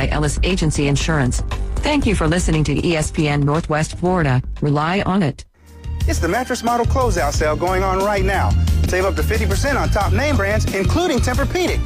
by Ellis Agency Insurance. Thank you for listening to ESPN Northwest Florida. Rely on it. It's the mattress model closeout sale going on right now. Save up to 50% on top name brands, including Tempur-Pedic.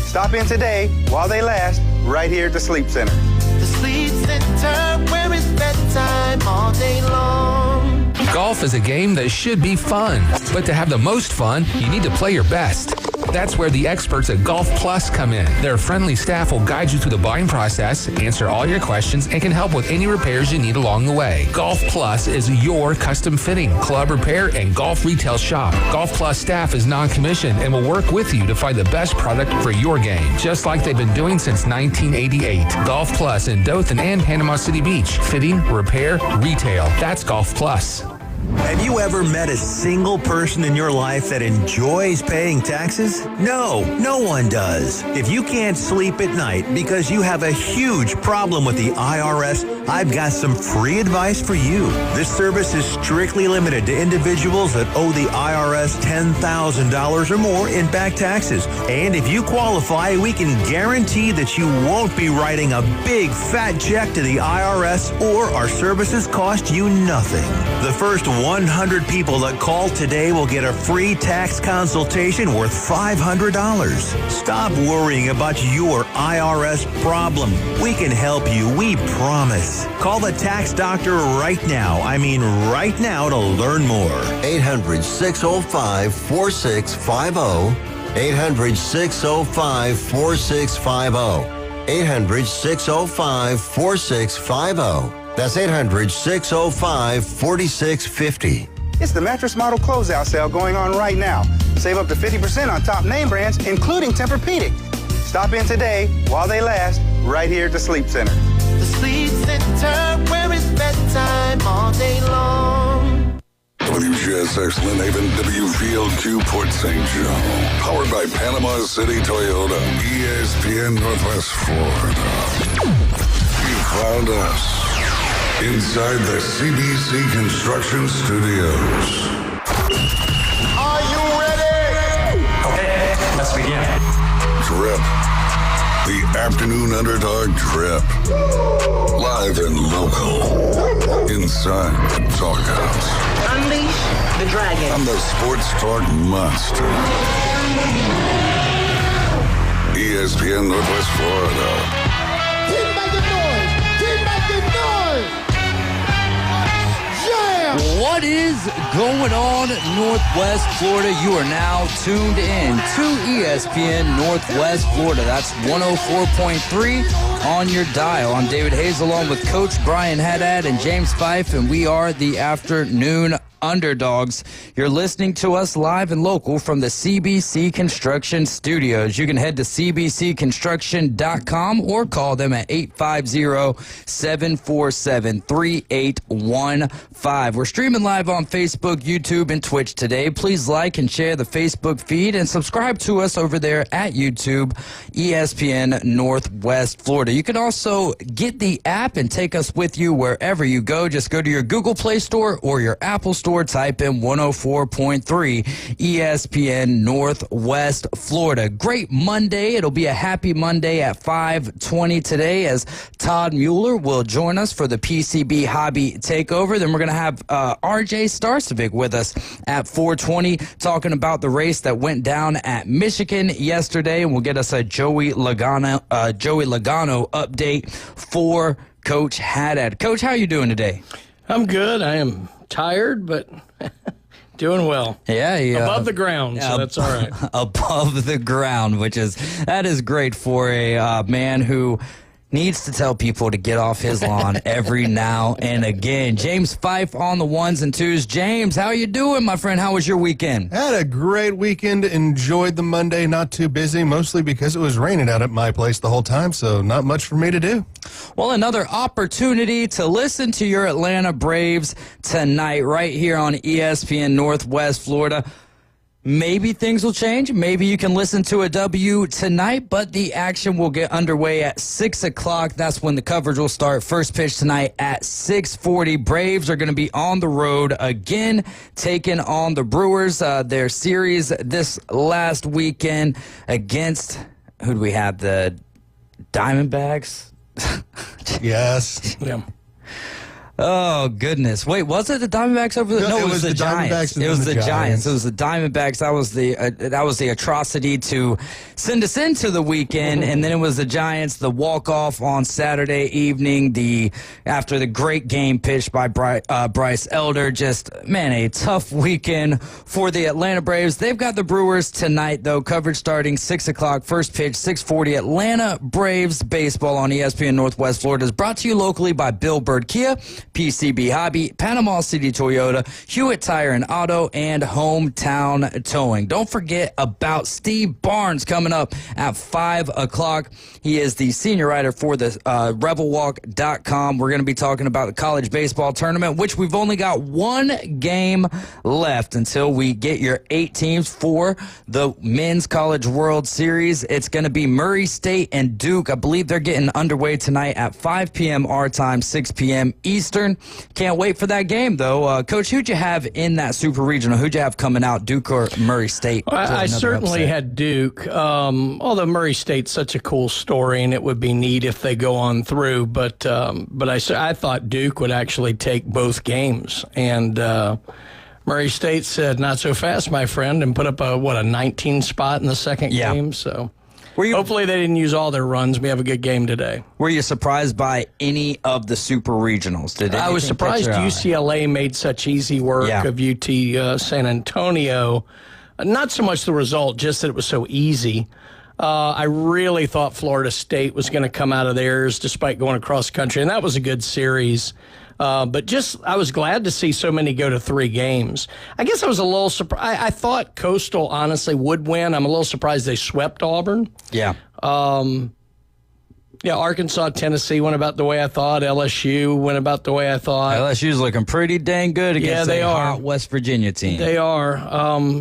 Stop in today while they last, right here at the Sleep Center. The Sleep Center, where it's bedtime all day long. Golf is a game that should be fun, but to have the most fun, you need to play your best. That's where the experts at Golf Plus come in. Their friendly staff will guide you through the buying process, answer all your questions, and can help with any repairs you need along the way. Golf Plus is your custom fitting, club repair, and golf retail shop. Golf Plus staff is non-commissioned and will work with you to find the best product for your game, just like they've been doing since 1988. Golf Plus in Dothan and Panama City Beach. Fitting, repair, retail. That's Golf Plus. Have you ever met a single person in your life that enjoys paying taxes? No, no one does. If you can't sleep at night because you have a huge problem with the IRS, I've got some free advice for you. This service is strictly limited to individuals that owe the IRS $10,000 or more in back taxes. And if you qualify, we can guarantee that you won't be writing a big fat check to the IRS, or our services cost you nothing. The first 100 people that call today will get a free tax consultation worth $500. Stop worrying about your IRS problem. We can help you, we promise. Call the tax doctor right now. I mean right now to learn more. 800-605-4650. 800-605-4650. 800-605-4650. That's 800-605-4650. It's the mattress model closeout sale going on right now. Save up to 50% on top name brands, including Tempur-Pedic. Stop in today while they last, right here at the Sleep Center. The Sleep Center, where it's bedtime all day long. WGSX Lynnhaven, WVLQ Port St. Joe. Powered by Panama City Toyota, ESPN Northwest Florida. You found us inside the CBC Construction Studios. Are you ready? Okay, let's begin. Trip. The Afternoon Underdog Trip. Live and local. Inside the Talk House. Unleash the dragon. I'm the Sports Talk Monster. ESPN Northwest Florida. Keep making noise! Keep making noise! Yeah! What is going on, Northwest Florida? You are now tuned in to ESPN Northwest Florida. That's 104.3 on your dial. I'm David Hayes along with Coach Brian Haddad and James Fife, and we are the Afternoon Underdogs. You're listening to us live and local from the CBC Construction Studios. You can head to cbcconstruction.com or call them at 850-747-3815. We're streaming live on Facebook, YouTube, and Twitch today. Please like and share the Facebook feed and subscribe to us over there at YouTube, ESPN Northwest Florida. You can also get the app and take us with you wherever you go. Just go to your Google Play Store or your Apple Store. Type in 104.3 ESPN Northwest Florida. Great Monday. It'll be a happy Monday at 5:20 today as Todd Mueller will join us for the PCB Hobby Takeover. Then we're going to have RJ Starcevic with us at 4:20 talking about the race that went down at Michigan yesterday, and we'll get us a Joey Logano update for Coach Haddad. Coach, how are you doing today? I'm good. I am tired, but doing well. Yeah, above the ground, so that's all right. Above the ground, that is great for a man who needs to tell people to get off his lawn every now and again. James Fife on the ones and twos. James, how you doing, my friend? How was your weekend? Had a great weekend. Enjoyed the Monday. Not too busy, mostly because it was raining out at my place the whole time, so not much for me to do. Well, another opportunity to listen to your Atlanta Braves tonight right here on ESPN Northwest Florida. Maybe things will change. Maybe you can listen to a W tonight, but the action will get underway at 6 o'clock. That's when the coverage will start. First pitch tonight at 6:40. Braves are going to be on the road again, taking on the Brewers. Their series this last weekend against, who do we have? The Diamondbacks. Yes. Yeah. Oh, goodness. Wait, was it the Diamondbacks over the... No, it was the Giants. Diamondbacks. It was the Giants. Giants. It was the Diamondbacks. That was the atrocity to send us into the weekend. And then it was the Giants, the walk-off on Saturday evening, after the great game pitched by Bryce Elder. Just, man, a tough weekend for the Atlanta Braves. They've got the Brewers tonight, though. Coverage starting 6 o'clock. First pitch, 6:40. Atlanta Braves baseball on ESPN Northwest Florida is brought to you locally by Bill Bird Kia, PCB Hobby, Panama City Toyota, Hewitt Tire and Auto, and Hometown Towing. Don't forget about Steve Barnes coming up at 5 o'clock. He is the senior writer for the RebelWalk.com. We're going to be talking about the college baseball tournament, which we've only got one game left until we get your 8 teams for the Men's College World Series. It's going to be Murray State and Duke. I believe they're getting underway tonight at 5 p.m. our time, 6 p.m. Eastern. Can't wait for that game, though. Coach, who'd you have in that Super Regional? Who'd you have coming out, Duke or Murray State? I certainly had Duke, although Murray State's such a cool story, and it would be neat if they go on through. But I thought Duke would actually take both games. And Murray State said, not so fast, my friend, and put up a 19 spot in the second game. So hopefully they didn't use all their runs. We have a good game today. Were you surprised by any of the Super Regionals? I was surprised UCLA made such easy work of UT San Antonio. Not so much the result, just that it was so easy. I really thought Florida State was going to come out of theirs despite going across country, and that was a good series. But I was glad to see so many go to 3 games. I guess I was a little surprised. I thought Coastal honestly would win. I'm a little surprised they swept Auburn. Yeah. Arkansas, Tennessee went about the way I thought. LSU went about the way I thought. LSU's looking pretty dang good against a hot West Virginia team. They are.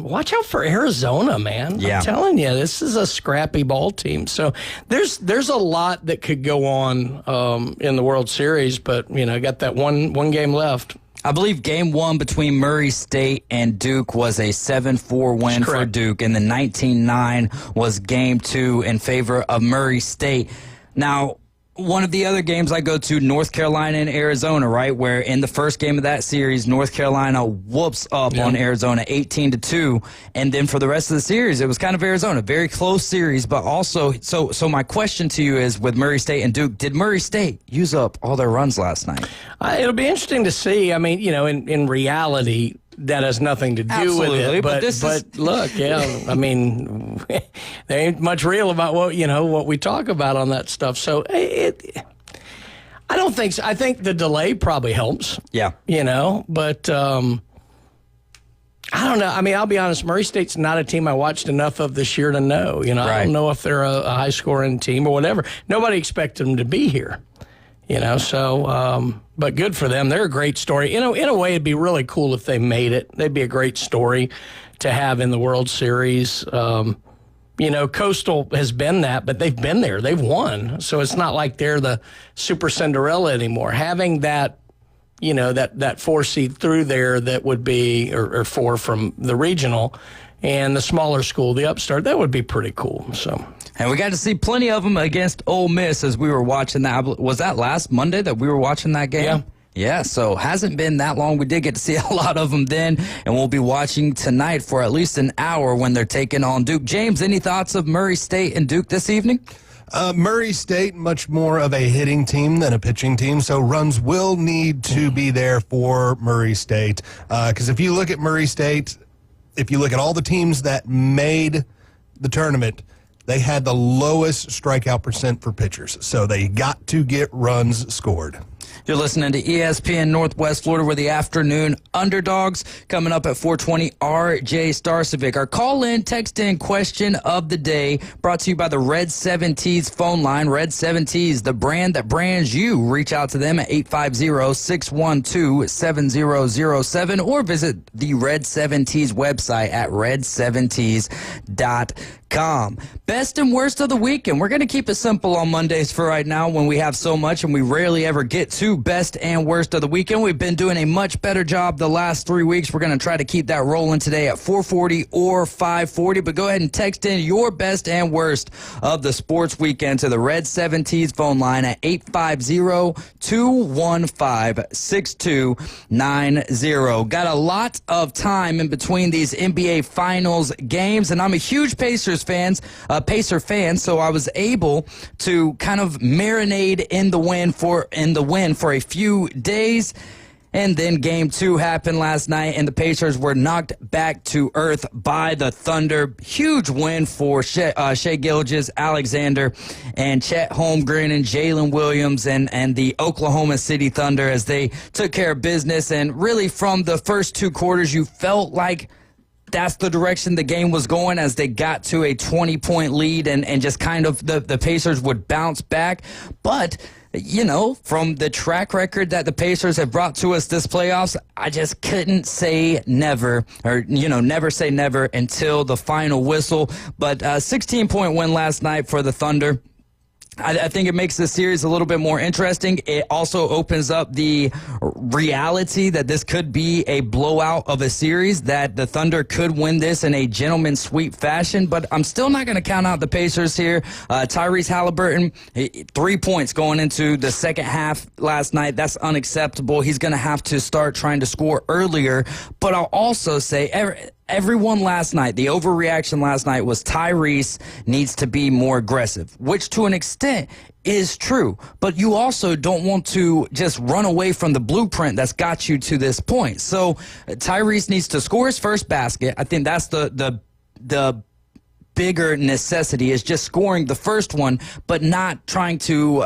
Watch out for Arizona, man. Yeah. I'm telling you, this is a scrappy ball team. So there's a lot that could go on in the World Series, but got that one game left. I believe game 1 between Murray State and Duke was a 7-4 win for Duke, and the 19-9 was game 2 in favor of Murray State. Now, one of the other games I go to, North Carolina and Arizona, right, where in the first game of that series, North Carolina whoops up on Arizona 18-2, and then for the rest of the series, it was kind of Arizona, very close series, but also, so my question to you is, with Murray State and Duke, did Murray State use up all their runs last night? It'll be interesting to see. I mean, in reality, that has nothing to do with it. But look, I mean, there ain't much real about what we talk about on that stuff. So I don't think so. I think the delay probably helps. Yeah. But I don't know. I mean, I'll be honest, Murray State's not a team I watched enough of this year to know. I don't know if they're a high-scoring team or whatever. Nobody expected them to be here. But good for them. They're a great story. In a way, it'd be really cool if they made it. They'd be a great story to have in the World Series. Coastal has been that, but they've been there. They've won. So it's not like they're the Super Cinderella anymore. Having that, that 4 seed through there that would be, or 4 from the regional, and the smaller school, the upstart, that would be pretty cool. So. And we got to see plenty of them against Ole Miss as we were watching that. Was that last Monday that we were watching that game? Yeah. Yeah, so hasn't been that long. We did get to see a lot of them then, and we'll be watching tonight for at least an hour when they're taking on Duke. James, any thoughts of Murray State and Duke this evening? Murray State, much more of a hitting team than a pitching team, so runs will need to be there for Murray State. Because if you look at Murray State, if you look at all the teams that made the tournament, they had the lowest strikeout percent for pitchers. So they got to get runs scored. You're listening to ESPN Northwest Florida with the Afternoon Underdogs. Coming up at 4:20, RJ Starcevic. Our call-in, text-in question of the day brought to you by the Red 7 Tees phone line. Red 7 Tees, the brand that brands you. Reach out to them at 850-612-7007 or visit the Red 7 Tees website at red7tees.com. Best and worst of the weekend. We're going to keep it simple on Mondays for right now when we have so much and we rarely ever get get to best and worst of the weekend. We've been doing a much better job the last 3 weeks. We're going to try to keep that rolling today at 440 or 540. But go ahead and text in your best and worst of the sports weekend to the Red 17s phone line at 850-215-6290. Got a lot of time in between these NBA Finals games, and I'm a huge Pacer fan, so I was able to kind of marinate in the win for a few days. And then Game 2 happened last night, and the Pacers were knocked back to earth by the Thunder. Huge win for Shai Gilgeous-Alexander and Chet Holmgren and Jalen Williams and the Oklahoma City Thunder as they took care of business. And really from the first 2 quarters, you felt like that's the direction the game was going as they got to a 20-point lead and just kind of the Pacers would bounce back. But, you know, from the track record that the Pacers have brought to us this playoffs, I just couldn't say never, or, you know, never say never until the final whistle. But 16-point win last night for the Thunder. I think it makes this series a little bit more interesting. It also opens up the reality that this could be a blowout of a series, that the Thunder could win this in a gentleman's sweep fashion. But I'm still not going to count out the Pacers here. Tyrese Halliburton, 3 points going into the second half last night. That's unacceptable. He's going to have to start trying to score earlier. But I'll also say everyone last night, the overreaction last night was Tyrese needs to be more aggressive, which to an extent is true. But you also don't want to just run away from the blueprint that's got you to this point. So Tyrese needs to score his first basket. I think that's the bigger necessity, is just scoring the first one, but not trying to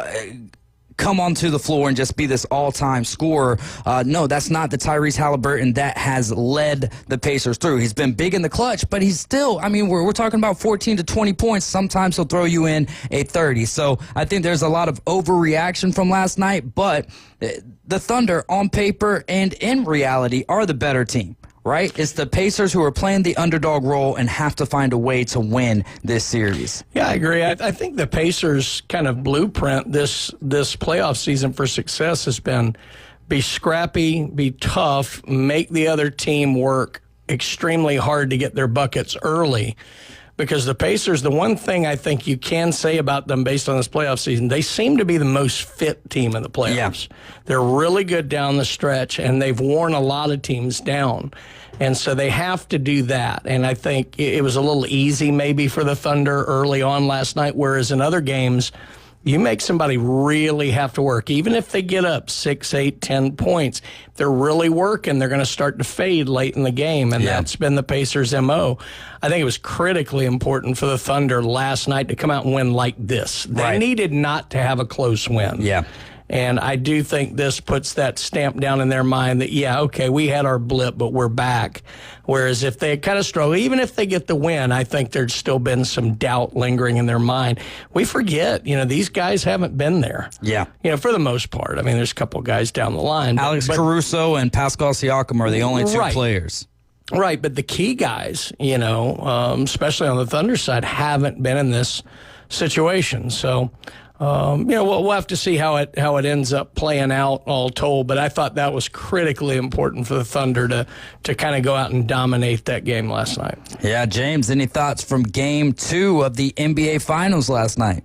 come onto the floor and just be this all-time scorer. No, that's not the Tyrese Halliburton that has led the Pacers through. He's been big in the clutch, but he's still, I mean, we're talking about 14 to 20 points. Sometimes he'll throw you in a 30. So I think there's a lot of overreaction from last night, but the Thunder on paper and in reality are the better team. Right? It's the Pacers who are playing the underdog role and have to find a way to win this series. Yeah, I agree. I think the Pacers' kind of blueprint this playoff season for success has been be scrappy, be tough, make the other team work extremely hard to get their buckets early. Because the Pacers, the one thing I think you can say about them based on this playoff season, they seem to be the most fit team in the playoffs. Yeah. They're really good down the stretch, and they've worn a lot of teams down. And so they have to do that. And I think it was a little easy maybe for the Thunder early on last night, whereas in other games, you make somebody really have to work. Even if they get up 6, 8, 10 points, if they're really working, they're going to start to fade late in the game, and that's been the Pacers' MO. I think it was critically important for the Thunder last night to come out and win like this. They needed not to have a close win. Yeah. And I do think this puts that stamp down in their mind that, yeah, okay, we had our blip, but we're back. Whereas if they kind of struggle, even if they get the win, I think there's still been some doubt lingering in their mind. We forget, you know, these guys haven't been there. Yeah. You know, for the most part. I mean, there's a couple guys down the line. Alex Caruso and Pascal Siakam are the only two players. Right, but the key guys, you know, especially on the Thunder side, haven't been in this situation. So, you know, we'll have to see how it ends up playing out all told. But I thought that was critically important for the Thunder to kind of go out and dominate that game last night. Yeah, James, any thoughts from Game 2 of the NBA Finals last night?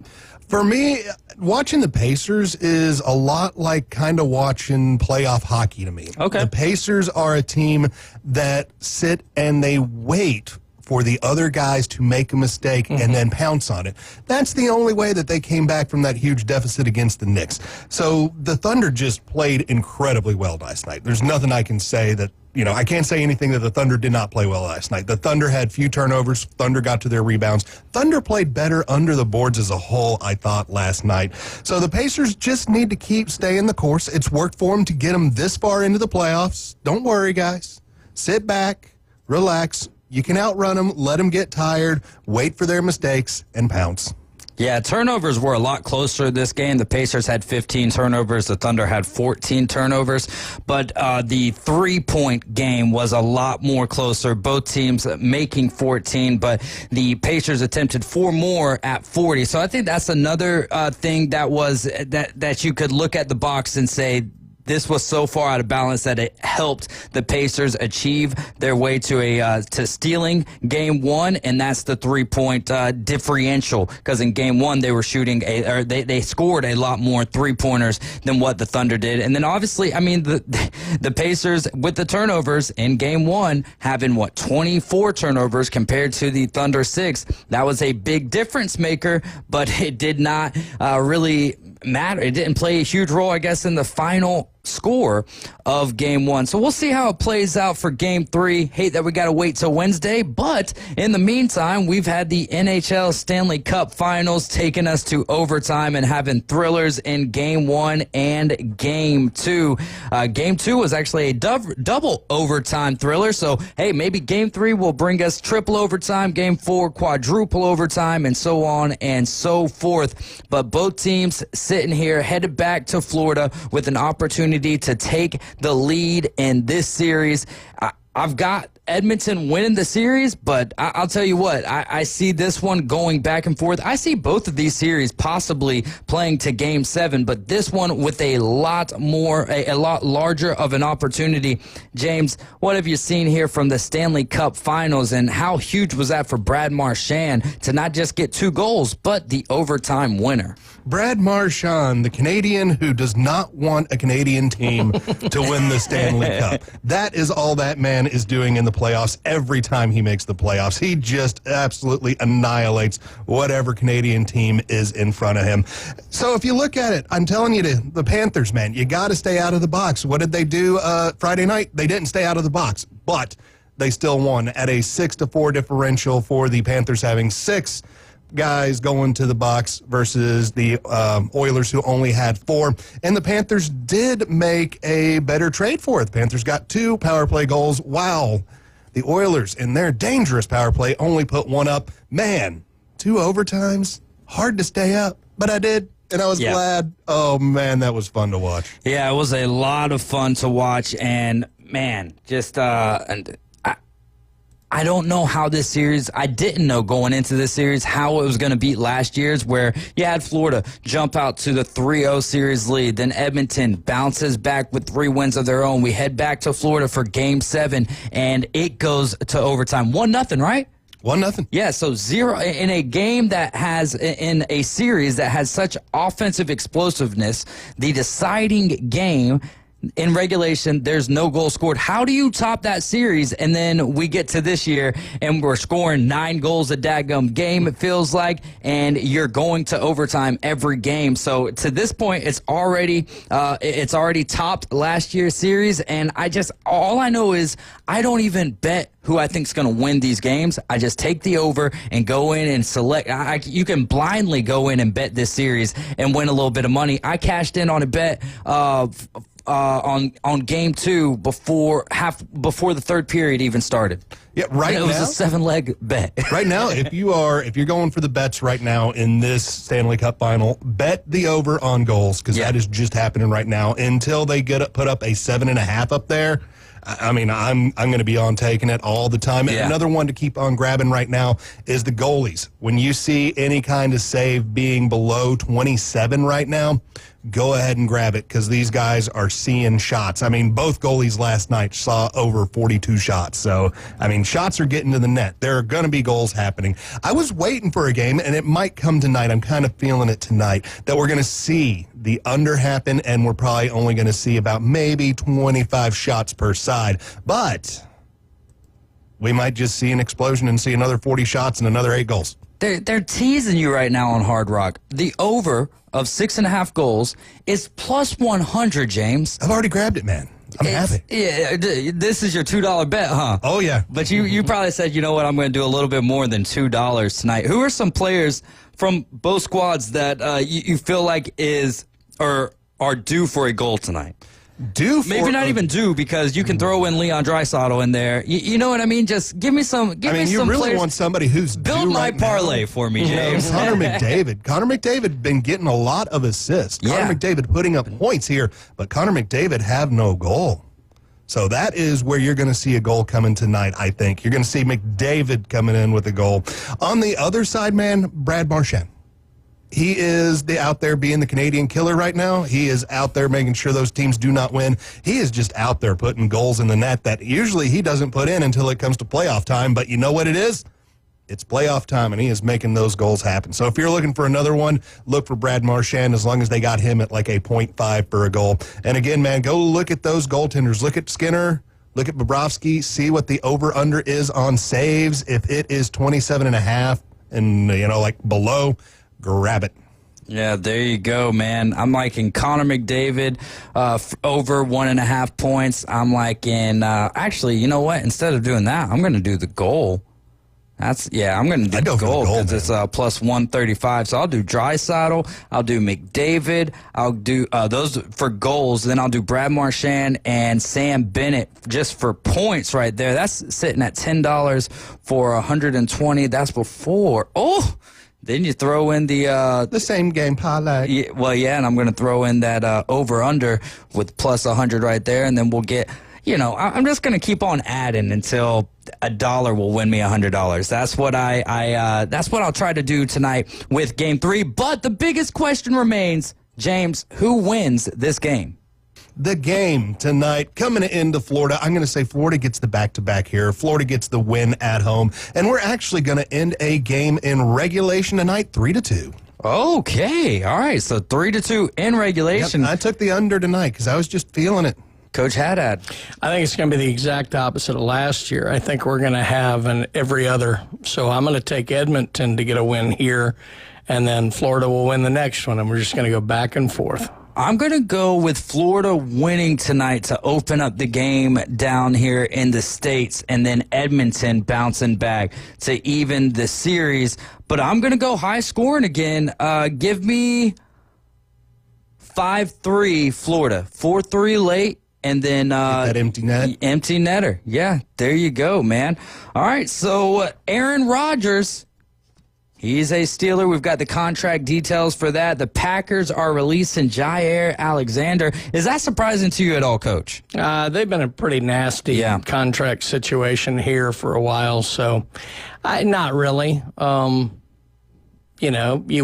For me, watching the Pacers is a lot like kind of watching playoff hockey to me. Okay. The Pacers are a team that sit and they wait for the other guys to make a mistake and then pounce on it. That's the only way that they came back from that huge deficit against the Knicks. So the Thunder just played incredibly well last night. There's nothing I can say that, you know, I can't say anything that the Thunder did not play well last night. The Thunder had few turnovers. Thunder got to their rebounds. Thunder played better under the boards as a whole, I thought, last night. So the Pacers just need to keep staying the course. It's worked for them to get them this far into the playoffs. Don't worry, guys. Sit back, relax. You can outrun them, let them get tired, wait for their mistakes, and pounce. Yeah, turnovers were a lot closer this game. The Pacers had 15 turnovers. The Thunder had 14 turnovers. But the three-point game was a lot more closer. Both teams making 14, but the Pacers attempted 4 more at 40. So I think that's another thing that you could look at the box and say, this was so far out of balance that it helped the Pacers achieve their way to stealing Game 1, and that's the 3-point differential. Because in Game 1 they were shooting they scored a lot more 3-pointers than what the Thunder did, and then obviously, I mean, the Pacers with the turnovers in Game 1 having 24 turnovers compared to the Thunder 6. That was a big difference maker, but it did not really matter. It didn't play a huge role, I guess, in the final score of Game 1. So we'll see how it plays out for Game 3. Hate that we got to wait till Wednesday, but in the meantime, we've had the NHL Stanley Cup Finals taking us to overtime and having thrillers in Game 1 and Game 2. Game 2 was actually a double overtime thriller, so hey, maybe Game 3 will bring us triple overtime, Game 4 quadruple overtime, and so on and so forth. But both teams sitting here headed back to Florida with an opportunity to take the lead in this series. I've got Edmonton winning the series, but I'll tell you what, I see this one going back and forth. I see both of these series possibly playing to Game 7, but this one with a lot larger of an opportunity. James, what have you seen here from the Stanley Cup Finals, and how huge was that for Brad Marchand to not just get 2 goals, but the overtime winner? Brad Marchand, the Canadian who does not want a Canadian team to win the Stanley Cup. That is all that man is doing in the playoffs every time he makes the playoffs. He just absolutely annihilates whatever Canadian team is in front of him. So if you look at it, I'm telling you, the Panthers, man, you got to stay out of the box. What did they do Friday night? They didn't stay out of the box, but they still won at a 6-4 differential for the Panthers, having 6 guys going to the box versus the Oilers, who only had 4. And the Panthers did make a better trade for it. The Panthers got 2 power play goals. Wow. The Oilers, in their dangerous power play, only put 1 up. Man, 2 overtimes. Hard to stay up, but I did. And I was glad. Oh, man, that was fun to watch. Yeah, it was a lot of fun to watch. And, man, just I don't know how this series, I didn't know going into this series how it was going to beat last year's, where you had Florida jump out to the 3-0 series lead. Then Edmonton bounces back with 3 wins of their own. We head back to Florida for Game 7, and it goes to overtime. 1-0, right? 1-0. Yeah, so 0 in a game that has, in a series that has such offensive explosiveness, the deciding game. In regulation, there's no goal scored. How do you top that series? And then we get to this year, and we're scoring 9 goals a daggum game, it feels like, and you're going to overtime every game. So to this point, it's already topped last year's series. And all I know is I don't even bet who I think is going to win these games. I just take the over and go in and select. You can blindly go in and bet this series and win a little bit of money. I cashed in on a bet on Game 2 before the third period even started. Yeah, right now. It was a 7-leg bet. Right now, if you're going for the bets right now in this Stanley Cup Final, bet the over on goals, because that is just happening right now. Until they put up a 7.5 up there, I mean, I'm going to be on taking it all the time. And another one to keep on grabbing right now is the goalies. When you see any kind of save being below 27 right now, go ahead and grab it, because these guys are seeing shots. I mean, both goalies last night saw over 42 shots. So, I mean, shots are getting to the net. There are going to be goals happening. I was waiting for a game, and it might come tonight. I'm kind of feeling it tonight, that we're going to see the under happen, and we're probably only going to see about maybe 25 shots per side. But we might just see an explosion and see another 40 shots and another 8 goals. They're teasing you right now on Hard Rock. The over of 6.5 goals is plus 100, James. I've already grabbed it, man. I'm happy. Yeah, this is your $2 bet, huh? Oh, yeah. But you probably said, you know what, I'm going to do a little bit more than $2 tonight. Who are some players from both squads that you feel like are due for a goal tonight? Maybe not even due, because you can throw in Leon Draisaitl in there. You know what I mean? Just give me some. You really players. want somebody who's build my parlay for me, James. Connor McDavid been getting a lot of assists. Connor McDavid putting up points here, but Connor McDavid have no goal. So that is where you're going to see a goal coming tonight, I think. You're going to see McDavid coming in with a goal. On the other side, man, Brad Marchand. He is out there being the Canadian killer right now. He is out there making sure those teams do not win. He is just out there putting goals in the net that usually he doesn't put in until it comes to playoff time. But you know what it is? It's playoff time, and he is making those goals happen. So if you're looking for another one, look for Brad Marchand, as long as they got him at like a 0.5 for a goal. And again, man, go look at those goaltenders. Look at Skinner. Look at Bobrovsky. See what the over-under is on saves. If it is 27.5 and, like below, grab it. Yeah, there you go, man. I'm liking Connor McDavid over 1.5 points. I'm liking, actually, you know what? Instead of doing that, I'm going to do the goal. I'm going to do the goal because it's plus 135. So I'll do Draisaitl. I'll do McDavid. I'll do those for goals. Then I'll do Brad Marchand and Sam Bennett just for points right there. That's sitting at $10 for 120. That's before. Oh, then you throw in the same game parlay. And I'm going to throw in that over-under with plus 100 right there, and then we'll get, I'm just going to keep on adding until $1 will win me $100. That's what that's what I'll try to do tonight with Game 3. But the biggest question remains, James, who wins this game? The game tonight coming into Florida. I'm going to say Florida gets the back-to-back here. Florida gets the win at home. And we're actually going to end a game in regulation tonight, 3-2. Okay. All right. So 3-2 in regulation. Yep, I took the under tonight because I was just feeling it. Coach Haddad. I think it's going to be the exact opposite of last year. I think we're going to have an every other. So I'm going to take Edmonton to get a win here, and then Florida will win the next one, and we're just going to go back and forth. I'm going to go with Florida winning tonight to open up the game down here in the States, and then Edmonton bouncing back to even the series. But I'm going to go high scoring again. Give me 5-3 Florida, 4-3 late. And then that empty net. Empty netter. Yeah, there you go, man. All right, so Aaron Rodgers, he's a Steeler. We've got the contract details for that. The Packers are releasing Jair Alexander. Is that surprising to you at all, Coach? They've been a pretty nasty contract situation here for a while, so not really. You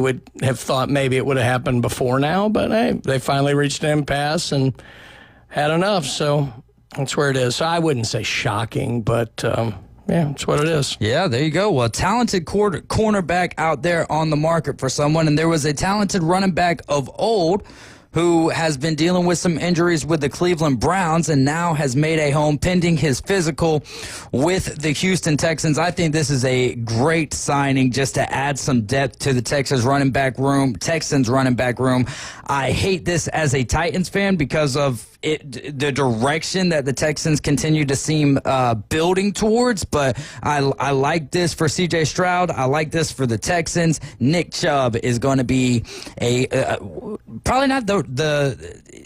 would have thought maybe it would have happened before now, but hey, they finally reached an impasse and had enough, so that's where it is. So I wouldn't say shocking, but it's what it is. Yeah, there you go. Well, talented cornerback out there on the market for someone, and there was a talented running back of old who has been dealing with some injuries with the Cleveland Browns and now has made a home pending his physical with the Houston Texans. I think this is a great signing just to add some depth to the Texans running back room. I hate this as a Titans fan because of the direction that the Texans continue to seem building towards, but I like this for C.J. Stroud. I like this for the Texans. Nick Chubb is going to be probably not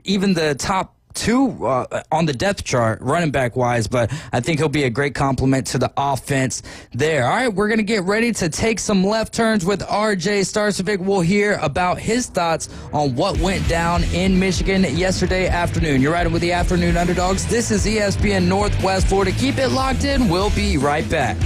even the top two on the depth chart running back wise, but I think he'll be a great complement to the offense there. All right, we're going to get ready to take some left turns with RJ Starcevic. We'll hear about his thoughts on what went down in Michigan yesterday afternoon. You're riding with the Afternoon Underdogs. This is ESPN Northwest Florida. Keep it locked in. We'll be right back.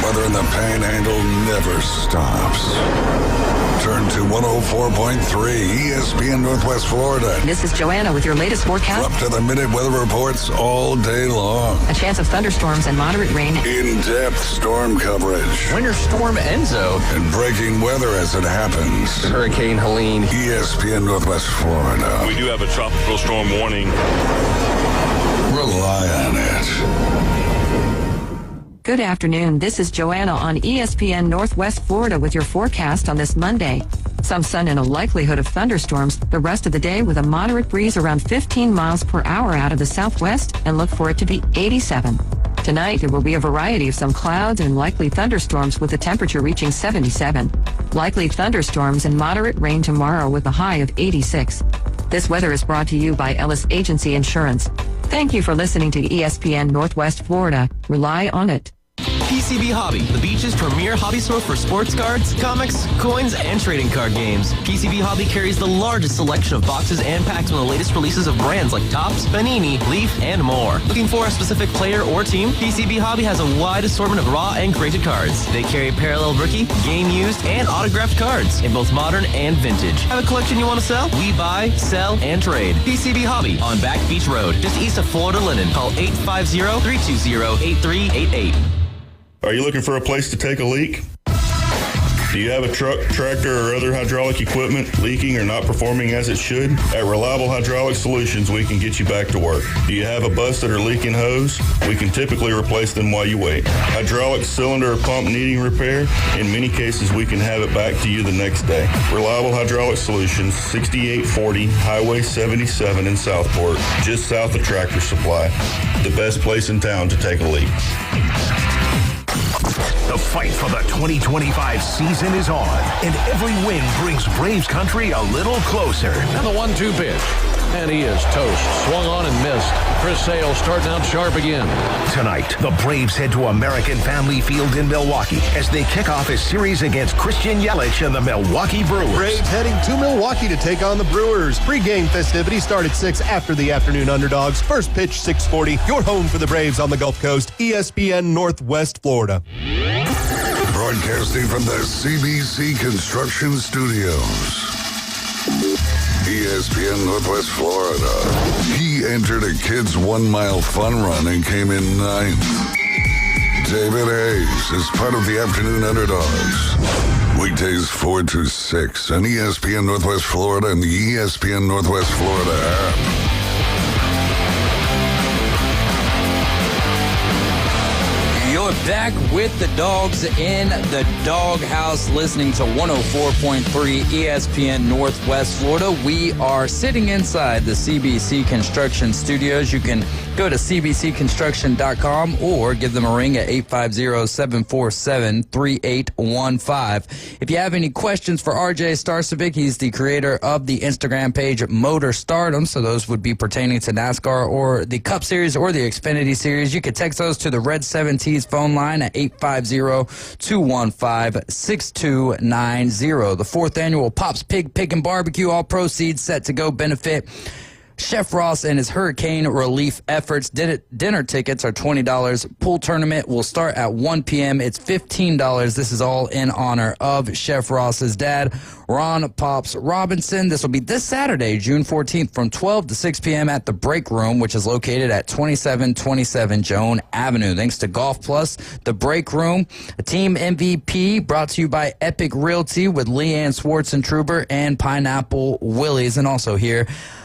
Weather in the Panhandle never stops. Turn to 104.3 ESPN Northwest Florida. This is Joanna with your latest forecast. Up to the minute weather reports all day long. A chance of thunderstorms and moderate rain. In-depth storm coverage. Winter Storm Enzo. And breaking weather as it happens. Hurricane Helene. ESPN Northwest Florida. We do have a tropical storm warning. Rely on it. Good afternoon. This is Joanna on ESPN Northwest Florida with your forecast on this Monday. Some sun and a likelihood of thunderstorms the rest of the day with a moderate breeze around 15 miles per hour out of the southwest, and look for it to be 87. Tonight, there will be a variety of some clouds and likely thunderstorms with the temperature reaching 77. Likely thunderstorms and moderate rain tomorrow with a high of 86. This weather is brought to you by Ellis Agency Insurance. Thank you for listening to ESPN Northwest Florida. Rely on it. PCB Hobby, the beach's premier hobby store for sports cards, comics, coins, and trading card games. PCB Hobby carries the largest selection of boxes and packs from the latest releases of brands like Topps, Panini, Leaf, and more. Looking for a specific player or team? PCB Hobby has a wide assortment of raw and graded cards. They carry parallel rookie, game used, and autographed cards in both modern and vintage. Have a collection you want to sell? We buy, sell, and trade. PCB Hobby on Back Beach Road, just east of Florida Linen. Call 850-320-8388. Are you looking for a place to take a leak? Do you have a truck, tractor, or other hydraulic equipment leaking or not performing as it should? At Reliable Hydraulic Solutions, we can get you back to work. Do you have a busted or leaking hose? We can typically replace them while you wait. Hydraulic cylinder or pump needing repair? In many cases, we can have it back to you the next day. Reliable Hydraulic Solutions, 6840 Highway 77 in Southport, just south of Tractor Supply. The best place in town to take a leak. The fight for the 2025 season is on, and every win brings Braves country a little closer. And the 1-2 pitch. And he is toast. Swung on and missed. Chris Sale starting out sharp again. Tonight, the Braves head to American Family Field in Milwaukee as they kick off a series against Christian Yelich and the Milwaukee Brewers. Braves heading to Milwaukee to take on the Brewers. Pre-game festivities start at 6 after the Afternoon Underdogs. First pitch, 6:40. Your home for the Braves on the Gulf Coast, ESPN Northwest Florida. Broadcasting from the CBC Construction Studios. ESPN Northwest Florida. He entered a kids' 1-mile fun run and came in 9th. David Hayes is part of the Afternoon Underdogs. Weekdays 4 to 6 on ESPN Northwest Florida and the ESPN Northwest Florida app. You're back with the dogs in the doghouse, listening to 104.3 ESPN Northwest Florida. We are sitting inside the CBC Construction Studios. You can go to cbcconstruction.com or give them a ring at 850-747-3815. If you have any questions for RJ Starcevic, he's the creator of the Instagram page Motor Stardom, so those would be pertaining to NASCAR or the Cup Series or the Xfinity Series. You could text those to the Red 17's phone line at 850-215-6290. The 4th annual Pops Pig Pick and Barbecue, all proceeds set to go benefit Chef Ross and his hurricane relief efforts. Dinner tickets are $20. Pool tournament will start at 1 p.m. It's $15. This is all in honor of Chef Ross's dad, Ron Pops Robinson. This will be this Saturday, June 14th, from 12 to 6 p.m. at the Break Room, which is located at 2727 Joan Avenue. Thanks to Golf Plus, the Break Room, a team MVP brought to you by Epic Realty with Leanne Schwartzentruber and Pineapple Willie's, and also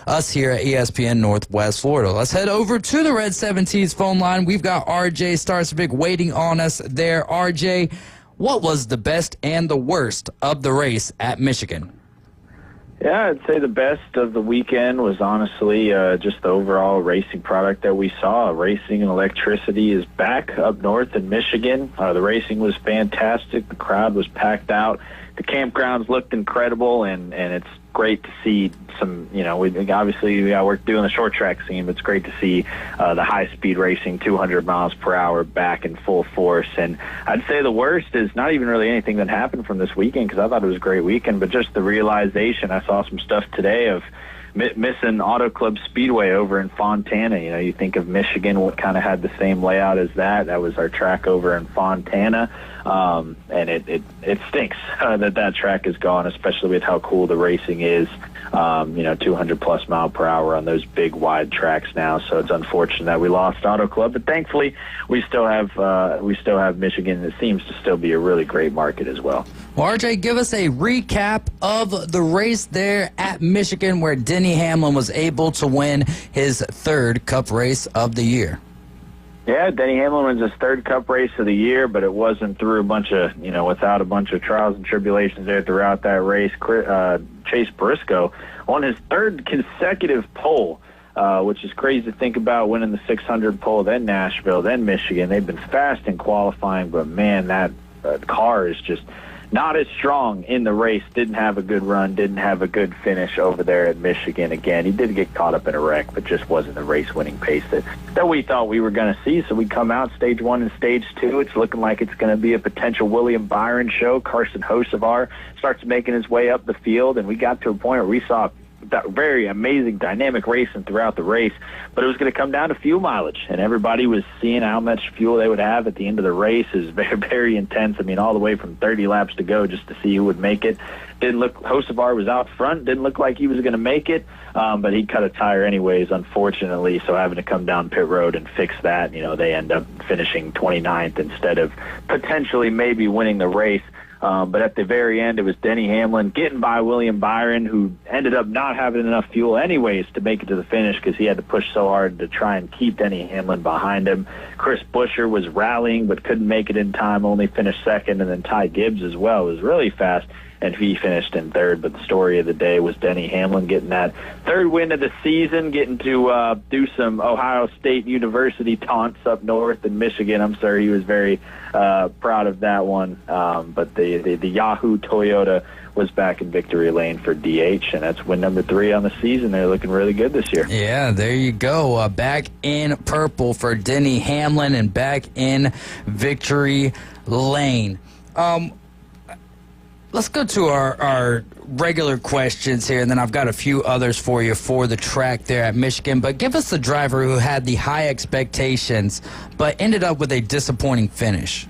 us here at ESPN Northwest Florida. Let's head over to the Red 17's phone line. We've got RJ Starcevic waiting on us there. RJ, what was the best and the worst of the race at Michigan? Yeah, I'd say the best of the weekend was honestly just the overall racing product that we saw. Racing and electricity is back up north in Michigan. The racing was fantastic. The crowd was packed out. The campgrounds looked incredible, and it's great to see some, we obviously we got work doing the short track scene, but it's great to see the high-speed racing, 200 miles per hour, back in full force. And I'd say the worst is not even really anything that happened from this weekend, because I thought it was a great weekend, but just the realization. I saw some stuff today of missing Auto Club Speedway over in Fontana. You think of Michigan, what kind of had the same layout as that. That was our track over in Fontana. And it stinks that track is gone, especially with how cool the racing is. 200 plus mile per hour on those big wide tracks now. So it's unfortunate that we lost Auto Club, but thankfully we still have Michigan. That seems to still be a really great market as well. Well, RJ, give us a recap of the race there at Michigan, where Denny Hamlin was able to win his 3rd Cup race of the year. Yeah, Denny Hamlin wins his 3rd Cup race of the year, but it wasn't through without a bunch of trials and tribulations there throughout that race. Chase Briscoe won his 3rd consecutive pole which is crazy to think about, winning the 600 pole, then Nashville, then Michigan. They've been fast in qualifying, but, man, that car is just not as strong in the race. Didn't have a good run, didn't have a good finish over there at Michigan. Again, he did get caught up in a wreck, but just wasn't the race-winning pace that we thought we were going to see. So we come out stage 1 and stage 2. It's looking like it's going to be a potential William Byron show. Carson Hocevar starts making his way up the field, and we got to a point where we saw that very amazing dynamic racing throughout the race, but it was going to come down to fuel mileage, and everybody was seeing how much fuel they would have at the end of the race. Is very, very intense. I mean, all the way from 30 laps to go just to see who would make it. Didn't look, Hocevar was out front, didn't look like he was going to make it, but he cut a tire anyways, unfortunately, so having to come down pit road and fix that, they end up finishing 29th instead of potentially maybe winning the race. But at the very end, it was Denny Hamlin getting by William Byron, who ended up not having enough fuel anyways to make it to the finish because he had to push so hard to try and keep Denny Hamlin behind him. Chris Buescher was rallying but couldn't make it in time, only finished second, and then Ty Gibbs as well was really fast, and he finished in third. But the story of the day was Denny Hamlin getting that third win of the season, getting to do some Ohio State University taunts up north in Michigan. I'm sure he was very proud of that one. But the Yahoo Toyota was back in victory lane for DH, and that's win number 3 on the season. They're looking really good this year. Yeah, there you go. Back in purple for Denny Hamlin and back in victory lane. Let's go to our regular questions here, and then I've got a few others for you for the track there at Michigan. But give us the driver who had the high expectations but ended up with a disappointing finish.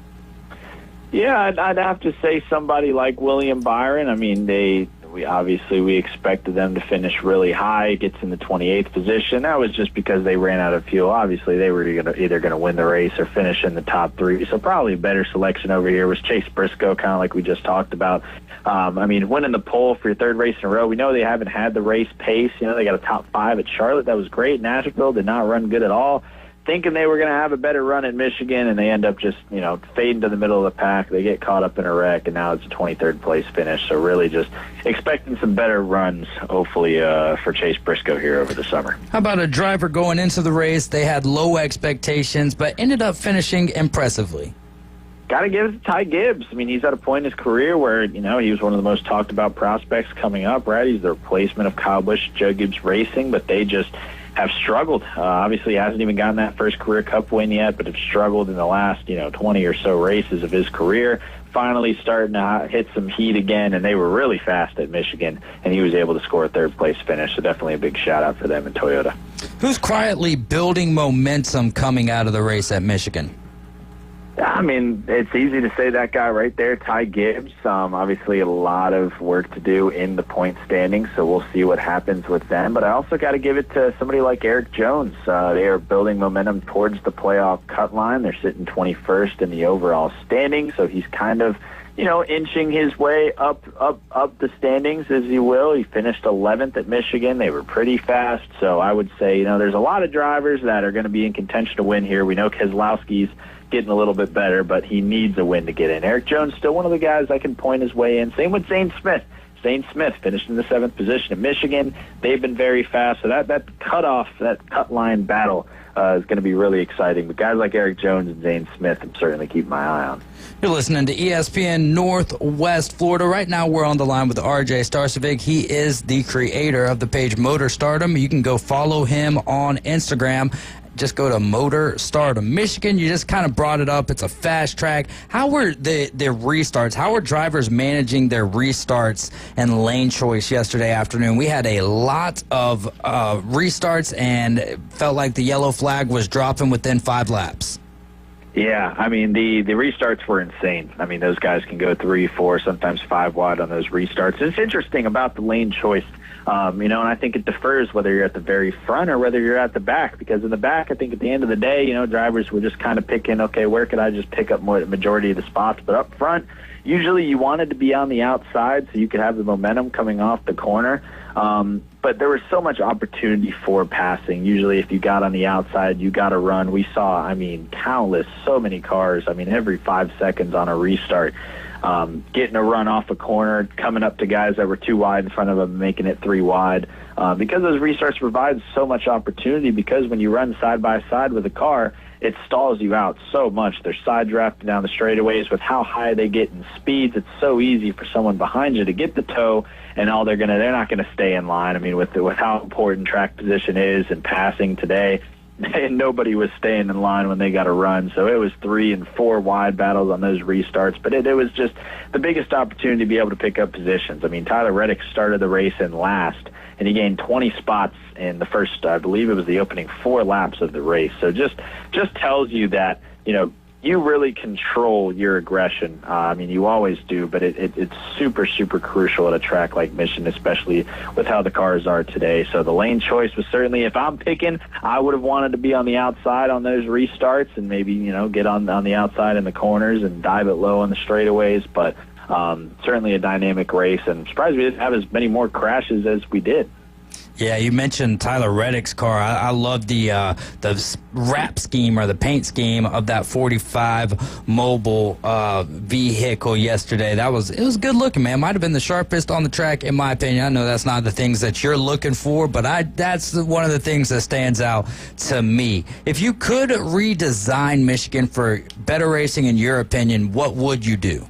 Yeah, I'd have to say somebody like William Byron. I mean, we expected them to finish really high, gets in the 28th position. That was just because they ran out of fuel. Obviously, they were either going to win the race or finish in the top 3. So probably a better selection over here was Chase Briscoe, kind of like we just talked about. I mean, winning the pole for your third race in a row. We know they haven't had the race pace. They got a top 5 at Charlotte. That was great. Nashville did not run good at all. Thinking they were going to have a better run at Michigan, and they end up just, fading to the middle of the pack. They get caught up in a wreck, and now it's a 23rd place finish. So really just expecting some better runs, hopefully, for Chase Briscoe here over the summer. How about a driver going into the race? They had low expectations, but ended up finishing impressively. Got to give it to Ty Gibbs. I mean, he's at a point in his career where, he was one of the most talked about prospects coming up, right? He's the replacement of Kyle Busch, Joe Gibbs Racing, but they just have struggled. Obviously, hasn't even gotten that first career cup win yet, but have struggled in the last, 20 or so races of his career. Finally starting to hit some heat again, and they were really fast at Michigan, and he was able to score a third-place finish, so definitely a big shout-out for them in Toyota. Who's quietly building momentum coming out of the race at Michigan? I mean, it's easy to say that guy right there, Ty Gibbs. Obviously, a lot of work to do in the point standings, so we'll see what happens with them. But I also got to give it to somebody like Eric Jones. They are building momentum towards the playoff cut line. They're sitting 21st in the overall standings, so he's kind of, inching his way up the standings, as you will. He finished 11th at Michigan. They were pretty fast, so I would say, there's a lot of drivers that are going to be in contention to win here. We know Keselowski's getting a little bit better, but he needs a win to get in. Eric Jones, still one of the guys I can point his way in. Same with Zane Smith. Zane Smith finished in the 7th position at Michigan. They've been very fast, so that cut line battle is going to be really exciting. But guys like Eric Jones and Zane Smith, I'm certainly keeping my eye on. You're listening to ESPN Northwest Florida. Right now, we're on the line with RJ Starcevic. He is the creator of the page Motor Stardom. You can go follow him on Instagram. Just go to Motor Stardom. Michigan, you just kind of brought it up. It's a fast track. How were the restarts? How were drivers managing their restarts and lane choice yesterday afternoon? We had a lot of restarts, and it felt like the yellow flag was dropping within 5 laps. Yeah, I mean, the restarts were insane. I mean, those guys can go 3, 4, sometimes 5 wide on those restarts. It's interesting about the lane choice. And I think it differs whether you're at the very front or whether you're at the back, because in the back, I think at the end of the day, drivers were just kind of picking, okay, where could I just pick up more majority of the spots? But up front, usually you wanted to be on the outside so you could have the momentum coming off the corner. But there was so much opportunity for passing. Usually if you got on the outside, you got to run. We saw, so many cars, every 5 seconds on a restart. getting a run off a corner, coming up to guys that were too wide in front of him, making it 3 wide. Because those restarts provide so much opportunity, because when you run side by side with a car, it stalls you out so much. They're side drafting down the straightaways. With how high they get in speeds, it's so easy for someone behind you to get the toe, and they're not gonna stay in line. I mean, with how important track position is and passing today, and nobody was staying in line when they got a run. So it was 3 and 4 wide battles on those restarts, but it was just the biggest opportunity to be able to pick up positions. I mean, Tyler Reddick started the race in last, and he gained 20 spots in the first, I believe it was the opening 4 laps of the race. So just tells you that, you really control your aggression. I mean, you always do, but it's super, super crucial at a track like Michigan, especially with how the cars are today. So the lane choice was certainly, if I'm picking, I would have wanted to be on the outside on those restarts and maybe, get on the outside in the corners and dive it low on the straightaways. But certainly a dynamic race, and I'm surprised we didn't have as many more crashes as we did. Yeah, you mentioned Tyler Reddick's car. I love the wrap scheme or the paint scheme of that 45 mobile vehicle yesterday. It was good looking, man. Might have been the sharpest on the track, in my opinion. I know that's not the things that you're looking for, but that's one of the things that stands out to me. If you could redesign Michigan for better racing, in your opinion, what would you do?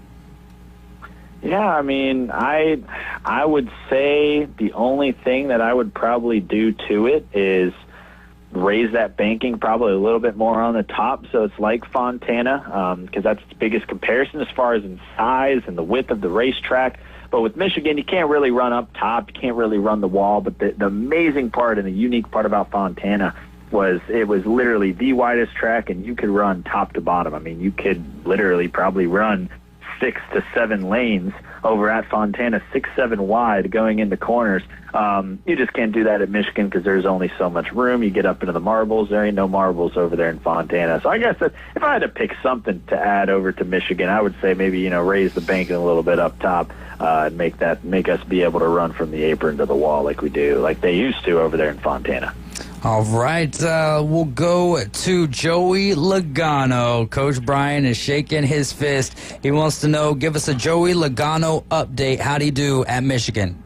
Yeah, I mean, I would say the only thing that I would probably do to it is raise that banking probably a little bit more on the top, so it's like Fontana, because that's its biggest comparison as far as in size and the width of the racetrack. But with Michigan, you can't really run up top, you can't really run the wall. But the amazing part and the unique part about Fontana was it was literally the widest track, and you could run top to bottom. I mean, you could literally probably run 6 to 7 lanes over at Fontana, 6, 7 wide going into corners. You just can't do that at Michigan because there's only so much room. You get up into the marbles. There ain't no marbles over there in Fontana. So I guess that if I had to pick something to add over to Michigan, I would say maybe, raise the banking a little bit up top and make us be able to run from the apron to the wall like they used to over there in Fontana. All right, we'll go to Joey Logano. Coach Brian is shaking his fist. He wants to know, give us a Joey Logano update. How'd he do at Michigan?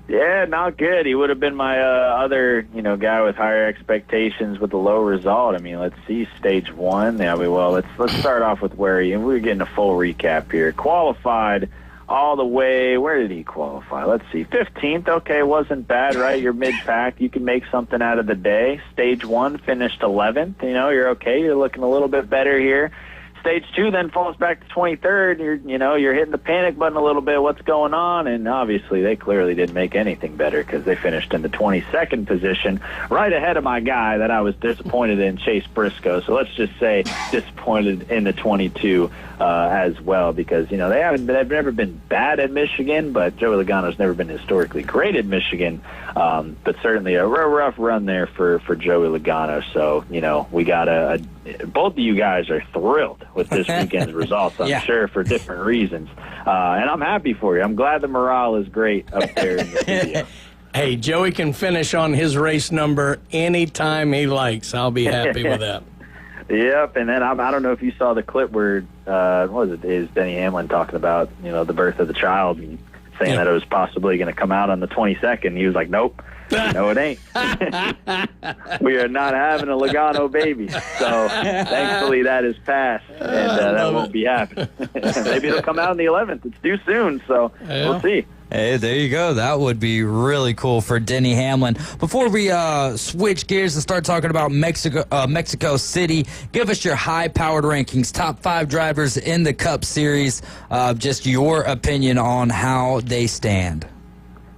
Yeah, not good. He would have been my other, guy with higher expectations with a low result. I mean, let's see, stage 1. Yeah, let's start off with where we're getting a full recap here. Qualified all the way, where did he qualify? Let's see, 15th. Okay, wasn't bad, right? You're mid-pack. You can make something out of the day. Stage 1 finished 11th. You're okay. You're looking a little bit better here. Stage 2 then falls back to 23rd. You're hitting the panic button a little bit. What's going on? And obviously they clearly didn't make anything better because they finished in the 22nd position, right ahead of my guy that I was disappointed in, Chase Briscoe. So let's just say disappointed in the 22 as well, because they've never been bad at Michigan, but Joey Logano's never been historically great at Michigan. But certainly a rough run there for Joey Logano. So we got both of you guys are thrilled with this weekend's results, I'm sure, for different reasons. And I'm happy for you. I'm glad the morale is great up there in the studio. Hey, Joey can finish on his race number anytime he likes. I'll be happy with that. Yep, and then I don't know if you saw the clip where, is Denny Hamlin talking about, the birth of the child and saying that it was possibly going to come out on the 22nd. He was like, nope. No, it ain't. We are not having a Logano baby. So thankfully that is passed, and that won't be happening. Maybe it'll come out on the 11th. It's too soon, so we'll see. Hey, there you go. That would be really cool for Denny Hamlin. Before we switch gears and start talking about Mexico City, give us your high-powered rankings, top 5 drivers in the Cup Series, just your opinion on how they stand.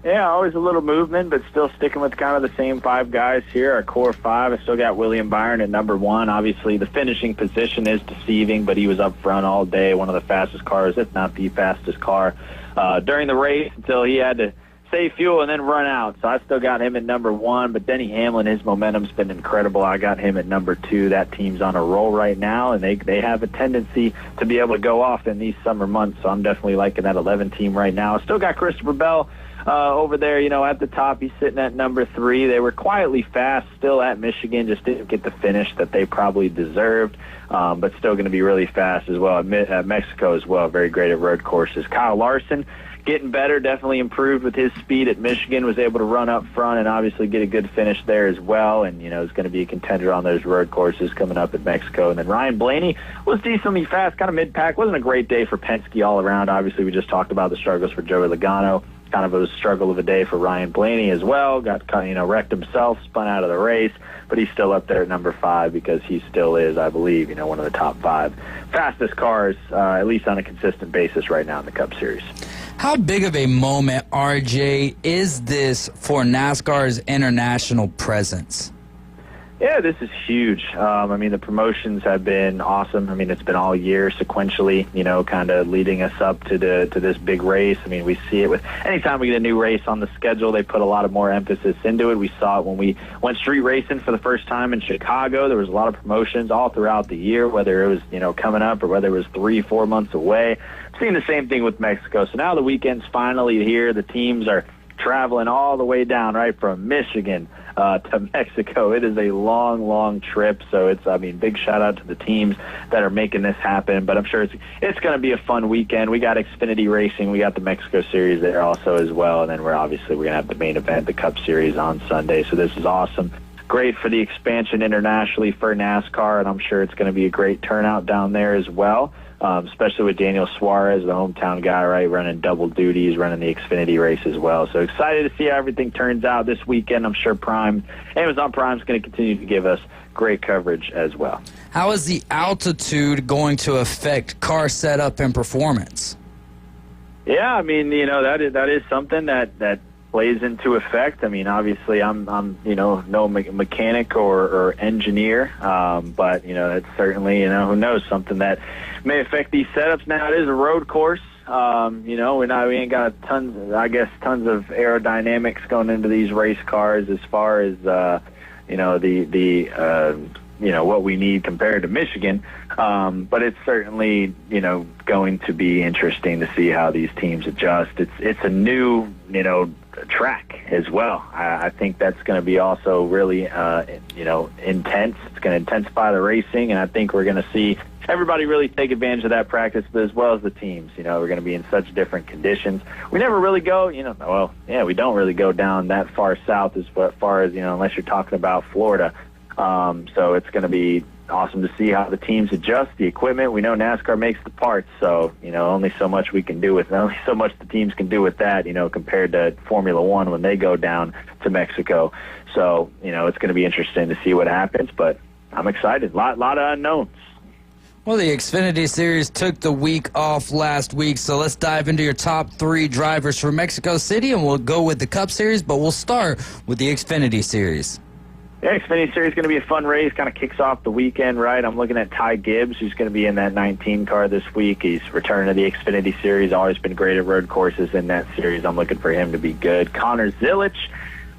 Yeah, always a little movement, but still sticking with kind of the same 5 guys here. Our core 5, I still got William Byron at number 1. Obviously, the finishing position is deceiving, but he was up front all day, one of the fastest cars, if not the fastest car, during the race until he had to save fuel and then run out. So I still got him at number 1, but Denny Hamlin, his momentum's been incredible. I got him at number 2. That team's on a roll right now, and they have a tendency to be able to go off in these summer months, so I'm definitely liking that 11 team right now. I still got Christopher Bell over there, at the top. He's sitting at number 3. They were quietly fast still at Michigan, just didn't get the finish that they probably deserved, but still going to be really fast as well at Mexico as well. Very great at road courses. Kyle Larson, getting better, definitely improved with his speed at Michigan, was able to run up front and obviously get a good finish there as well, and, is going to be a contender on those road courses coming up at Mexico. And then Ryan Blaney was decently fast, kind of mid-pack. Wasn't a great day for Penske all around. Obviously, we just talked about the struggles for Joey Logano. Kind of a struggle of a day for Ryan Blaney as well. Got, wrecked himself, spun out of the race, but he's still up there at number 5 because he still is, I believe, one of the top 5 fastest cars, at least on a consistent basis right now in the Cup Series. How big of a moment, RJ, is this for NASCAR's international presence? Yeah, this is huge. The promotions have been awesome. It's been all year sequentially, kind of leading us up to this big race. We see it with anytime we get a new race on the schedule, they put a lot of more emphasis into it. We saw it when we went street racing for the first time in Chicago. There was a lot of promotions all throughout the year, whether it was, coming up or whether it was 3-4 months away. I've seen the same thing with Mexico. So now the weekend's finally here. The teams are traveling all the way down, right, from Michigan to Mexico. It is a long, long trip, so it's, big shout-out to the teams that are making this happen, but I'm sure it's going to be a fun weekend. We got Xfinity Racing. We got the Mexico Series there also as well, and then we're going to have the main event, the Cup Series, on Sunday, so this is awesome. Great for the expansion internationally for NASCAR, and I'm sure it's going to be a great turnout down there as well. Especially with Daniel Suarez, the hometown guy, right, running double duties, running the Xfinity race as well. So excited to see how everything turns out this weekend. I'm sure Amazon Prime is going to continue to give us great coverage as well. How is the altitude going to affect car setup and performance? Yeah, that is something that plays into effect. Obviously, I'm no mechanic or engineer, but it's certainly who knows, something that may affect these setups. Now it is a road course. We ain't got tons of aerodynamics going into these race cars as far as what we need compared to Michigan. But it's certainly, going to be interesting to see how these teams adjust. It's a new, track as well. I think that's going to be also really, intense. It's going to intensify the racing, and I think we're going to see everybody really take advantage of that practice, but as well as the teams. We're going to be in such different conditions. We never really go, we don't really go down that far south as far as, unless you're talking about Florida. So it's going to be awesome to see how the teams adjust the equipment. We know NASCAR makes the parts, so, only so much we can do with, only so much the teams can do with that, compared to Formula One when they go down to Mexico. So, it's going to be interesting to see what happens, but I'm excited. Lot of unknowns. Well, the Xfinity Series took the week off last week, so let's dive into your top 3 drivers for Mexico City, and we'll go with the Cup Series, but we'll start with the Xfinity Series. Yeah, Xfinity Series is going to be a fun race, kind of kicks off the weekend, right? I'm looking at Ty Gibbs, who's going to be in that 19 car this week. He's returning to the Xfinity Series, always been great at road courses in that series. I'm looking for him to be good. Connor Zilic,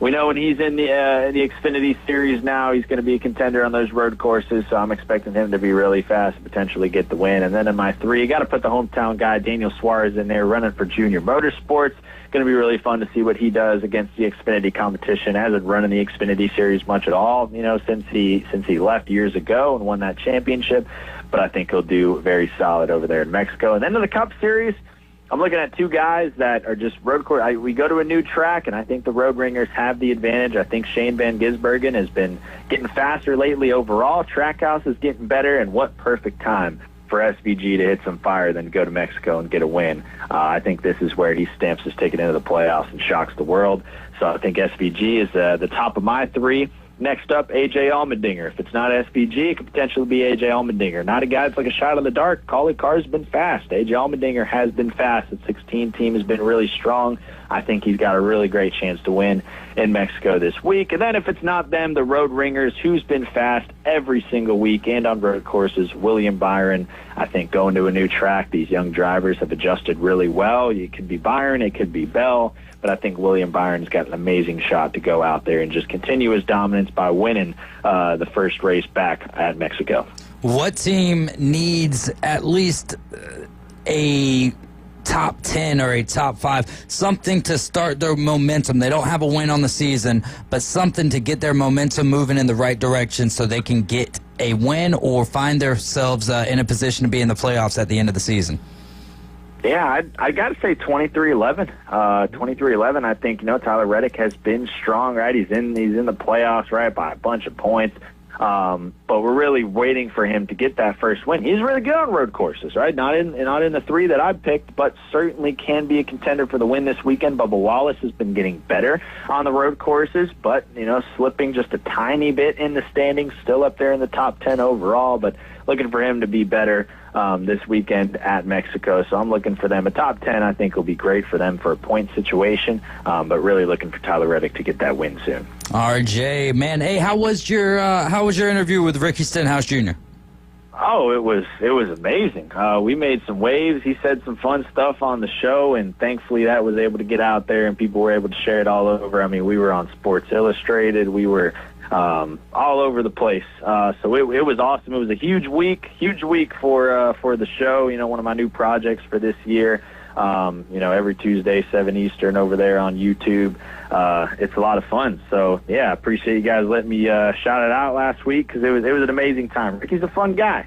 we know when he's in the Xfinity Series now, he's going to be a contender on those road courses, so I'm expecting him to be really fast and potentially get the win. And then in my 3, you got to put the hometown guy, Daniel Suarez, in there, running for Junior Motorsports. Going to be really fun to see what he does against the Xfinity competition. Hasn't run in the Xfinity Series much at all, since he left years ago and won that championship. But I think he'll do very solid over there in Mexico. And then in the Cup Series, I'm looking at 2 guys that are just road course. We go to a new track, and I think the Road Ringers have the advantage. I think Shane Van Gisbergen has been getting faster lately overall. Trackhouse is getting better, and what perfect time for SVG to hit some fire than go to Mexico and get a win. I think this is where he stamps his ticket into the playoffs and shocks the world. So I think SVG is the top of my 3. Next up, A.J. Allmendinger. If it's not SVG, it could potentially be A.J. Allmendinger. Not a guy that's like a shot in the dark. Car's been fast. A.J. Allmendinger has been fast. The 16 team has been really strong. I think he's got a really great chance to win in Mexico this week. And then if it's not them, the Road Ringers, who's been fast every single week and on road courses, William Byron. I think going to a new track, these young drivers have adjusted really well. It could be Byron, it could be Bell, but I think William Byron's got an amazing shot to go out there and just continue his dominance by winning the first race back at Mexico. What team needs at least a top 10 or a top 5, something to start their momentum. They don't have a win on the season, but something to get their momentum moving in the right direction so they can get a win or find themselves in a position to be in the playoffs at the end of the season? Yeah, I got to say 23-11. 23-11. I think Tyler Reddick has been strong. Right, he's in the playoffs, right, by a bunch of points. But we're really waiting for him to get that first win. He's really good on road courses, right? Not in the 3 that I picked, but certainly can be a contender for the win this weekend. Bubba Wallace has been getting better on the road courses, but slipping just a tiny bit in the standings. Still up there in the top 10 overall, but looking for him to be better this weekend at Mexico. So I'm looking for them. A top 10, I think, will be great for them for a point situation, but really looking for Tyler Reddick to get that win soon. RJ, man, hey, how was your interview with Ricky Stenhouse Jr.? Oh, it was amazing. We made some waves. He said some fun stuff on the show, and thankfully that was able to get out there and people were able to share it all over. I mean, we were on Sports Illustrated. We were all over the place. So it was awesome. It was a huge week for the show. One of my new projects for this year. Every Tuesday, 7 Eastern over there on YouTube. It's a lot of fun. So, yeah, I appreciate you guys letting me shout it out last week because it was an amazing time. Ricky's a fun guy.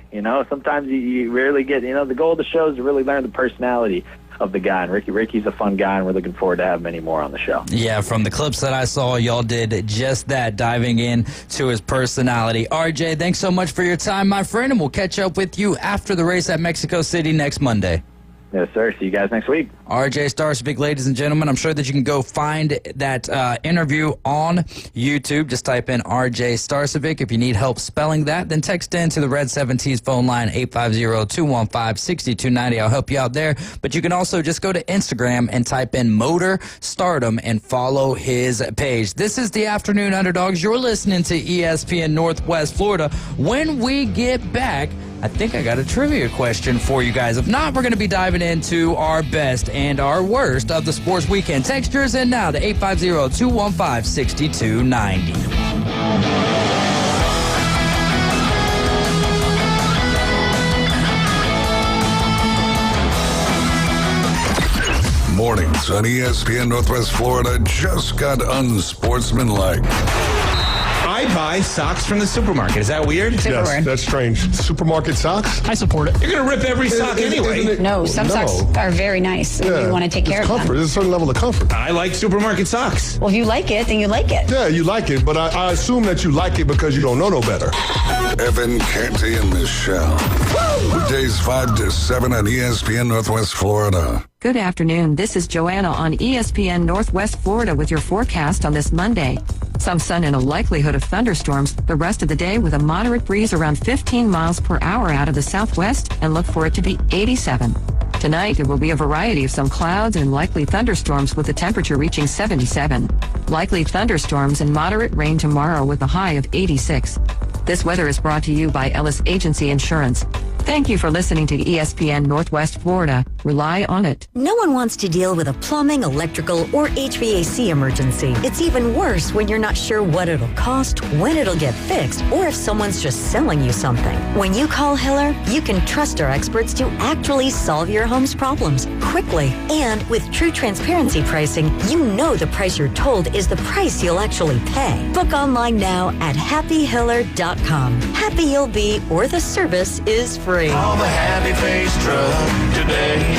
Sometimes you rarely get, the goal of the show is to really learn the personality of the guy. And Ricky's a fun guy, and we're looking forward to having many more on the show. Yeah, from the clips that I saw, y'all did just that, diving in to his personality. RJ, thanks so much for your time, my friend, and we'll catch up with you after the race at Mexico City next Monday. Yes, sir. See you guys next week. RJ Starsvik, ladies and gentlemen. I'm sure that you can go find that interview on YouTube. Just type in RJ Starsvik. If you need help spelling that, then text in to the Red 17's phone line, 850-215-6290. I'll help you out there. But you can also just go to Instagram and type in Motor Stardom and follow his page. This is the Afternoon Underdogs. You're listening to ESPN Northwest Florida. When we get back, I think I got a trivia question for you guys. If not, we're going to be diving into our best and our worst of the sports weekend. Text yours in now to 850-215-6290. Mornings on ESPN Northwest Florida just got unsportsmanlike. I buy socks from the supermarket. Is that weird? Yes, that's strange. Supermarket socks? I support it. You're going to rip every sock anyway. No, some socks are very nice, and you want to take care of them. There's a certain level of comfort. I like supermarket socks. Well, if you like it, then you like it. Yeah, you like it, but I assume that you like it because you don't know no better. Evan, Canty, and Michelle. Weekdays 5 to 7 on ESPN Northwest Florida. Good afternoon. This is Joanna on ESPN Northwest Florida with your forecast on this Monday. Some sun and a likelihood of thunderstorms the rest of the day with a moderate breeze around 15 miles per hour out of the southwest, and look for it to be 87. Tonight, there will be a variety of some clouds and likely thunderstorms with the temperature reaching 77. Likely thunderstorms and moderate rain tomorrow with a high of 86. This weather is brought to you by Ellis Agency Insurance. Thank you for listening to ESPN Northwest Florida. Rely on it. No one wants to deal with a plumbing, electrical, or HVAC emergency. It's even worse when you're not sure what it'll cost, when it'll get fixed, or if someone's just selling you something. When you call Hiller, you can trust our experts to actually solve your home's problems quickly. And with true transparency pricing, you know the price you're told is the price you'll actually pay. Book online now at happyhiller.com. Happy you'll be, or the service is free. All the happy face truck today.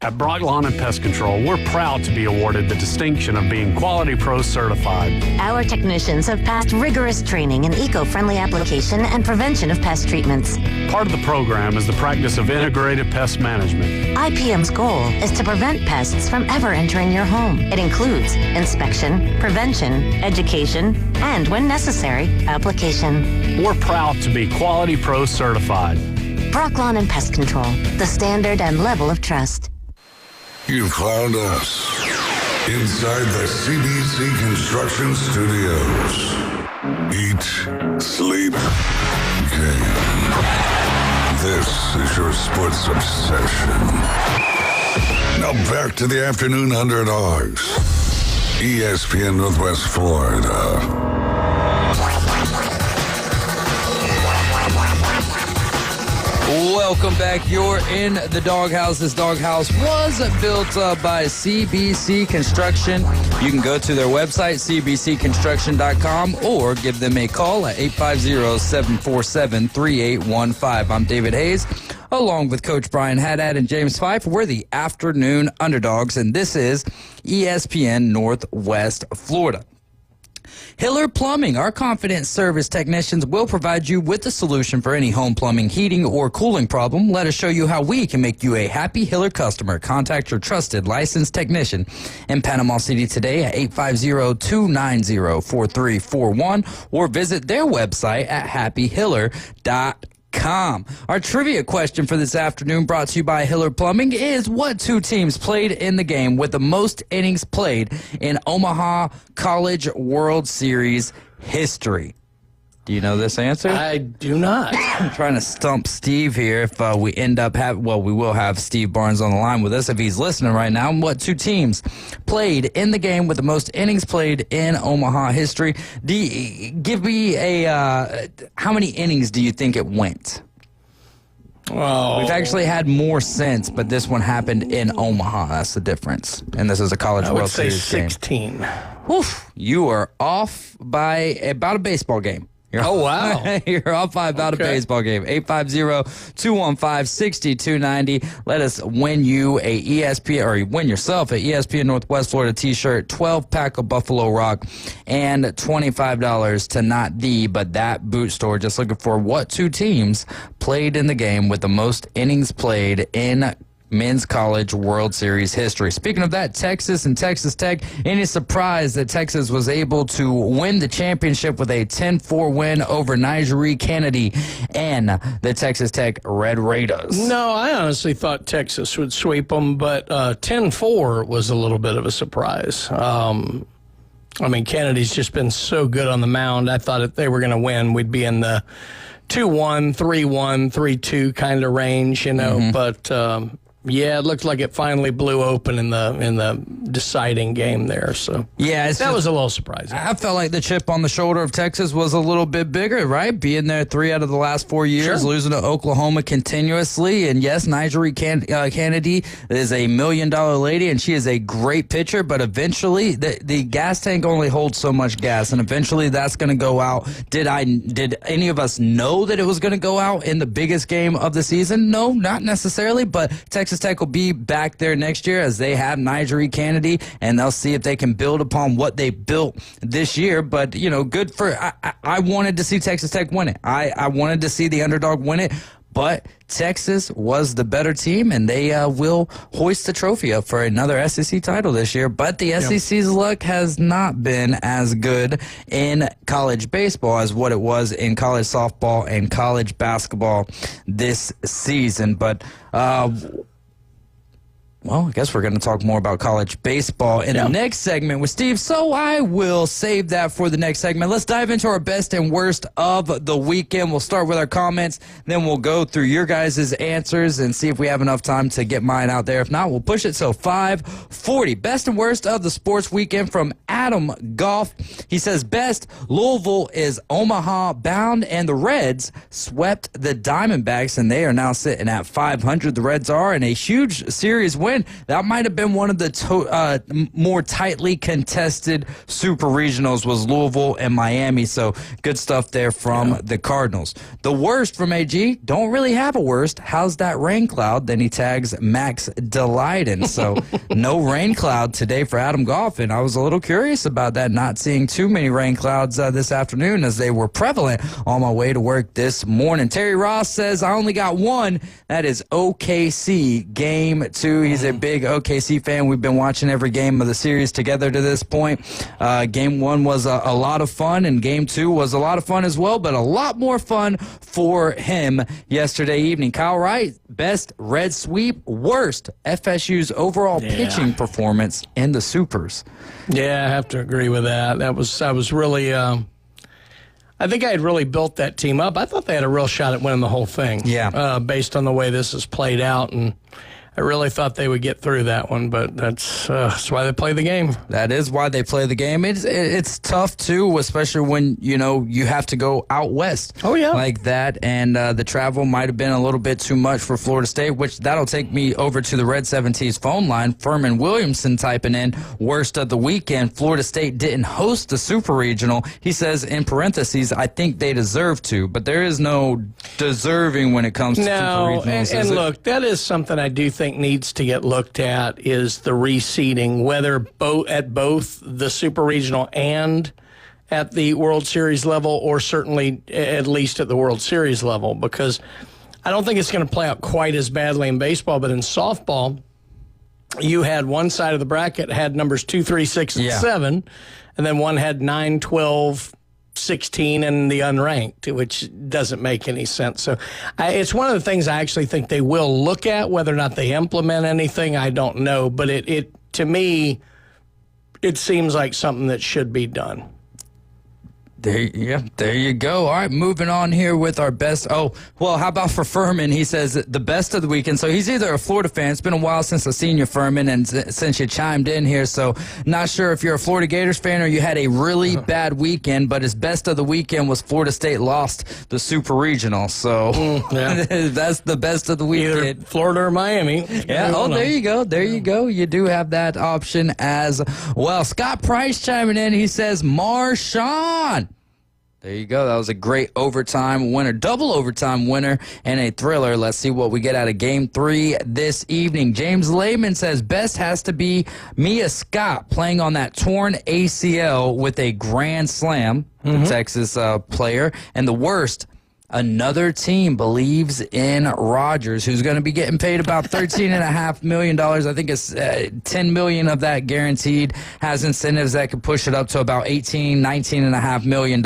At Brock Lawn and Pest Control, we're proud to be awarded the distinction of being Quality Pro certified. Our technicians have passed rigorous training in eco-friendly application and prevention of pest treatments. Part of the program is the practice of integrated pest management. IPM's goal is to prevent pests from ever entering your home. It includes inspection, prevention, education, and, when necessary, application. We're proud to be Quality Pro certified. Brock Lawn and Pest Control, the standard and level of trust. You've found us inside the CBC Construction Studios. Eat, sleep, game. This is your sports obsession. Now back to the Afternoon Underdogs. ESPN Northwest Florida. Welcome back. You're in the doghouse. This doghouse was built by CBC Construction. You can go to their website, cbcconstruction.com, or give them a call at 850-747-3815. I'm David Hayes, along with Coach Brian Haddad and James Fife. We're the Afternoon Underdogs, and this is ESPN Northwest Florida. Hiller Plumbing, our confident service technicians will provide you with a solution for any home plumbing, heating, or cooling problem. Let us show you how we can make you a happy Hiller customer. Contact your trusted licensed technician in Panama City today at 850-290-4341 or visit their website at happyhiller.com. Our trivia question for this afternoon, brought to you by Hiller Plumbing, is what two teams played in the game with the most innings played in Omaha College World Series history? Do you know this answer? I do not. I'm trying to stump Steve here. If we end up we will have Steve Barnes on the line with us if he's listening right now. What two teams played in the game with the most innings played in Omaha history? Give me how many innings do you think it went? Well, we've actually had more since, but this one happened in Omaha. That's the difference. And this is a College World Series 16. game. Oof, you are off by about a baseball game. Oh, wow. You're off by about a baseball game. 850-215-6290. Let us win you a ESPN, or win yourself an ESPN Northwest Florida t-shirt, 12-pack of Buffalo Rock, and $25 to not the, but that boot store. Just looking for what two teams played in the game with the most innings played in Men's College World Series history. Speaking of that, Texas and Texas Tech, any surprise that Texas was able to win the championship with a 10-4 win over Nigeria Kennedy and the Texas Tech Red Raiders? No, I honestly thought Texas would sweep them, but 10-4 was a little bit of a surprise. Kennedy's just been so good on the mound. I thought if they were going to win, we'd be in the 2-1, 3-1, 3-2 kind of range, but yeah, it looked like it finally blew open in the deciding game there. So yeah, that was a little surprising. I felt like the chip on the shoulder of Texas was a little bit bigger, right? Being there 3 out of the last 4 years, losing to Oklahoma continuously. And yes, Nigeria Kennedy is a $1 million lady, and she is a great pitcher. But eventually, the gas tank only holds so much gas, and eventually that's going to go out. Did any of us know that it was going to go out in the biggest game of the season? No, not necessarily. But Texas Tech will be back there next year as they have Nigeria Kennedy, and they'll see if they can build upon what they built this year. But, good for I wanted to see Texas Tech win it. I wanted to see the underdog win it, but Texas was the better team, and they will hoist the trophy up for another SEC title this year. But the SEC's luck has not been as good in college baseball as what it was in college softball and college basketball this season. But well, I guess we're going to talk more about college baseball in the next segment with Steve, so I will save that for the next segment. Let's dive into our best and worst of the weekend. We'll start with our comments, then we'll go through your guys' answers and see if we have enough time to get mine out there. If not, we'll push it till 5:40. Best and worst of the sports weekend from Adam Goff. He says, best, Louisville is Omaha bound, and the Reds swept the Diamondbacks, and they are now sitting at 500. The Reds are in a huge series win. That might have been one of the more tightly contested super regionals, was Louisville and Miami. So good stuff there from the Cardinals. The worst from AG, don't really have a worst. How's that rain cloud? Then he tags Max Delightin. So no rain cloud today for Adam Goff, and I was a little curious about that, not seeing too many rain clouds this afternoon as they were prevalent on my way to work this morning. Terry Ross says, I only got one. That is OKC Game 2. He's a big OKC fan. We've been watching every game of the series together to this point. Game 1 was a lot of fun, and Game 2 was a lot of fun as well, but a lot more fun for him yesterday evening. Kyle Wright, best Red sweep, worst FSU's overall pitching performance in the Supers. Yeah, I have to agree with that. I was really I think I had really built that team up. I thought they had a real shot at winning the whole thing. Yeah. Based on the way this has played out. And I really thought they would get through that one, but that's why they play the game. That is why they play the game. It's tough, too, especially when, you have to go out west. Oh, yeah. Like that, and the travel might have been a little bit too much for Florida State, which that'll take me over to the Red 17's phone line. Furman Williamson typing in, worst of the weekend, Florida State didn't host the Super Regional. He says, in parentheses, I think they deserve to, but there is no deserving when it comes to Super Regionals. And look, that is something I do think needs to get looked at, is the reseeding, whether at both the Super Regional and at the World Series level, or certainly at least at the World Series level, because I don't think it's going to play out quite as badly in baseball, but in softball, you had one side of the bracket had numbers 2, 3, 6, and 7, and then one had 9, 12, 16, and the unranked, which doesn't make any sense. So it's one of the things I actually think they will look at. Whether or not they implement anything, I don't know. But it to me, it seems like something that should be done. There you go. All right, moving on here with our best. Oh, well, how about for Furman? He says the best of the weekend. So he's either a Florida fan. It's been a while since I've seen you, Furman, and since you chimed in here. So not sure if you're a Florida Gators fan or you had a really bad weekend, but his best of the weekend was Florida State lost the Super Regional. So that's the best of the weekend. Either Florida or Miami. Yeah. Oh, there you go. There you go. You do have that option as well. Scott Price chiming in. He says, Marshawn. There you go. That was a great overtime winner, double overtime winner, and a thriller. Let's see what we get out of Game 3 this evening. James Lehman says best has to be Mia Scott playing on that torn ACL with a grand slam, the Texas player, and the worst, another team believes in Rodgers, who's going to be getting paid about $13.5 million. I think it's $10 million of that guaranteed. Has incentives that could push it up to about $19.5 million.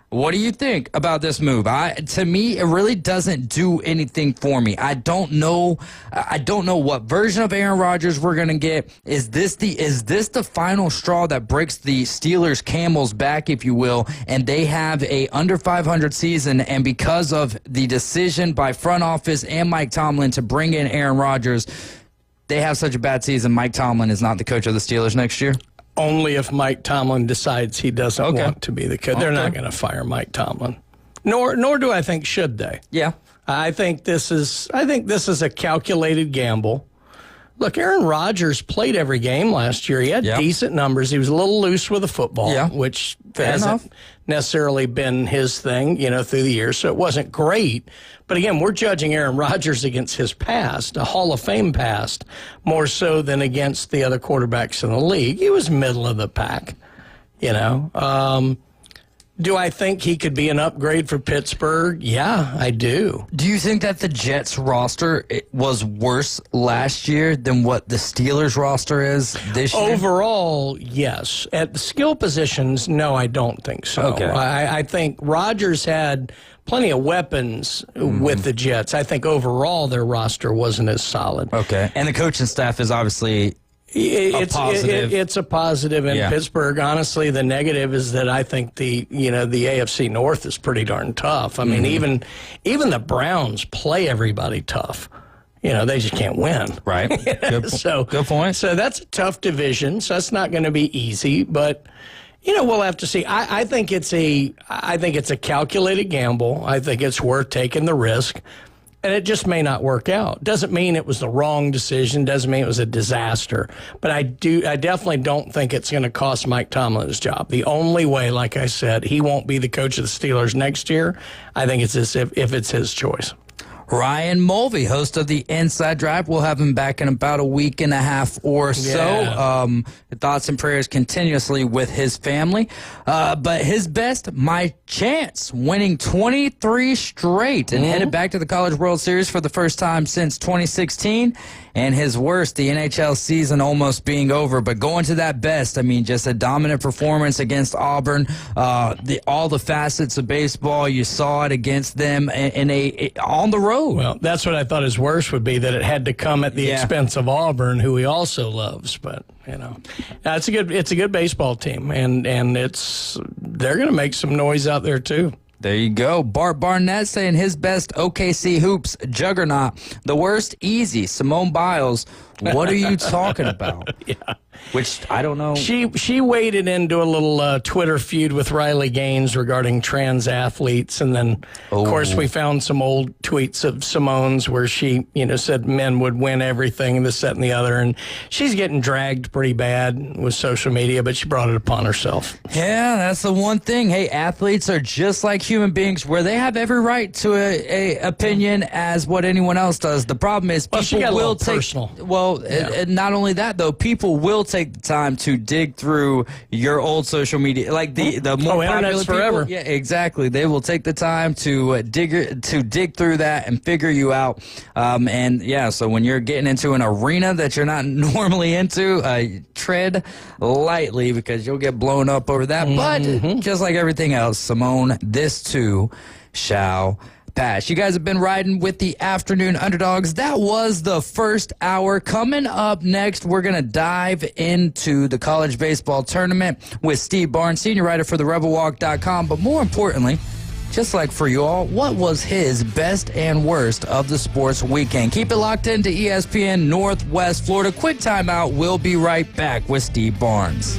What do you think about this move? To me, it really doesn't do anything for me. I don't know what version of Aaron Rodgers we're gonna get. Is this the final straw that breaks the Steelers' camel's back, if you will, and they have a under 500 season, and because of the decision by front office and Mike Tomlin to bring in Aaron Rodgers, they have such a bad season, Mike Tomlin is not the coach of the Steelers next year? Only if Mike Tomlin decides he doesn't want to be the coach. They're not going to fire Mike Tomlin. Nor do I think should they. Yeah. I think this is a calculated gamble. Look, Aaron Rodgers played every game last year. He had decent numbers. He was a little loose with the football, which hasn't necessarily been his thing, through the years. So it wasn't great. But again, we're judging Aaron Rodgers against his past, a Hall of Fame past, more so than against the other quarterbacks in the league. He was middle of the pack, Do I think he could be an upgrade for Pittsburgh? Yeah, I do. Do you think that the Jets roster was worse last year than what the Steelers roster is this year? Overall, yes. At the skill positions, no, I don't think so. Okay. I think Rodgers had plenty of weapons with the Jets. I think overall their roster wasn't as solid. Okay. And the coaching staff is obviously... It's a positive in Pittsburgh. Honestly, the negative is that I think the AFC North is pretty darn tough. I mean, even the Browns play everybody tough. They just can't win. Right. Good point. So that's a tough division. So that's not going to be easy. But we'll have to see. I think it's a calculated gamble. I think it's worth taking the risk. And it just may not work out. Doesn't mean it was the wrong decision. Doesn't mean it was a disaster. But I definitely don't think it's going to cost Mike Tomlin his job. The only way, like I said, he won't be the coach of the Steelers next year, I think it's if it's his choice. Ryan Mulvey, host of the Inside Drive. We'll have him back in about a week and a half or so. Thoughts and prayers continuously with his family. But his best, my chance, winning 23 straight and headed back to the College World Series for the first time since 2016. And his worst, the NHL season almost being over. But going to that best, I mean, just a dominant performance against Auburn. All the facets of baseball, you saw it against them on the road. Well, that's what I thought his worst would be, that it had to come at the expense of Auburn, who he also loves. But it's a good baseball team, and they're going to make some noise out there too. There you go. Bart Barnett saying his best OKC hoops juggernaut. The worst, easy. Simone Biles. What are you talking about? Yeah. Which, I don't know. She waded into a little Twitter feud with Riley Gaines regarding trans athletes. And then, of course, we found some old tweets of Simone's where she, said men would win everything, this, that, and the other. And she's getting dragged pretty bad with social media, but she brought it upon herself. Yeah, that's the one thing. Hey, athletes are just like human beings where they have every right to a opinion as what anyone else does. The problem is people will take personal. Well, and not only that though, people will take the time to dig through your old social media, like the more popular people. Forever. Yeah, exactly. They will take the time to dig through that and figure you out. So when you're getting into an arena that you're not normally into, tread lightly because you'll get blown up over that. But just like everything else, Simone, this too shall pass. You guys have been riding with the Afternoon Underdogs. That was the first hour. Coming up next, we're going to dive into the college baseball tournament with Steve Barnes, senior writer for the RebelWalk.com. But more importantly, just like for you all, what was his best and worst of the sports weekend? Keep it locked into ESPN Northwest Florida. Quick timeout. We'll be right back with Steve Barnes.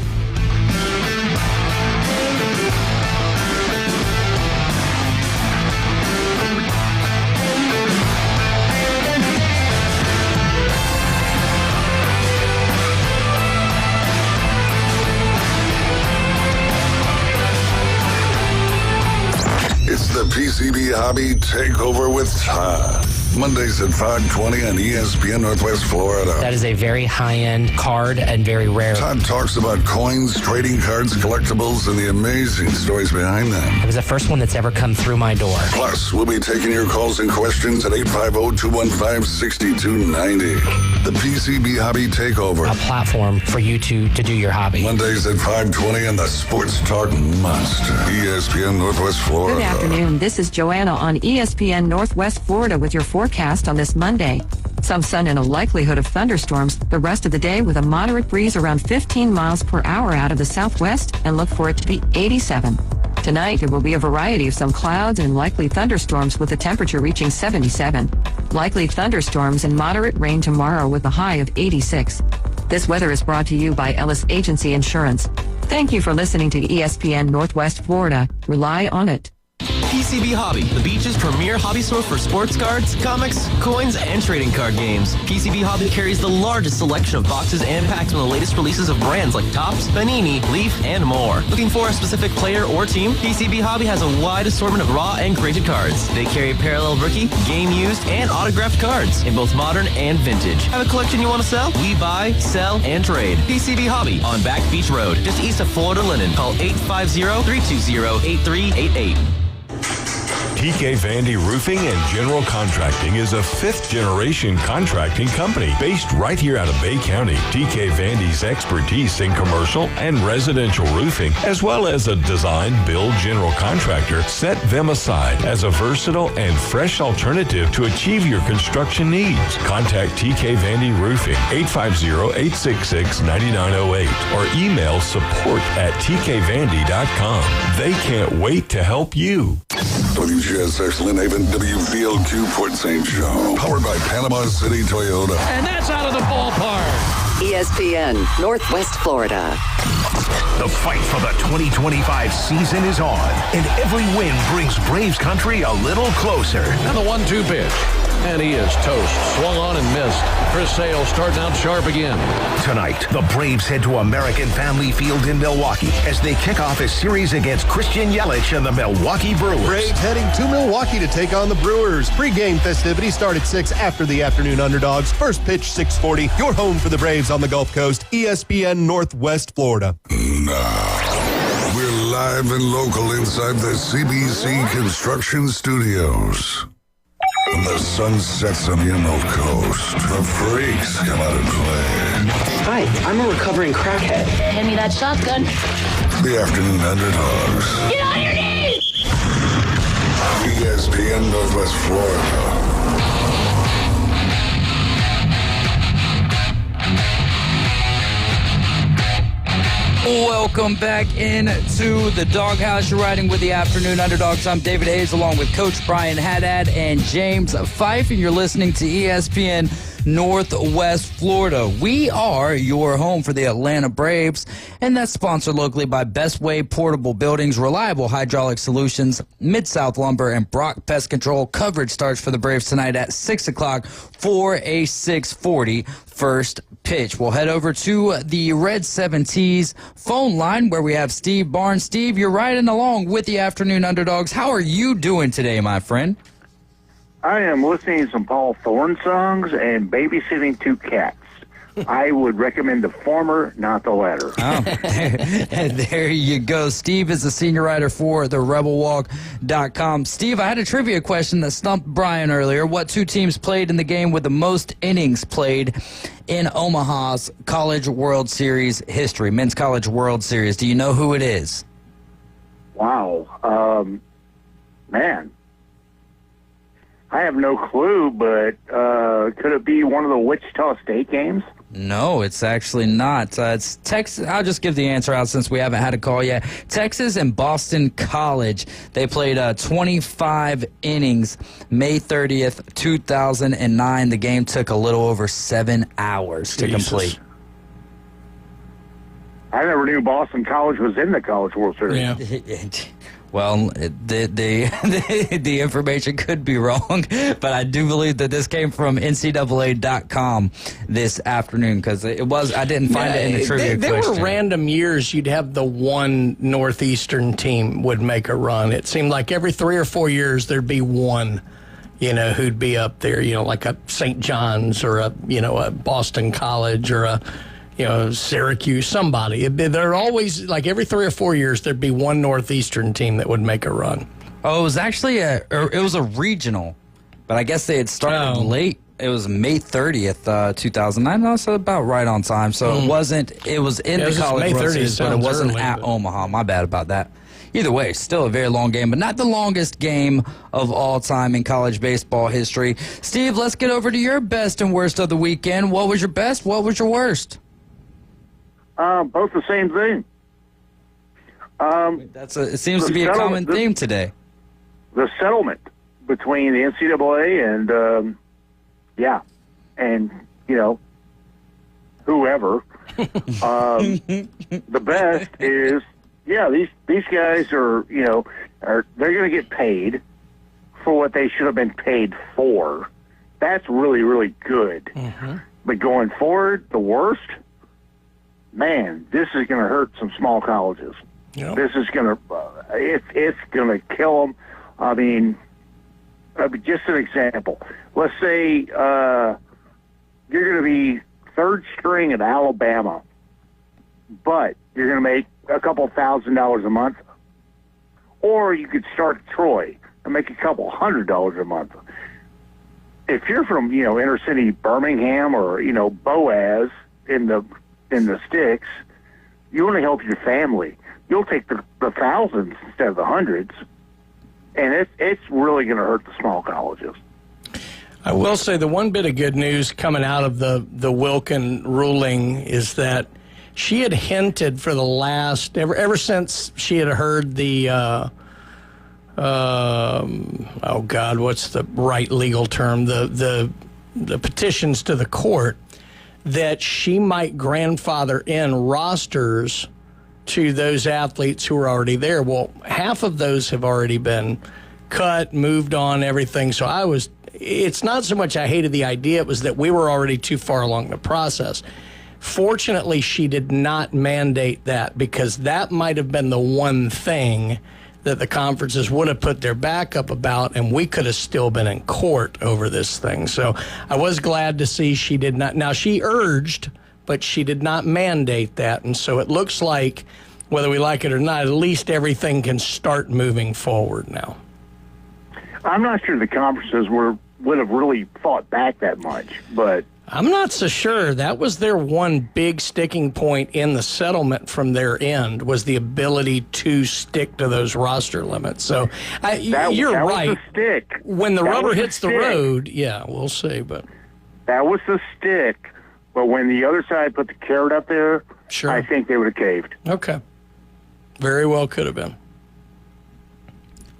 It's the PCB Hobby Takeover with Todd. Mondays at 5:20 on ESPN Northwest Florida. That is a very high-end card and very rare. Todd talks about coins, trading cards, collectibles, and the amazing stories behind them. It was the first one that's ever come through my door. Plus, we'll be taking your calls and questions at 850-215-6290. The PCB Hobby Takeover. A platform for you to do your hobby. Mondays at 5:20 on the Sports Talk Monster. ESPN Northwest Florida. Good afternoon. This is Joanna on ESPN Northwest Florida with your forecast on this Monday. Some sun and a likelihood of thunderstorms the rest of the day with a moderate breeze around 15 miles per hour out of the southwest and look for it to be 87. Tonight, there will be a variety of some clouds and likely thunderstorms with a temperature reaching 77. Likely thunderstorms and moderate rain tomorrow with a high of 86. This weather is brought to you by Ellis Agency Insurance. Thank you for listening to ESPN Northwest Florida. Rely on it. PCB Hobby, the beach's premier hobby store for sports cards, comics, coins, and trading card games. PCB Hobby carries the largest selection of boxes and packs from the latest releases of brands like Topps, Panini, Leaf, and more. Looking for a specific player or team? PCB Hobby has a wide assortment of raw and graded cards. They carry parallel rookie, game used, and autographed cards in both modern and vintage. Have a collection you want to sell? We buy, sell, and trade. PCB Hobby on Back Beach Road, just east of Florida Linen. Call 850-320-8388. TK Vandy Roofing and General Contracting is a fifth-generation contracting company based right here out of Bay County. TK Vandy's expertise in commercial and residential roofing, as well as a design, build general contractor, set them aside as a versatile and fresh alternative to achieve your construction needs. Contact TK Vandy Roofing, 850-866-9908, or email support@tkvandy.com. They can't wait to help you. WGSX Lynn Haven, WVLQ Port St. Joe. Powered by Panama City Toyota. And that's out of the ballpark. ESPN Northwest Florida. The fight for the 2025 season is on, and every win brings Braves country a little closer. And the 1-2 pitch. And he is toast. Swung on and missed. Chris Sale starting out sharp again. Tonight, the Braves head to American Family Field in Milwaukee as they kick off a series against Christian Yelich and the Milwaukee Brewers. Braves heading to Milwaukee to take on the Brewers. Pre-game festivities start at 6 after the Afternoon Underdogs. First pitch 6:40. Your home for the Braves on the Gulf Coast. ESPN Northwest Florida. Now, we're live and local inside the CBC Construction Studios. When the sun sets on the Emerald Coast, the freaks come out and play. Hi, I'm a recovering crackhead. Hand me that shotgun. The Afternoon Underdogs. Get on your knees! ESPN Northwest Florida. Welcome back into the Doghouse. You're riding with the Afternoon Underdogs. I'm David Hayes along with Coach Brian Haddad and James Fife, and you're listening to ESPN Northwest Florida. We are your home for the Atlanta Braves, and that's sponsored locally by Best Way Portable Buildings, Reliable Hydraulic Solutions, Mid-South Lumber, and Brock Pest Control. Coverage starts for the Braves tonight at 6 o'clock for a 6:40 first pitch. We'll head over to the Red 7Ts phone line where we have Steve Barnes. Steve, you're riding along with the Afternoon Underdogs. How are you doing today, my friend? I am listening to some Paul Thorne songs and babysitting 2 cats. I would recommend the former, not the latter. Oh, there you go. Steve is the senior writer for the RebelWalk.com. Steve, I had a trivia question that stumped Brian earlier. What 2 teams played in the game with the most innings played in Omaha's College World Series history, Men's College World Series? Do you know who it is? Wow. Man. I have no clue, but could it be one of the Wichita State games? No, it's actually not. It's Texas. I'll just give the answer out since we haven't had a call yet. Texas and Boston College. They played 25 innings, May 30th, 2009. The game took a little over 7 hours to complete. I never knew Boston College was in the College World Series. Yeah. Well, the information could be wrong, but I do believe that this came from NCAA.com this afternoon because it was. I didn't find it in the trivia There question. were random years you'd have the one Northeastern team would make a run. It seemed like every 3 or 4 years there'd be one, who'd be up there, like a St. John's or a Boston College or a Syracuse, somebody. They're always, like every 3 or 4 years, there'd be one Northeastern team that would make a run. Oh, it was actually it was a regional, but I guess they had started late. It was May 30th, 2009. No, so about right on time. So it wasn't. It was in the College World Series, but it wasn't at Omaha. My bad about that. Either way, still a very long game, but not the longest game of all time in college baseball history. Steve, let's get over to your best and worst of the weekend. What was your best? What was your worst? Both the same thing. It seems to be a common theme today. The settlement between the NCAA and, whoever. The best is, these guys are, they're going to get paid for what they should have been paid for. That's really, really good. Mm-hmm. But going forward, the worst. Man, this is going to hurt some small colleges. Yep. This is going to, it's going to kill them. I mean, just an example. Let's say you're going to be third string at Alabama, but you're going to make a couple $1,000s a month. Or you could start at Troy and make a couple $100s a month. If you're from, inner city Birmingham or, Boaz in the sticks, you want to help your family. You'll take the thousands instead of the hundreds, and it's really going to hurt the small colleges. I will say the one bit of good news coming out of the Wilkin ruling is that she had hinted for the last ever since she had heard the what's the right legal term, the petitions to the court, that she might grandfather in rosters to those athletes who are already there. Well, half of those have already been cut, moved on, everything. So it's not so much I hated the idea, it was that we were already too far along the process. Fortunately, she did not mandate that, because that might have been the one thing that the conferences would have put their back up about, and we could have still been in court over this thing. So I was glad to see she did not. Now, she urged, but she did not mandate that. And so it looks like, whether we like it or not, at least everything can start moving forward now. I'm not sure the conferences would have really fought back that much, but I'm not so sure. That was their one big sticking point in the settlement from their end, was the ability to stick to those roster limits. So you're right. Was the stick. When the rubber hits the road, we'll see. But that was the stick. But when the other side put the carrot up there, Sure. I think they would have caved. Okay. Very well could have been.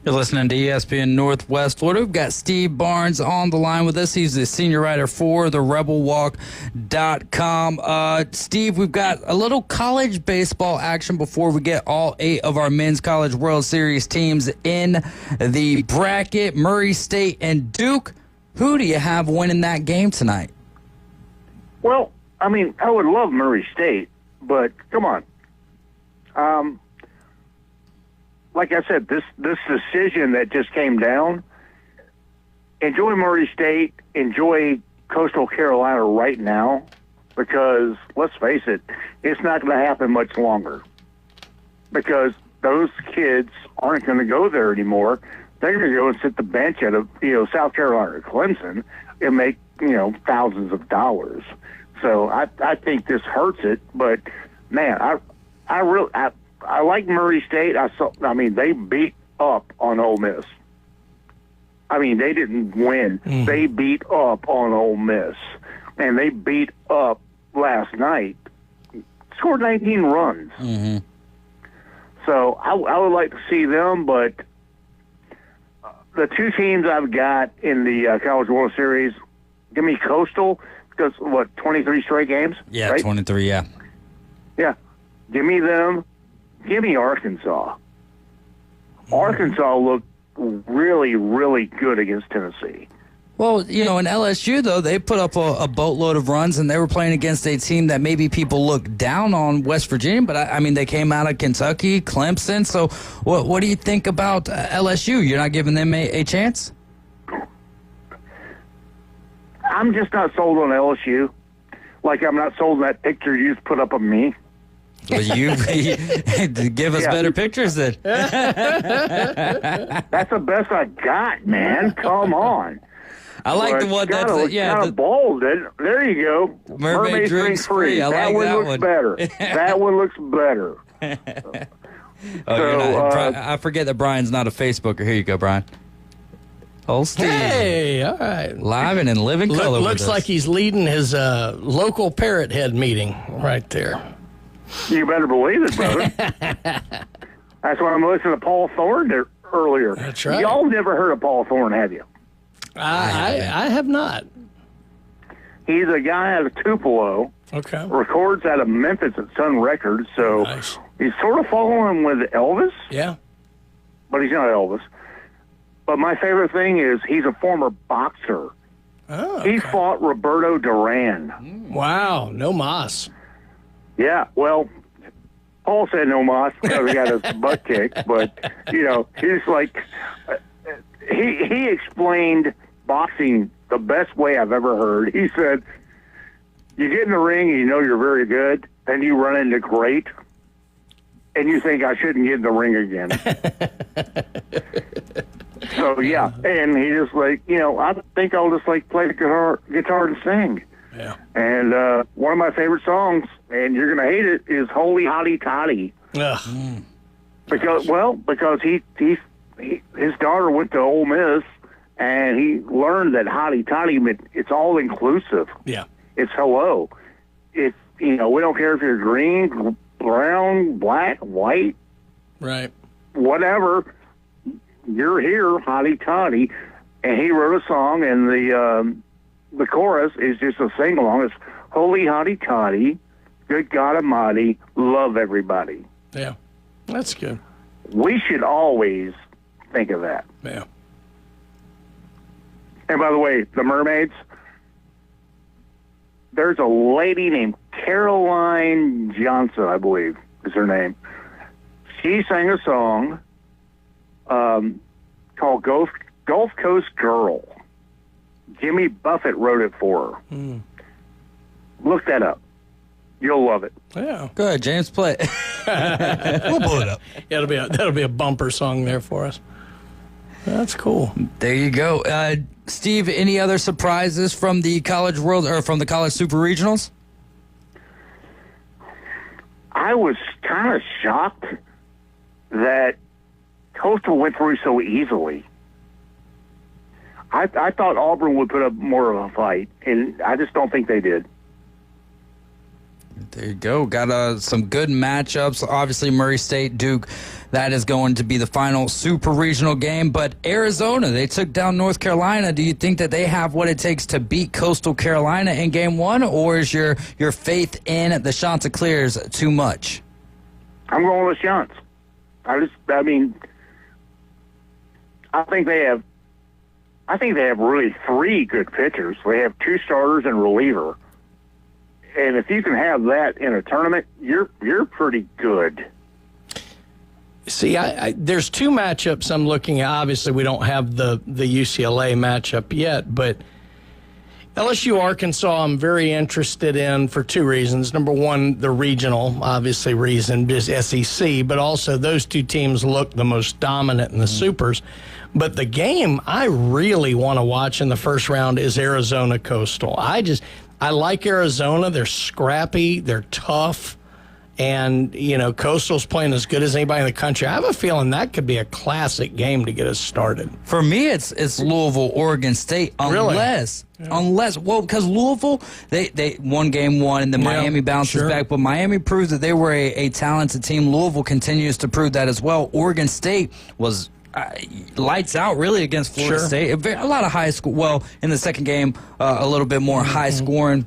You're listening to ESPN Northwest Florida. We've got Steve Barnes on the line with us. He's the senior writer for therebelwalk.com. Steve, we've got a little college baseball action before we get all 8 of our men's college World Series teams in the bracket. Murray State and Duke. Who do you have winning that game tonight? Well, I mean, I would love Murray State, but come on. Like I said, this decision that just came down, enjoy Murray State, enjoy Coastal Carolina right now, because let's face it, it's not going to happen much longer. Because those kids aren't going to go there anymore. They're going to go and sit the bench at South Carolina or Clemson and make thousands of dollars. So I think this hurts it, but man, I like Murray State. They beat up on Ole Miss. I mean, they didn't win. Mm-hmm. They beat up on Ole Miss. And they beat up last night. Scored 19 runs. Mm-hmm. So I would like to see them, but the 2 teams I've got in the College World Series, give me Coastal, because, 23 straight games? Yeah, right? 23, yeah. Yeah. Give me them. Give me Arkansas. Arkansas looked really, really good against Tennessee. Well, in LSU, though, they put up a boatload of runs, and they were playing against a team that maybe people look down on, West Virginia, but, they came out of Kentucky, Clemson. So what do you think about LSU? You're not giving them a chance? I'm just not sold on LSU. Like I'm not sold on that picture you just put up of me. Well, you give us better pictures then. That's the best I got, man. Come on. I like the one that's kind of bold. There you go. Mermaid drinks free. I like that one. Looks better. That one looks better. I forget that Brian's not a Facebooker. Here you go, Brian. Oh, Steve. Hey, all right. Live and in living color. Looks like he's leading his local Parrot Head meeting right there. You better believe it, brother. That's why I'm listening to Paul Thorne there earlier. That's right. Y'all never heard of Paul Thorne, have you? I have not. He's a guy out of Tupelo. Okay. Records out of Memphis at Sun Records. So nice. He's sort of following with Elvis. Yeah. But he's not Elvis. But my favorite thing is he's a former boxer. Oh, okay. He fought Roberto Duran. Wow. No mas. Yeah. Well, Paul said no mas because he got his butt kicked. But, he's like... He explained boxing the best way I've ever heard. He said, you get in the ring and you know you're very good, then you run into great, and you think I shouldn't get in the ring again. So, yeah. And he just I think I'll just play the guitar and sing. Yeah. And one of my favorite songs, and you're going to hate it, is Holy Hotty Toddy. Ugh. Because his daughter went to Ole Miss, and he learned that hotty toddy meant it's all inclusive. Yeah, it's hello. It's we don't care if you're green, brown, black, white, right, whatever. You're here, hotty toddy. And he wrote a song, and the chorus is just a sing along. It's Holy Hotty Toddy, good God Almighty, love everybody. Yeah, that's good. We should always think of that. Yeah. And by the way, the Mermaids, there's a lady named Caroline Johnson, I believe is her name. She sang a song called Gulf Coast Girl. Jimmy Buffett wrote it for her. Mm. Look that up. You'll love it. Yeah. Go ahead, James, play it. We'll pull it up. Yeah, that'll be a bumper song there for us. That's cool. There you go. Steve, any other surprises from the College World or from the College Super Regionals? I was kind of shocked that Coastal went through so easily. I thought Auburn would put up more of a fight, and I just don't think they did. There you go. Got some good matchups. Obviously, Murray State, Duke, that is going to be the final super regional game. But Arizona, they took down North Carolina. Do you think that they have what it takes to beat Coastal Carolina in game one, or is your faith in the Chanticleers too much? I'm going with Chants. I think they have really three good pitchers. They have two starters and reliever. And if you can have that in a tournament, you're pretty good. See, there's two matchups I'm looking at. Obviously, we don't have the UCLA matchup yet, but LSU Arkansas I'm very interested in for two reasons. Number one, the regional, obviously, reason is SEC, but also those two teams look the most dominant in the supers. But the game I really want to watch in the first round is Arizona Coastal. I like Arizona. They're scrappy. They're tough. And, Coastal's playing as good as anybody in the country. I have a feeling that could be a classic game to get us started. For me, it's Louisville, Oregon State, unless, because Louisville, they won game one, and then Miami bounces back. But Miami proved that they were a talented team. Louisville continues to prove that as well. Oregon State was lights out really against Florida State. A lot of high score. Well, in the second game, a little bit more high scoring.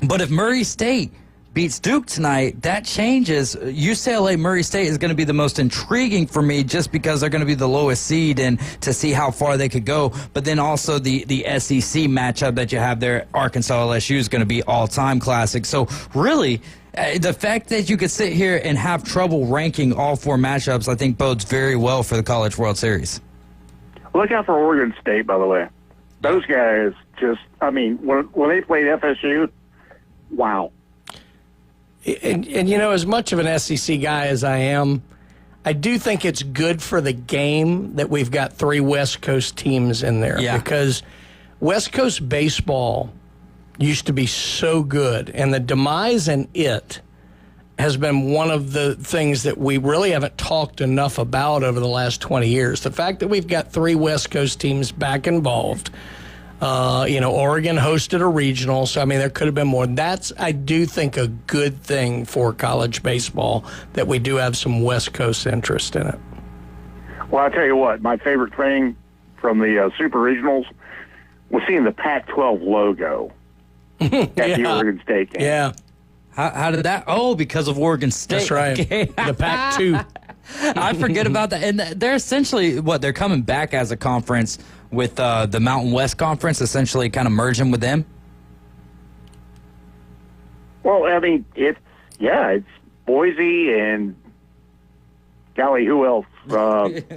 But if Murray State beats Duke tonight, that changes. UCLA Murray State is going to be the most intriguing for me just because they're going to be the lowest seed and to see how far they could go. But then also the SEC matchup that you have there, Arkansas LSU, is going to be all-time classic. So really, the fact that you could sit here and have trouble ranking all four matchups, I think bodes very well for the College World Series. Look out for Oregon State, by the way. Those guys when they played FSU, wow. And as much of an SEC guy as I am, I do think it's good for the game that we've got three West Coast teams in there. Yeah. Because West Coast baseball used to be so good, and the demise in it has been one of the things that we really haven't talked enough about over the last 20 years. The fact that we've got three West Coast teams back involved. Oregon hosted a regional, so there could have been more. That's, I do think, a good thing for college baseball that we do have some West Coast interest in it. Well, I'll tell you what, my favorite thing from the Super Regionals was seeing the Pac-12 logo at the Oregon State game. Yeah. How did that? Oh, because of Oregon State. That's right. Okay. The Pac-2. I forget about that. And they're essentially, they're coming back as a conference with the Mountain West Conference, essentially kind of merging with them? Well, it's Boise and, golly, who else?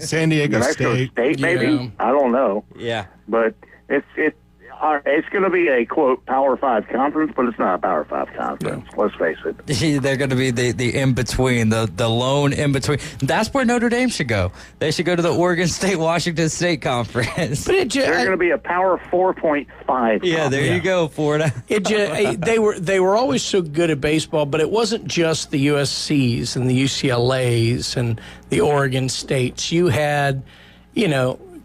San Diego State. Maybe? Yeah. I don't know. Yeah. But it's going to be a, quote, Power 5 conference, but it's not a Power 5 conference. Yeah. Let's face it. They're going to be the in-between, the lone in-between. That's where Notre Dame should go. They should go to the Oregon State-Washington State Conference. But they're going to be a Power 4.5 Yeah, there you go, Florida. They were always so good at baseball, but it wasn't just the USCs and the UCLAs and the Oregon States. You had,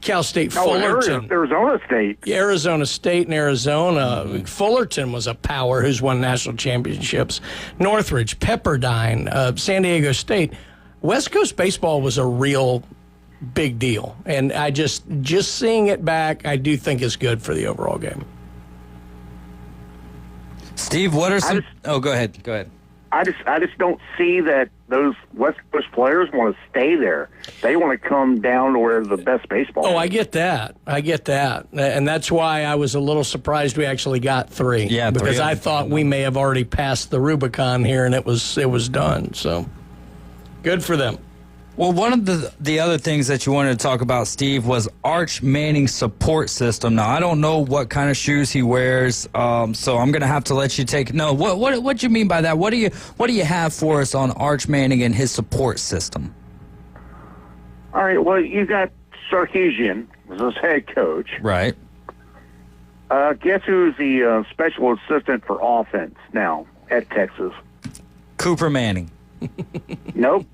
Cal State Fullerton. Arizona State. Arizona State and Arizona. Mm-hmm. Fullerton was a power who's won national championships. Northridge, Pepperdine, San Diego State. West Coast baseball was a real big deal. And I just seeing it back, I do think is good for the overall game. Steve, what are some... go ahead. I just don't see that those West Coast players want to stay there. They want to come down to where the best baseball is. I get that. And that's why I was a little surprised we actually got three. Yeah, because I thought we may have already passed the Rubicon here and it was done. So good for them. Well, one of the other things that you wanted to talk about, Steve, was Arch Manning's support system. Now, I don't know what kind of shoes he wears, so I'm going to have to let you take. No, what do you mean by that? What do you have for us on Arch Manning and his support system? All right. Well, you got Sarkisian as his head coach, right? Guess who's the special assistant for offense now at Texas? Cooper Manning. Nope.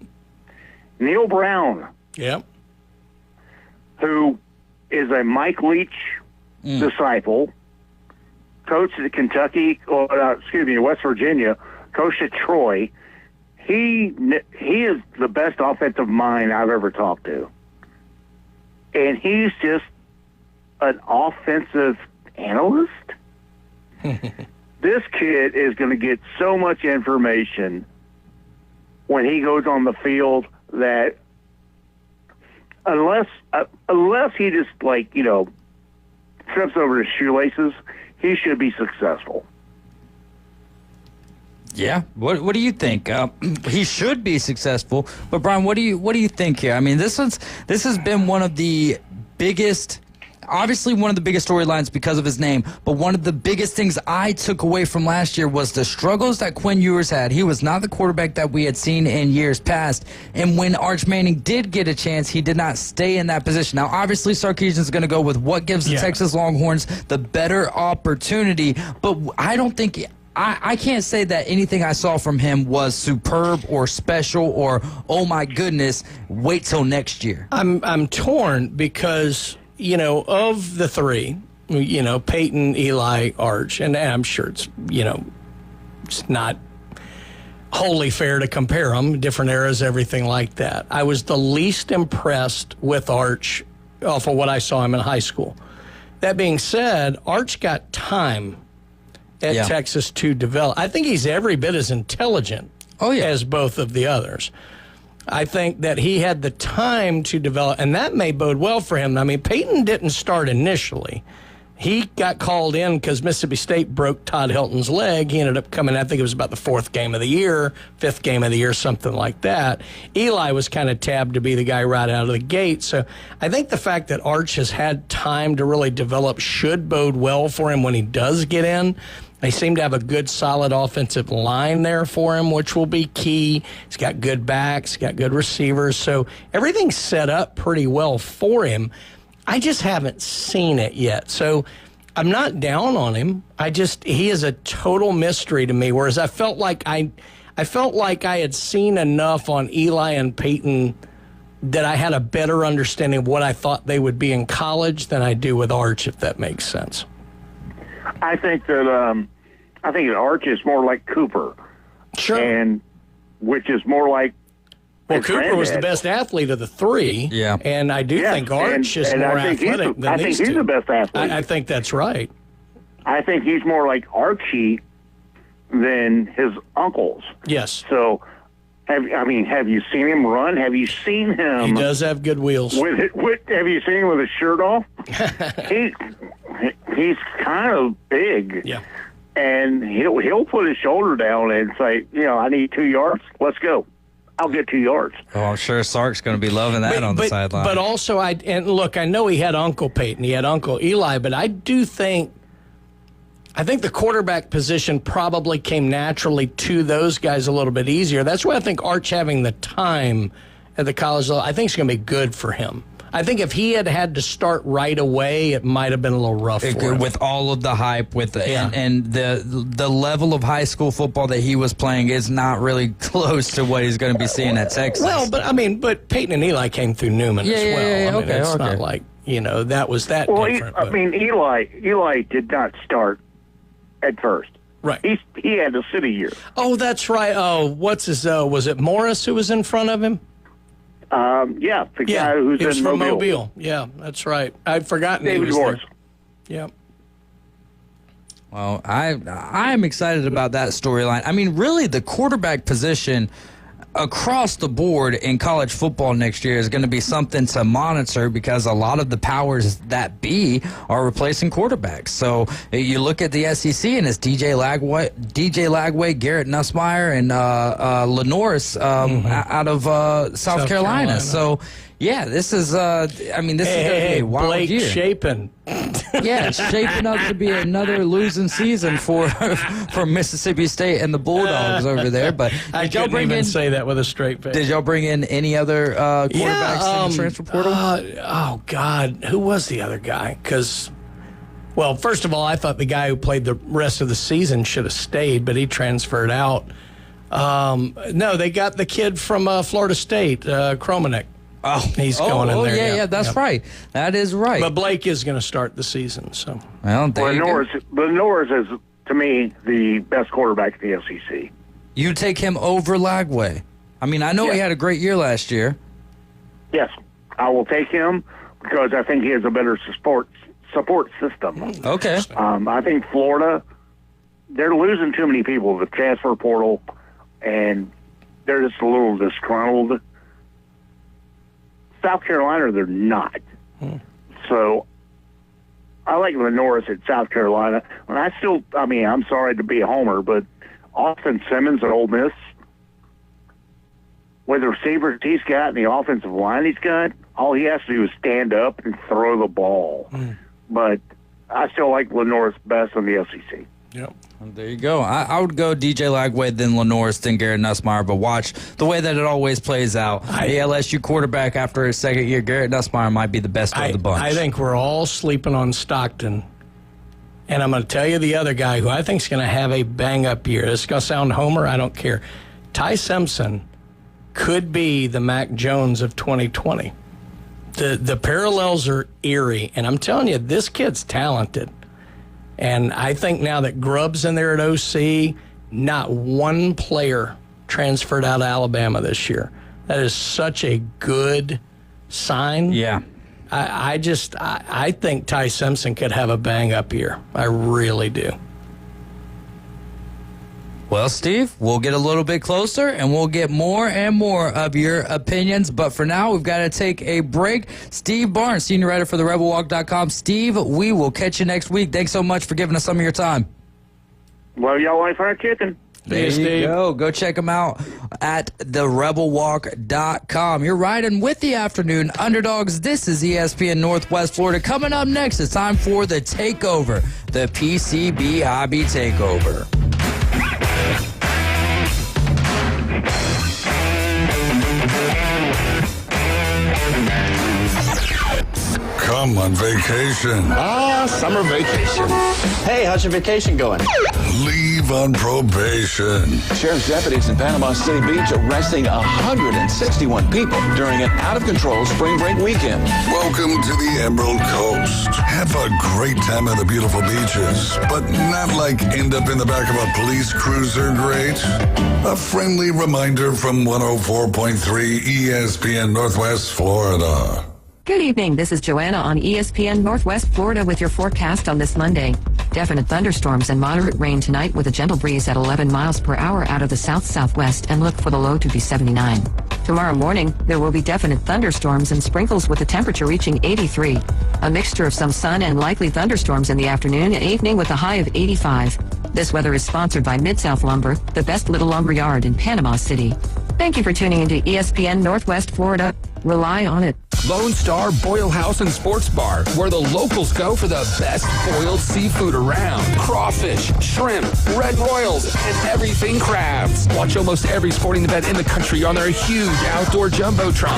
Neil Brown. Yep. Who is a Mike Leach disciple, coached at West Virginia, coached at Troy. He is the best offensive mind I've ever talked to. And he's just an offensive analyst. This kid is going to get so much information when he goes on the field that unless he just trips over his shoelaces, he should be successful. Yeah. What do you think? He should be successful, but Brian, what do you think here? I mean, this has been one of the biggest. Obviously, one of the biggest storylines because of his name, but one of the biggest things I took away from last year was the struggles that Quinn Ewers had. He was not the quarterback that we had seen in years past, and when Arch Manning did get a chance, he did not stay in that position. Now, obviously, Sarkisian is going to go with what gives the Texas Longhorns the better opportunity, but I don't think... I can't say that anything I saw from him was superb or special or, oh my goodness, wait till next year. I'm torn because... of the three, Peyton, Eli, Arch, and I'm sure it's not wholly fair to compare them, different eras, everything like that. I was the least impressed with Arch off of what I saw him in high school. That being said, Arch got time at Texas to develop. I think he's every bit as intelligent as both of the others. I think that he had the time to develop, and that may bode well for him. I mean, Peyton didn't start initially. He got called in because Mississippi State broke Todd Helton's leg. He ended up coming, I think it was about the 4th game of the year, 5th game of the year, something like that. Eli was kind of tabbed to be the guy right out of the gate. So I think the fact that Arch has had time to really develop should bode well for him when he does get in. They seem to have a good, solid offensive line there for him, which will be key. He's got good backs, got good receivers. So everything's set up pretty well for him. I just haven't seen it yet. So I'm not down on him. He is a total mystery to me, whereas I felt like I had seen enough on Eli and Peyton that I had a better understanding of what I thought they would be in college than I do with Arch, if that makes sense. I think that Arch is more like Cooper, and which is more like. Well, Cooper was the best athlete of the three, and I do think Arch is more athletic than these two. I think he's the best athlete. I think that's right. I think he's more like Archie than his uncles. Yes. So, have you seen him run? Have you seen him? He does have good wheels. Have you seen him with his shirt off? He's kind of big. Yeah. And he'll put his shoulder down and say, I need 2 yards. Let's go. I'll get 2 yards. Oh, I'm sure Sark's going to be loving that on the sideline. But also, I know he had Uncle Peyton, he had Uncle Eli, but I think the quarterback position probably came naturally to those guys a little bit easier. That's why I think Arch having the time at the college level, I think it's going to be good for him. I think if he had to start right away, it might have been a little rough for him. With all of the hype, and the level of high school football that he was playing is not really close to what he's going to be seeing at Texas. Well, but Peyton and Eli came through Newman as well. It's not like that was that different. Eli did not start at first. Right. He had to sit a year. Oh, that's right. Oh, what's his? Was it Morris who was in front of him? The guy who's in from Mobile. Mobile. Yeah, that's right. I'd forgotten David he was Morris. there. Yeah. Well, I'm excited about that storyline. I mean, really, the quarterback position across the board in college football next year is going to be something to monitor because a lot of the powers that be are replacing quarterbacks. So you look at the SEC and it's DJ Lagway, Garrett Nussmeier, and Lenoris out of South Carolina. So yeah, this is this is going to be a wild Blake year. Shapen. Yeah, it's shaping up to be another losing season for Mississippi State and the Bulldogs over there. But I couldn't even say that with a straight face. Did y'all bring in any other quarterbacks in the transfer portal? Oh God, who was the other guy? Because, well, first of all, I thought the guy who played the rest of the season should have stayed, but he transferred out. No, they got the kid from Florida State, Kromanek. Oh, he's going in there. Yeah, that's right. That is right. But Blake is going to start the season. So, well, Norris is, to me, the best quarterback in the SEC. You take him over Lagway. I mean, I know he had a great year last year. Yes, I will take him because I think he has a better support system. Okay. I think Florida, they're losing too many people to the transfer portal, and they're just a little disgruntled. South Carolina, they're not. So I like Lenoris at South Carolina. And I'm sorry to be a homer, but Austin Simmons at Ole Miss, with the receivers he's got and the offensive line he's got, all he has to do is stand up and throw the ball. But I still like Lenoris best in the SEC. Yep. There you go. I would go DJ Lagway, then Lenoris, then Garrett Nussmeier, but watch the way that it always plays out. The LSU quarterback after his second year, Garrett Nussmeier might be the best of the bunch. I think we're all sleeping on Stockton. And I'm going to tell you the other guy who I think is going to have a bang-up year. This is going to sound homer. I don't care. Ty Simpson could be the Mac Jones of 2020. The parallels are eerie. And I'm telling you, this kid's talented. And I think now that Grubb's in there at OC, not one player transferred out of Alabama this year. That is such a good sign. Yeah. I think Ty Simpson could have a bang-up year. I really do. Well, Steve, we'll get a little bit closer, and we'll get more and more of your opinions. But for now, we've got to take a break. Steve Barnes, senior writer for therebelwalk.com. Steve, we will catch you next week. Thanks so much for giving us some of your time. Well, y'all like fried chicken. There you go. Go check them out at therebelwalk.com. You're riding with the Afternoon Underdogs. This is ESPN Northwest Florida. Coming up next, it's time for the Takeover, the PCB Hobby Takeover. Come on vacation. Summer vacation. Hey, how's your vacation going? Leave on probation. Sheriff's deputies in Panama City Beach arresting 161 people during an out-of-control spring break weekend. Welcome to the Emerald Coast. Have a great time at the beautiful beaches, but not like end up in the back of a police cruiser great. A friendly reminder from 104.3 ESPN Northwest Florida. Good evening. This is Joanna on ESPN Northwest Florida with your forecast on this Monday. Definite thunderstorms and moderate rain tonight with a gentle breeze at 11 miles per hour out of the south-southwest, and look for the low to be 79. Tomorrow morning, there will be definite thunderstorms and sprinkles with the temperature reaching 83. A mixture of some sun and likely thunderstorms in the afternoon and evening with a high of 85. This weather is sponsored by Mid-South Lumber, the best little lumber yard in Panama City. Thank you for tuning into ESPN Northwest Florida. Rely on it. Lone Star Boil House and Sports Bar, where the locals go for the best boiled seafood around. Crawfish, shrimp, red royals, and everything crabs. Watch almost every sporting event in the country on their huge outdoor jumbotron.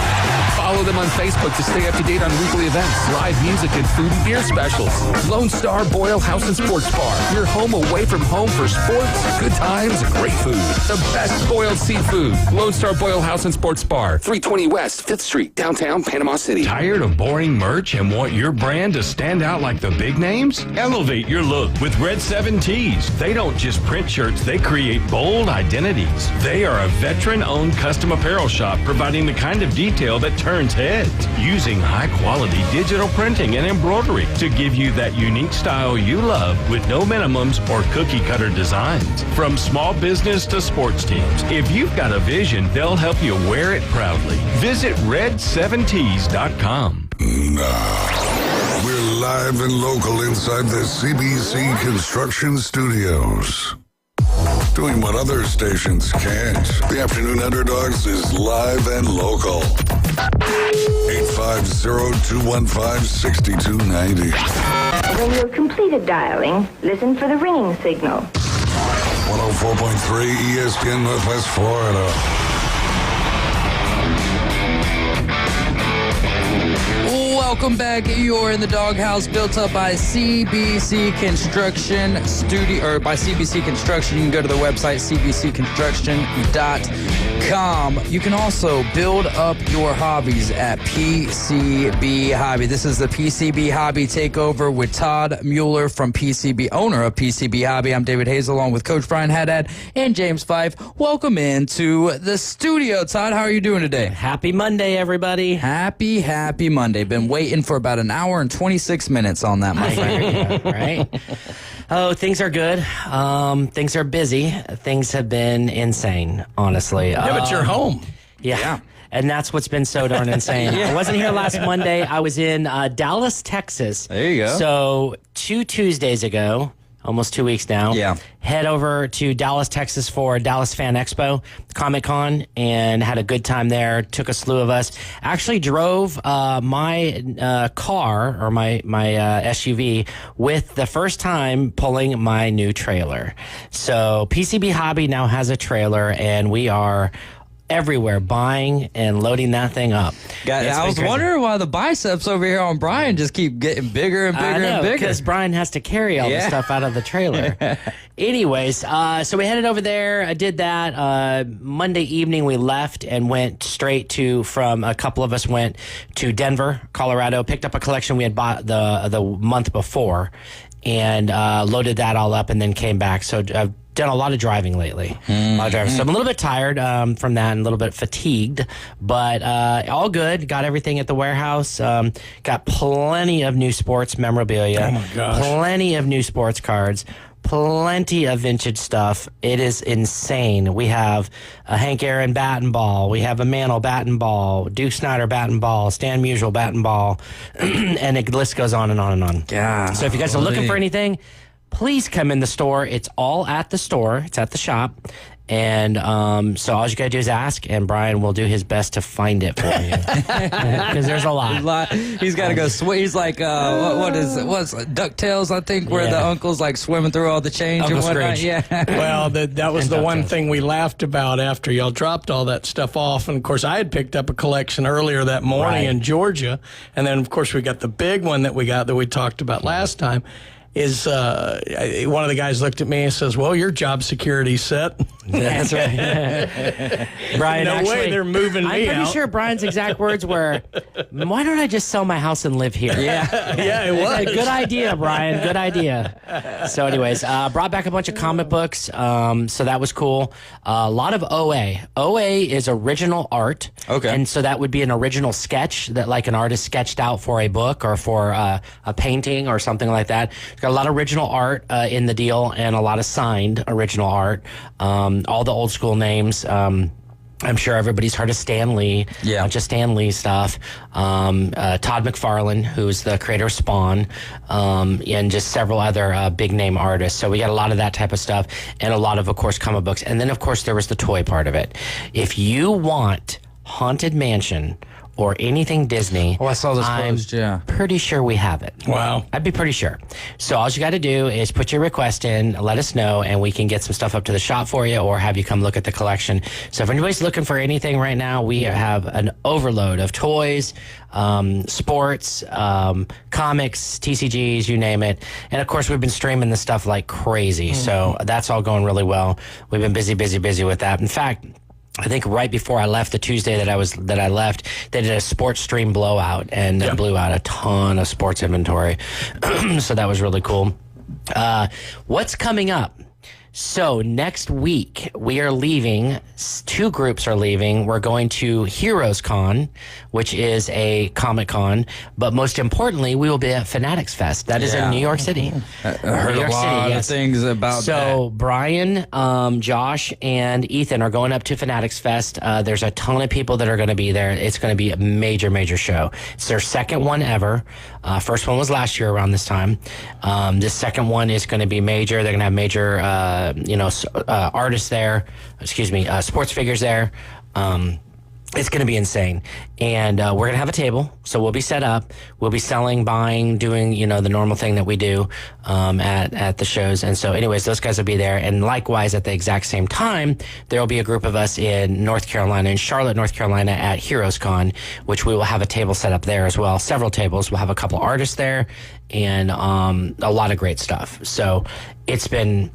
Follow them on Facebook to stay up to date on weekly events, live music, and food and beer specials. Lone Star Boil House and Sports Bar, your home away from home for sports, good times, and great food. The best boiled seafood. Lone Star Boil House and Sports Bar, 320 West 5th Street, downtown Panama City. Tired of boring merch and want your brand to stand out like the big names? Elevate your look with Red 7 Tees. They don't just print shirts, they create bold identities. They are a veteran-owned custom apparel shop providing the kind of detail that turns heads, using high-quality digital printing and embroidery to give you that unique style you love with no minimums or cookie-cutter designs. From small business to sports teams, if you've got a vision, they'll help you wear it proudly. Visit red7tees.com. Now, we're live and local inside the CBC Construction Studios. Doing what other stations can't. The Afternoon Underdogs is live and local. 850-215-6290. When you've completed dialing, listen for the ringing signal. 104.3 ESPN Northwest Florida. Welcome back. You're in the doghouse, built up by CBC Construction Studio, or by CBC Construction. You can go to the website, cbcconstruction.com. You can also build up your hobbies at PCB Hobby. This is the PCB Hobby Takeover with Todd Mueller from PCB, owner of PCB Hobby. I'm David Hayes, along with Coach Brian Haddad and James Fife. Welcome into the studio. Todd, how are you doing today? Happy Monday, everybody. Happy Monday. Been waiting for about an hour and 26 minutes on that, my friend. Right? Oh, things are good. Things are busy. Things have been insane, honestly. Yeah, but you're home. Yeah. And that's what's been so darn insane. I wasn't here last Monday. I was in Dallas, Texas. There you go. So 2 Tuesdays ago, almost 2 weeks now. Yeah. Head over to Dallas, Texas for Dallas Fan Expo, Comic-Con, and had a good time there. Took a slew of us. Actually drove my car, or my SUV, with the first time pulling my new trailer. So PCB Hobby now has a trailer, and we are everywhere buying and loading that thing up. I was wondering why the biceps over here on Brian just keep getting bigger and bigger and bigger. Because Brian has to carry all the stuff out of the trailer. Anyways, so we headed over there. I did that. Monday evening we left and went straight to, a couple of us went to Denver, Colorado, picked up a collection we had bought the month before, and loaded that all up, and then came back. So I've done a lot of driving lately. So I'm a little bit tired from that and a little bit fatigued, but all good. Got everything at the warehouse. Got plenty of new sports memorabilia. Oh my gosh. Plenty of new sports cards. Plenty of vintage stuff. It is insane. We have a Hank Aaron bat and ball. We have a Mantle bat and ball. Duke Snyder bat and ball. Stan Musial bat and ball. And the list goes on and on and on. Yeah. So if you guys are looking for anything, please come in the store. It's all at the store. It's at the shop. And so all you got to do is ask, and Brian will do his best to find it for you. Because there's a lot. He's got to go swim. He's like, what's DuckTales, I think, where the uncle's like swimming through all the change Uncle and whatnot. Scrooge. Yeah. Well, that was the one thing we laughed about after y'all dropped all that stuff off. And, of course, I had picked up a collection earlier that morning in Georgia. And then, of course, we got the big one that we talked about last time. Is one of the guys looked at me and says, "Well, your job security's set." That's right. Brian, no way they're moving me I'm pretty sure Brian's exact words were, "Why don't I just sell my house and live here?" Yeah, it was. Good idea, Brian. Good idea. So, anyways, brought back a bunch of comic books. So that was cool. A lot of OA. OA is original art. Okay. And so that would be an original sketch that, like, an artist sketched out for a book or for a painting or something like that. Got a lot of original art in the deal, and a lot of signed original art. All the old school names. I'm sure everybody's heard of Stan Lee. Yeah. A bunch of Stan Lee stuff. Todd McFarlane, who's the creator of Spawn, and just several other big name artists. So we got a lot of that type of stuff, and a lot of course, comic books. And then, of course, there was the toy part of it. If you want Haunted Mansion or anything Disney, I saw this I'm post, yeah. pretty sure we have it. Wow. I'd be pretty sure. So all you got to do is put your request in, let us know, and we can get some stuff up to the shop for you, or have you come look at the collection. So if anybody's looking for anything right now, we have an overload of toys, sports, comics, TCGs, you name it. And of course, we've been streaming this stuff like crazy. So that's all going really well. We've been busy with that. In fact, I think right before I left, the Tuesday that I left, they did a sports stream blowout and blew out a ton of sports inventory. So that was really cool. What's coming up? So next week we are leaving. 2 groups are leaving. We're going to Heroes Con, which is a Comic Con, but most importantly, we will be at Fanatics Fest. That is in New York City. I heard a lot of things about that. So Brian, Josh, and Ethan are going up to Fanatics Fest. There's a ton of people that are going to be there. It's going to be a major show. It's their second one ever. First one was last year around this time. This second one is going to be major. They're going to have major, artists there. Sports figures there. It's going to be insane. And we're going to have a table. So we'll be set up. We'll be selling, buying, doing, the normal thing that we do at the shows. And so anyways, those guys will be there. And likewise, at the exact same time, there will be a group of us in North Carolina, in Charlotte, North Carolina at Heroes Con, which we will have a table set up there as well. Several tables. We'll have a couple artists there and a lot of great stuff. So it's been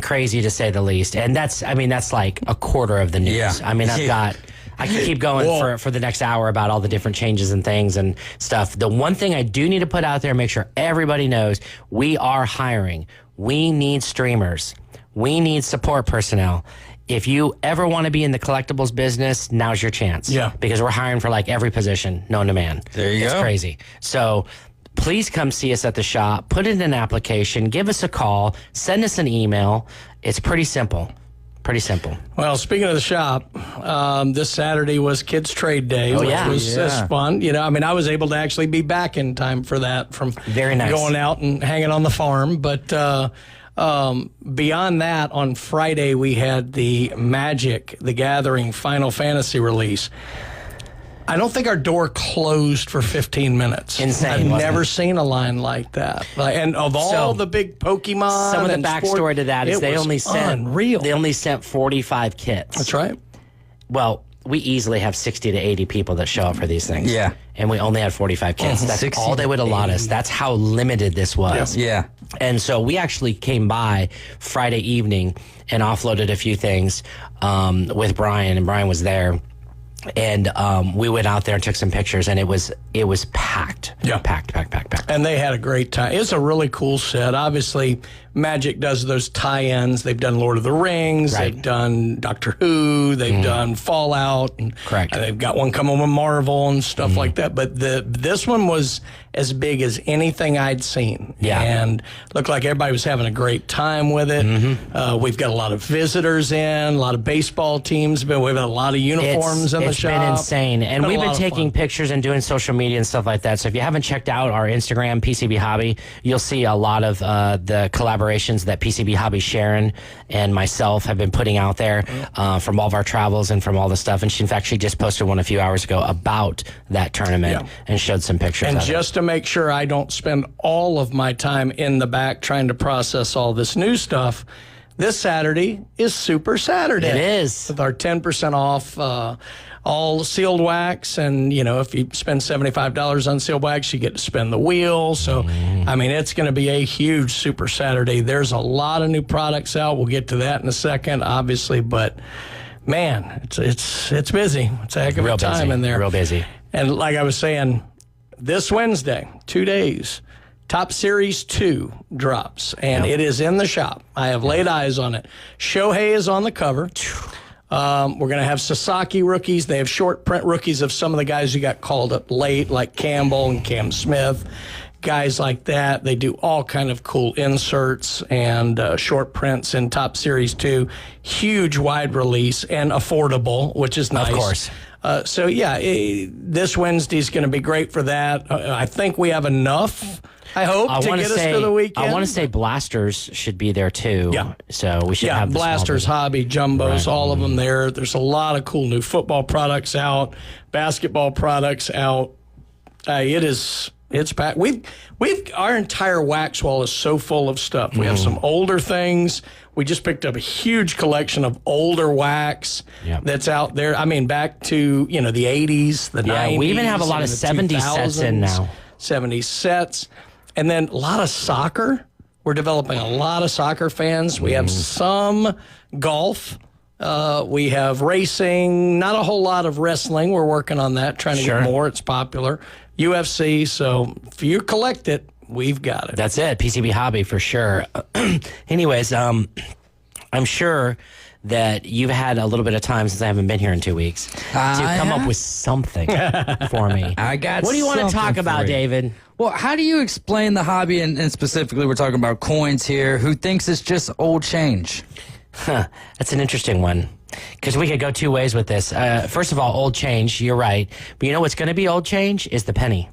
crazy to say the least. And that's like a quarter of the news. Yeah. I can keep going for the next hour about all the different changes and things and stuff. The one thing I do need to put out there, make sure everybody knows, we are hiring. We need streamers. We need support personnel. If you ever want to be in the collectibles business, now's your chance. Yeah. Because we're hiring for like every position known to man. There you go. It's crazy. So please come see us at the shop. Put in an application. Give us a call. Send us an email. It's pretty simple. Pretty simple. Well, speaking of the shop, this Saturday was Kids Trade Day, which was fun. I was able to actually be back in time for that from Very nice. Going out and hanging on the farm. But beyond that, on Friday, we had the Magic the Gathering Final Fantasy release. I don't think our door closed for 15 minutes. Insane. I've never seen a line like that. And of all the big Pokemon, some of the and backstory to that is they only sent 45 kits. That's right. Well, we easily have 60 to 80 people that show up for these things. Yeah. And we only had 45 kits. That's all they would allot us. That's how limited this was. Yeah. And so we actually came by Friday evening and offloaded a few things with Brian, and Brian was there. And we went out there and took some pictures, and it was packed. Yeah. Packed. And they had a great time. It's a really cool set. Obviously, Magic does those tie-ins. They've done Lord of the Rings. Right. They've done Doctor Who. They've done Fallout. And Correct. They've got one coming with Marvel and stuff like that. But this one was as big as anything I'd seen. Yeah. And looked like everybody was having a great time with it. We've got a lot of visitors in, a lot of baseball teams, but we've got a lot of uniforms in the shop. It's been insane. And we've been taking fun. pictures and doing social media and stuff like that. So if you haven't checked out our Instagram, PCB Hobby, you'll see a lot of the collaborations that PCB Hobby Sharon and myself have been putting out there from all of our travels and from all the stuff. And she just posted one a few hours ago about that tournament and showed some pictures and of just to make sure I don't spend all of my time in the back trying to process all this new stuff, this Saturday is Super Saturday. It is. With our 10% off all sealed wax. And, if you spend $75 on sealed wax, you get to spin the wheel. So, it's going to be a huge Super Saturday. There's a lot of new products out. We'll get to that in a second, obviously. But, man, it's busy. It's a heck of a time in there. Real busy. And like I was saying, this Wednesday, 2 days, Top Series 2 drops, and it is in the shop. I have laid eyes on it. Shohei is on the cover. We're going to have Sasaki rookies. They have short print rookies of some of the guys who got called up late, like Campbell and Cam Smith, guys like that. They do all kind of cool inserts and short prints in Top Series 2. Huge wide release and affordable, which is nice. Of course. This Wednesday's going to be great for that. I think we have enough, I hope, to get us to the weekend. I want to say Blasters should be there too. Yeah. So we should have the Blasters, Hobby, Jumbos, all of them there. There's a lot of cool new football products out, basketball products out. It's packed. Our entire wax wall is so full of stuff. We have some older things. We just picked up a huge collection of older wax that's out there. Back to, the 80s, the 90s. We even have a lot of 70s sets in now. 70s sets. And then a lot of soccer. We're developing a lot of soccer fans. We have some golf. We have racing, not a whole lot of wrestling. We're working on that, trying to get more. It's popular. UFC, so if you collect it, we've got it. That's it, PCB Hobby for sure. Anyways, I'm sure that you've had a little bit of time since I haven't been here in 2 weeks to come up with something for me. I got What do you want to talk about, David? Well, how do you explain the hobby, and specifically we're talking about coins here, who thinks it's just old change? That's an interesting one, because we could go two ways with this. First of all, old change, you're right. But you know what's going to be old change is the penny.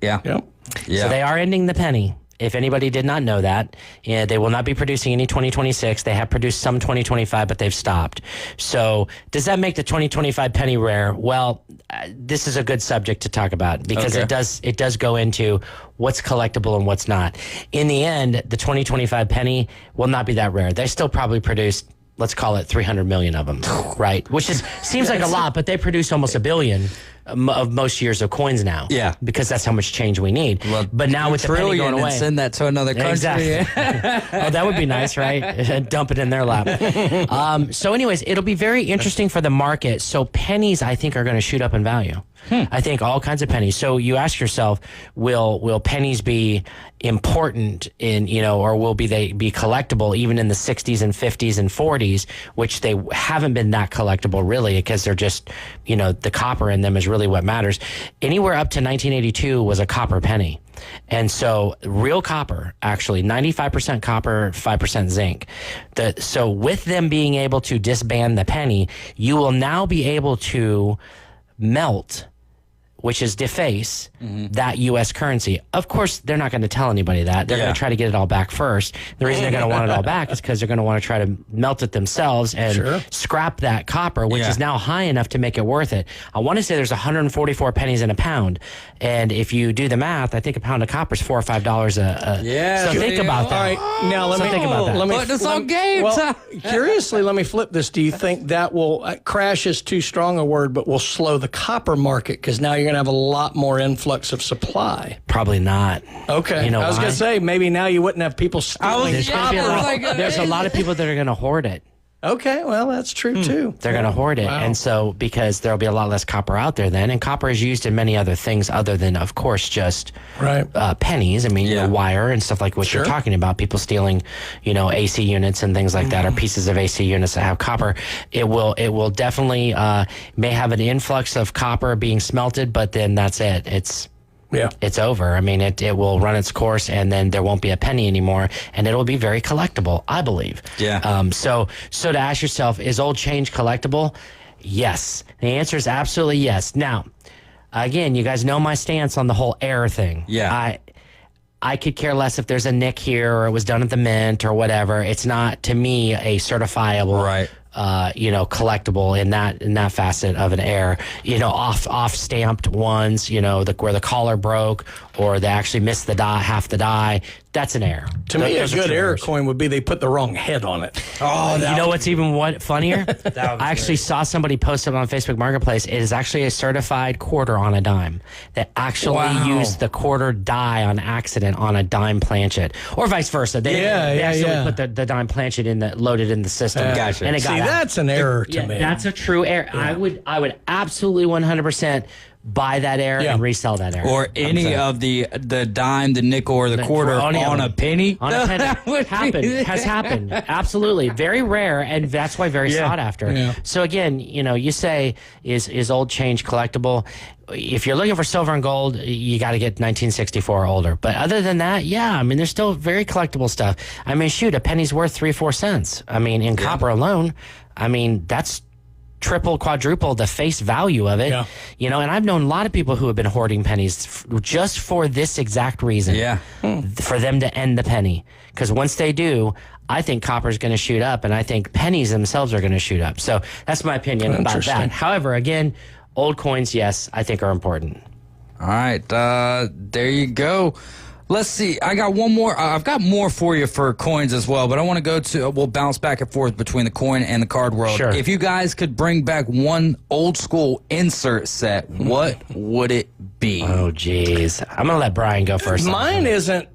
Yeah. Yep. Yeah. So they are ending the penny. If anybody did not know that, they will not be producing any 2026. They have produced some 2025, but they've stopped. So does that make the 2025 penny rare? Well, this is a good subject to talk about because it does go into what's collectible and what's not. In the end, the 2025 penny will not be that rare. They still probably produced, let's call it 300 million of them, right? Which seems like a lot, but they produce almost a billion of most years of coins now. Yeah. Because that's how much change we need. Well, but now with the penny going away. And send that to another country. Exactly. Oh, that would be nice, right? Dump it in their lap. So anyways, it'll be very interesting for the market. So pennies, I think, are going to shoot up in value. I think all kinds of pennies. So you ask yourself, will pennies be important in, or will they be collectible even in the 60s and 50s and 40s, which they haven't been that collectible really because they're just, the copper in them is really what matters. Anywhere up to 1982 was a copper penny. And so real copper, actually 95% copper, 5% zinc. So with them being able to disband the penny, you will now be able to melt, which is deface, that U.S. currency. Of course, they're not going to tell anybody that. They're going to try to get it all back first. The reason they're going to want it all back is because they're going to want to try to melt it themselves and scrap that copper, which is now high enough to make it worth it. I want to say there's 144 pennies in a pound. And if you do the math, I think a pound of copper is $4 or $5 so think about that. All right, now let me think about that. Put this on game. Well, curiously, let me flip this. Do you think that will crash is too strong a word, but will slow the copper market because now you're going to have a lot more influx of supply? Probably not. Okay. I was going to say maybe now you wouldn't have people stealing. There's a lot of people that are going to hoard it. Okay, well, that's true, too. They're going to hoard it. Wow. And so, because there'll be a lot less copper out there then, and copper is used in many other things other than, of course, just pennies. I mean, wire and stuff like what you're talking about, people stealing, AC units and things like that, or pieces of AC units that have copper. It will definitely, may have an influx of copper being smelted, but then that's it. It's over. I mean, it will run its course, and then there won't be a penny anymore, and it'll be very collectible, I believe. Yeah. So to ask yourself, is old change collectible? Yes. The answer is absolutely yes. Now, again, you guys know my stance on the whole error thing. Yeah. I could care less if there's a nick here or it was done at the mint or whatever. It's not, to me, a certifiable collectible in that facet of an error. Off stamped ones, where the collar broke or they actually missed the die, half the die. That's an error. To me, a good error coin would be they put the wrong head on it. Oh, you know what's even funnier? I actually saw somebody post it on Facebook Marketplace. It is actually a certified quarter on a dime that actually used the quarter die on accident on a dime planchet, or vice versa. They actually put the dime planchet loaded in the system. Gotcha. And it got that's an error to me. That's a true error. Yeah. I would absolutely 100% buy that error and resell that error. Or any of the dime, the nickel, or the quarter on a penny. On a penny. Has happened. Absolutely. Very rare, and that's why very sought after. Yeah. So again, you say, is old change collectible? If you're looking for silver and gold, you got to get 1964 or older. But other than that, there's still very collectible stuff. I mean, shoot, a penny's worth 3 or 4 cents. I mean, in copper alone, that's triple, quadruple the face value of it. And I've known a lot of people who have been hoarding pennies just for this exact reason. For them to end the penny. Because once they do, I think copper is going to shoot up, and I think pennies themselves are going to shoot up. So that's my opinion about that. However, again, old coins, yes, I think are important. All right, there you go. Let's see. I got one more. I've got more for you for coins as well, but I want to go to, we'll bounce back and forth between the coin and the card world. Sure. If you guys could bring back one old school insert set, what would it be? Oh, geez. I'm going to let Brian go first. Mine isn't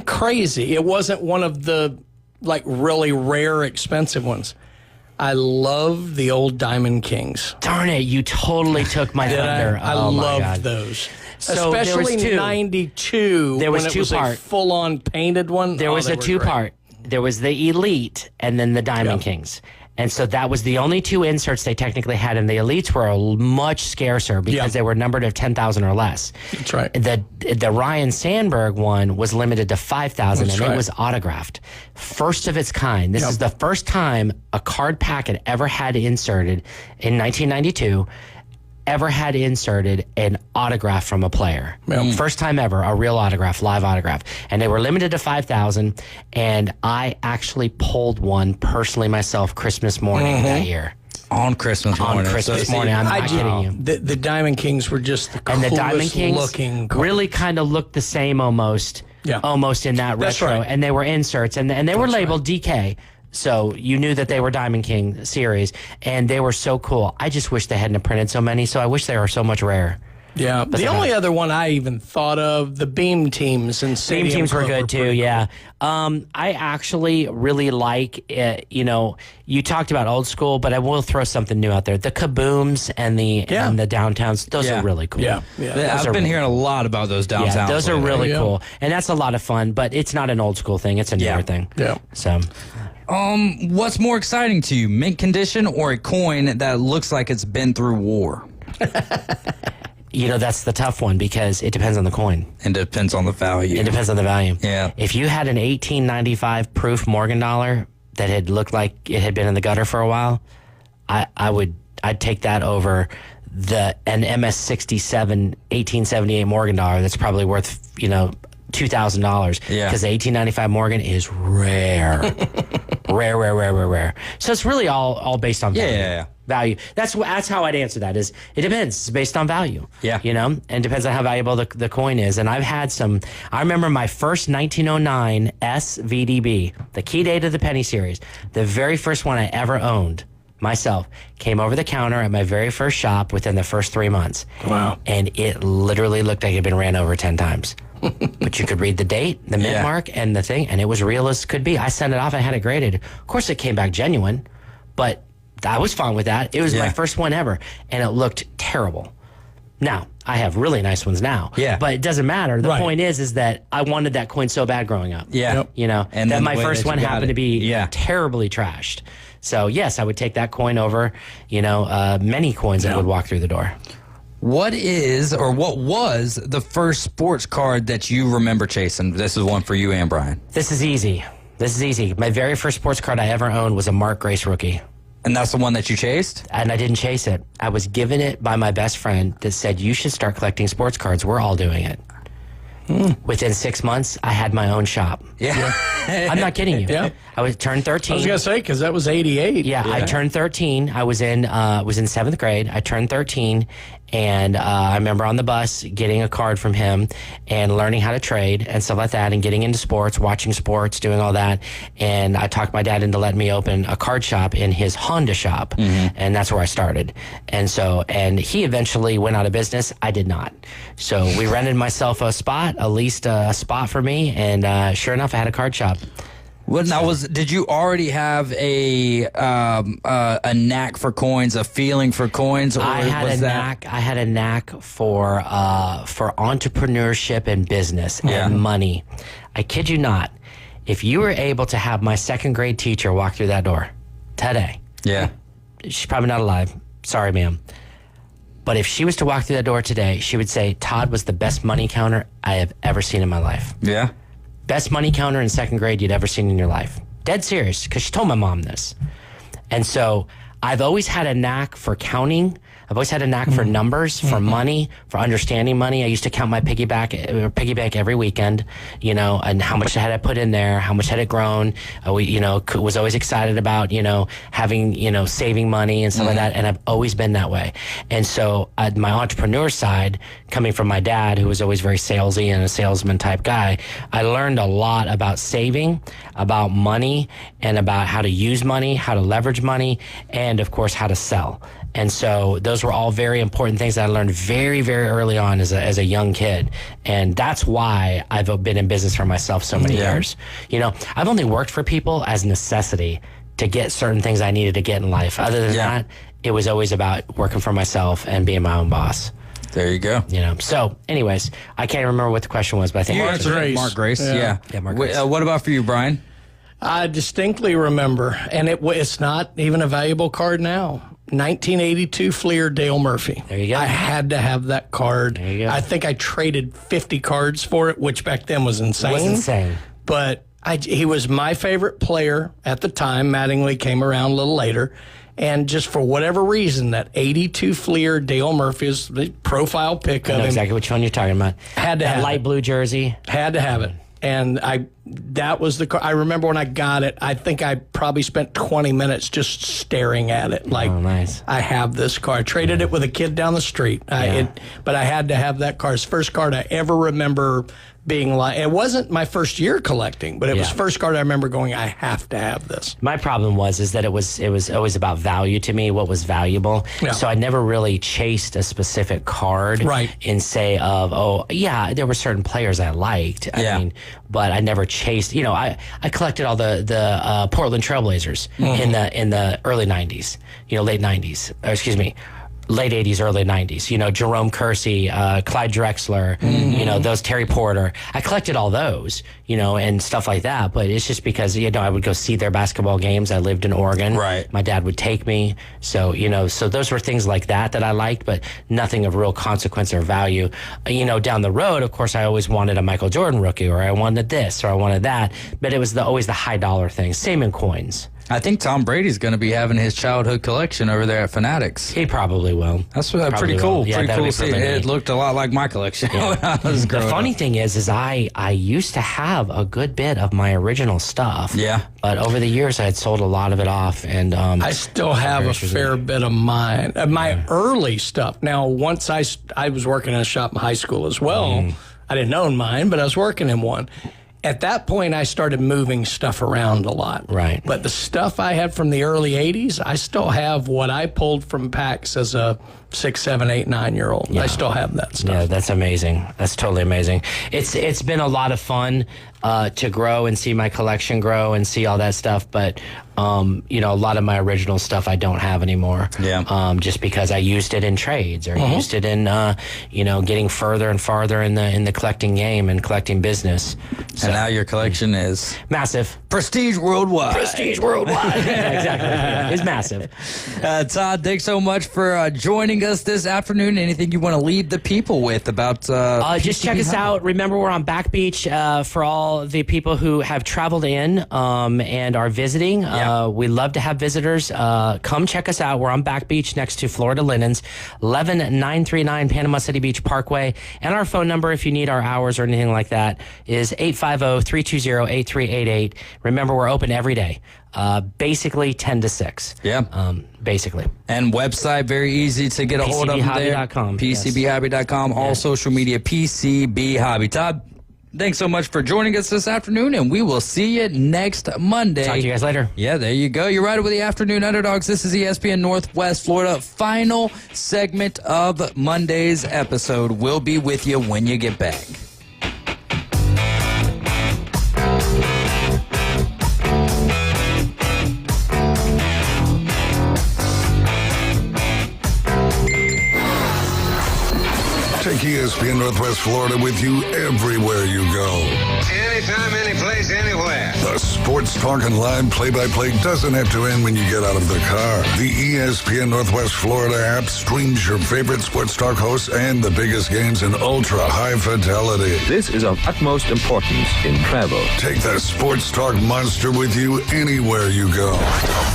crazy. It wasn't one of the really rare, expensive ones. I love the old Diamond Kings. Darn it, you totally took my thunder. I loved those. So especially 92. There was when two it was part. A full-on painted one. There was a two-part. There was the Elite and then the Diamond Kings. And so that was the only two inserts they technically had, and the Elites were much scarcer because they were numbered of 10,000 or less. That's right. The Ryan Sandberg one was limited to 5,000, and it was autographed. First of its kind. This is the first time a card packet ever had inserted in 1992. ever had inserted an autograph from a player. First time ever, a real autograph, live autograph. And they were limited to 5,000. And I actually pulled one personally myself Christmas morning that year. On Christmas morning. On Christmas morning. I'm not kidding you. The Diamond Kings were just the And coolest the Diamond Kings looking card. really kind of looked the same almost. Yeah. Almost in that That's retro. right. And they were inserts. And they were labeled DK. So you knew that they were Diamond King series. And they were so cool. I just wish they hadn't printed so many. So I wish they were so much rarer. Yeah. But The only other one I even thought of, the Beam teams and Beam Stadium teams were Club good too, pretty yeah. I actually really like, you talked about old school, but I will throw something new out there. The Kabooms and the downtowns, those are really cool. Yeah. I've been hearing a lot about those downtowns. Yeah, those are really Yeah. cool. And that's a lot of fun, but it's not an old school thing. It's a newer thing. Yeah. So, What's more exciting to you, mint condition or a coin that looks like it's been through war? that's the tough one because it depends on the coin. It depends on the value. It depends on the value. Yeah. If you had an 1895 proof Morgan dollar that had looked like it had been in the gutter for a while, I'd take that over an MS-67 1878 Morgan dollar that's probably worth, $2,000. Yeah. Because the 1895 Morgan is rare. rare. So it's really all based on value. Yeah. Value. That's how I'd answer that. Is it depends. It's based on value. Yeah. And it depends on how valuable the coin is. And I've had some. I remember my first 1909 SVDB, the key date of the penny series, the very first one I ever owned myself, came over the counter at my very first shop within the first 3 months. Wow. And it literally looked like it had been ran over 10 times. But you could read the date, the mint mark, and the thing, and it was real as could be. I sent it off. I had it graded. Of course, it came back genuine, but I was fine with that. It was my first one ever, and it looked terrible. Now, I have really nice ones now. Yeah. But it doesn't matter. The Right. point is that I wanted that coin so bad growing up. Yeah. Yep. And then my the way first that you one got happened it. to be Yeah. terribly trashed. So, yes, I would take that coin over, many coins that would walk through the door. What was the first sports card that you remember chasing? This is one for you and Brian. This is easy. My very first sports card I ever owned was a Mark Grace rookie. And that's the one that you chased? And I didn't chase it. I was given it by my best friend that said, you should start collecting sports cards. We're all doing it. Within 6 months, I had my own shop. Yeah. I'm not kidding you. Yeah. I turned 13. I was going to say, because that was 88. Yeah, I turned 13. I was in 7th grade. I turned 13, and I remember on the bus getting a card from him and learning how to trade and stuff like that, and getting into sports, watching sports, doing all that. And I talked my dad into letting me open a card shop in his Honda shop, and that's where I started. And he eventually went out of business. I did not. So we rented myself a spot, leased a spot for me, and sure enough, I had a card shop. Well, now did you already have a knack for coins, a feeling for coins? Or I had a knack for entrepreneurship and business and money. I kid you not. If you were able to have my second grade teacher walk through that door today, she's probably not alive. Sorry, ma'am. But if she was to walk through that door today, she would say, Todd was the best money counter I have ever seen in my life. Yeah. Best money counter in second grade you'd ever seen in your life. Dead serious, because she told my mom this. And so I've always had a knack for counting. I've always had a knack for numbers, for money, for understanding money. I used to count my piggy bank every weekend, and how much had I put in there, how much had it grown. Was always excited about, having, saving money and stuff like that. And I've always been that way. And so my entrepreneur side, coming from my dad, who was always very salesy and a salesman type guy, I learned a lot about saving, about money, and about how to use money, how to leverage money, and of course, how to sell. And so those were all very important things that I learned very, very early on as a young kid. And that's why I've been in business for myself so many years. I've only worked for people as necessity to get certain things I needed to get in life. Other than that, it was always about working for myself and being my own boss. There you go. So anyways, I can't remember what the question was, but I think Mark Grace. Yeah, Mark Grace. What about for you, Brian? I distinctly remember, and it's not even a valuable card now. 1982 Fleer Dale Murphy. There you go. I had to have that card. There you go. I think I traded 50 cards for it, which back then was insane. It was insane. But he was my favorite player at the time. Mattingly came around a little later. And just for whatever reason, that 82 Fleer Dale Murphy is the profile pick I of know him. exactly which one you're talking about. Had to that have light it. blue jersey. Had to have it. And that was the car. I remember when I got it, I think I probably spent 20 minutes just staring at it. Like, oh, nice. I have this car. I traded it with a kid down the street. But I had to have that car. It's the first card I ever remember being like, it wasn't my first year collecting, but it was first card I remember going, I have to have this. My problem is that it was always about value to me, what was valuable. Yeah. So I never really chased a specific card in say of, there were certain players I liked. I mean, but I never chased, I collected all the Portland Trailblazers in the early 90s, late 90s, late 80s, early 90s, Jerome Kersey, Clyde Drexler, those Terry Porter. I collected all those, and stuff like that. But it's just because, I would go see their basketball games. I lived in Oregon. Right. My dad would take me. So, so those were things like that I liked, but nothing of real consequence or value. Down the road, of course, I always wanted a Michael Jordan rookie, or I wanted this, or I wanted that. But it was always the high dollar thing. Same in coins. I think Tom Brady's going to be having his childhood collection over there at Fanatics. He probably will. That's pretty cool. Yeah, pretty cool to see. really It looked a lot like my collection when I was growing The funny up. thing is I used to have a good bit of my original stuff. Yeah. But over the years, I had sold a lot of it off. And I still have a fair bit of mine. My early stuff. Now, once I was working in a shop in high school as well. I didn't own mine, but I was working in one. At that point, I started moving stuff around a lot. Right. But the stuff I had from the early 80s, I still have what I pulled from packs as a 6, 7, 8, 9-year-old. Yeah. I still have that stuff. Yeah, that's amazing. That's totally amazing. It's been a lot of fun to grow and see my collection grow and see all that stuff. But, a lot of my original stuff I don't have anymore. Yeah. Just because I used it in trades or used it in, getting further and farther in the collecting game and collecting business. So, And now your collection is massive. Prestige worldwide. Prestige worldwide. Yeah, exactly. Yeah, it's massive. Todd, thanks so much for joining us this afternoon. Anything you want to leave the people with about just check us out. Remember, we're on Back Beach for all the people who have traveled in and are visiting. We love to have visitors. Come check us out. We're on Back Beach next to Florida Linens, 11939 Panama City Beach Parkway. And our phone number, if you need our hours or anything like that, is 850-320-8388. Remember, we're open every day. Basically 10 to 6. Yeah. Basically. And website, very easy to get a hold of them there. PCBHobby.com. PCBHobby.com. All social media, PCB Hobby. Todd, thanks so much for joining us this afternoon, and we will see you next Monday. Talk to you guys later. Yeah, there you go. You're right with the Afternoon Underdogs. This is ESPN Northwest Florida. Final segment of Monday's episode. We'll be with you when you get back. Take ESPN Northwest Florida with you everywhere you go. Anytime, any place, anywhere. The sports talk and live play-by-play doesn't have to end when you get out of the car. The ESPN Northwest Florida app streams your favorite sports talk hosts and the biggest games in ultra-high fidelity. This is of utmost importance in travel. Take the sports talk monster with you anywhere you go.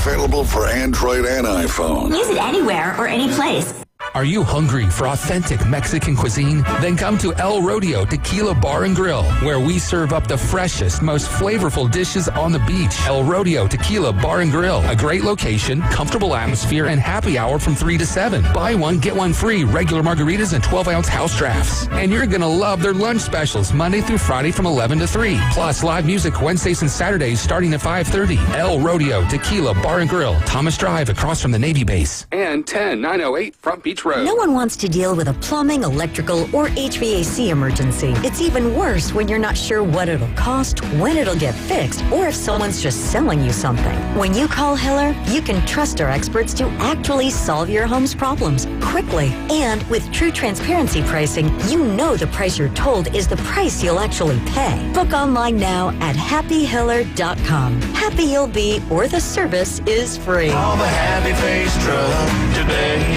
Available for Android and iPhone. Use it anywhere or any place. Are you hungry for authentic Mexican cuisine? Then come to El Rodeo Tequila Bar and Grill, where we serve up the freshest, most flavorful dishes on the beach. El Rodeo Tequila Bar and Grill, a great location, comfortable atmosphere, and happy hour from 3 to 7. Buy one, get one free, regular margaritas and 12-ounce house drafts. And you're going to love their lunch specials, Monday through Friday from 11 to 3. Plus, live music Wednesdays and Saturdays starting at 5:30. El Rodeo Tequila Bar and Grill, Thomas Drive, across from the Navy base. And 10908 Front Beach Road. No one wants to deal with a plumbing, electrical, or HVAC emergency. It's even worse when you're not sure what it'll cost, when it'll get fixed, or if someone's just selling you something. When you call Hiller, you can trust our experts to actually solve your home's problems quickly. And with true transparency pricing, you know the price you're told is the price you'll actually pay. Book online now at happyhiller.com. Happy you'll be, or the service is free. I'm a happy-faced truck today.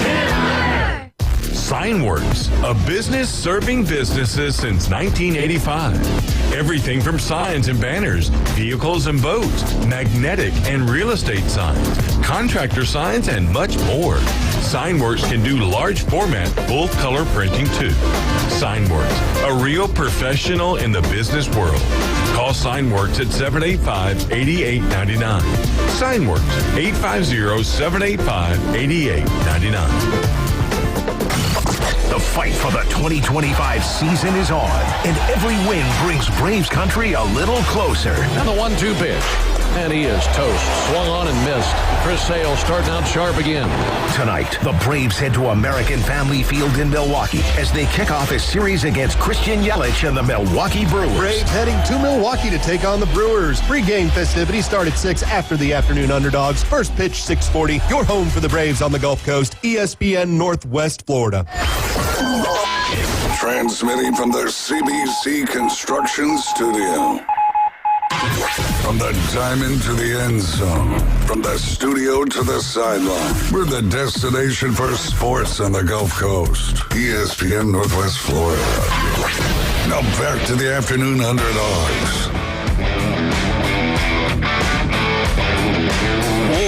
Signworks, a business serving businesses since 1985. Everything from signs and banners, vehicles and boats, magnetic and real estate signs, contractor signs, and much more. Signworks can do large format, full color printing too. Signworks, a real professional in the business world. Call Signworks at 785-8899. Signworks, 850-785-8899. The fight for the 2025 season is on, and every win brings Braves country a little closer. And the 1-2 pitch. And he is toast. Swung on and missed. Chris Sale starting out sharp again. Tonight, the Braves head to American Family Field in Milwaukee as they kick off a series against Christian Yelich and the Milwaukee Brewers. Braves heading to Milwaukee to take on the Brewers. Pre-game festivities start at 6 after the Afternoon Underdogs. First pitch, 6:40. Your home for the Braves on the Gulf Coast, ESPN Northwest Florida. Transmitting from the CBC Construction Studio. From the diamond to the end zone, from the studio to the sideline, we're the destination for sports on the Gulf Coast. ESPN Northwest Florida. Now back to the Afternoon Underdogs.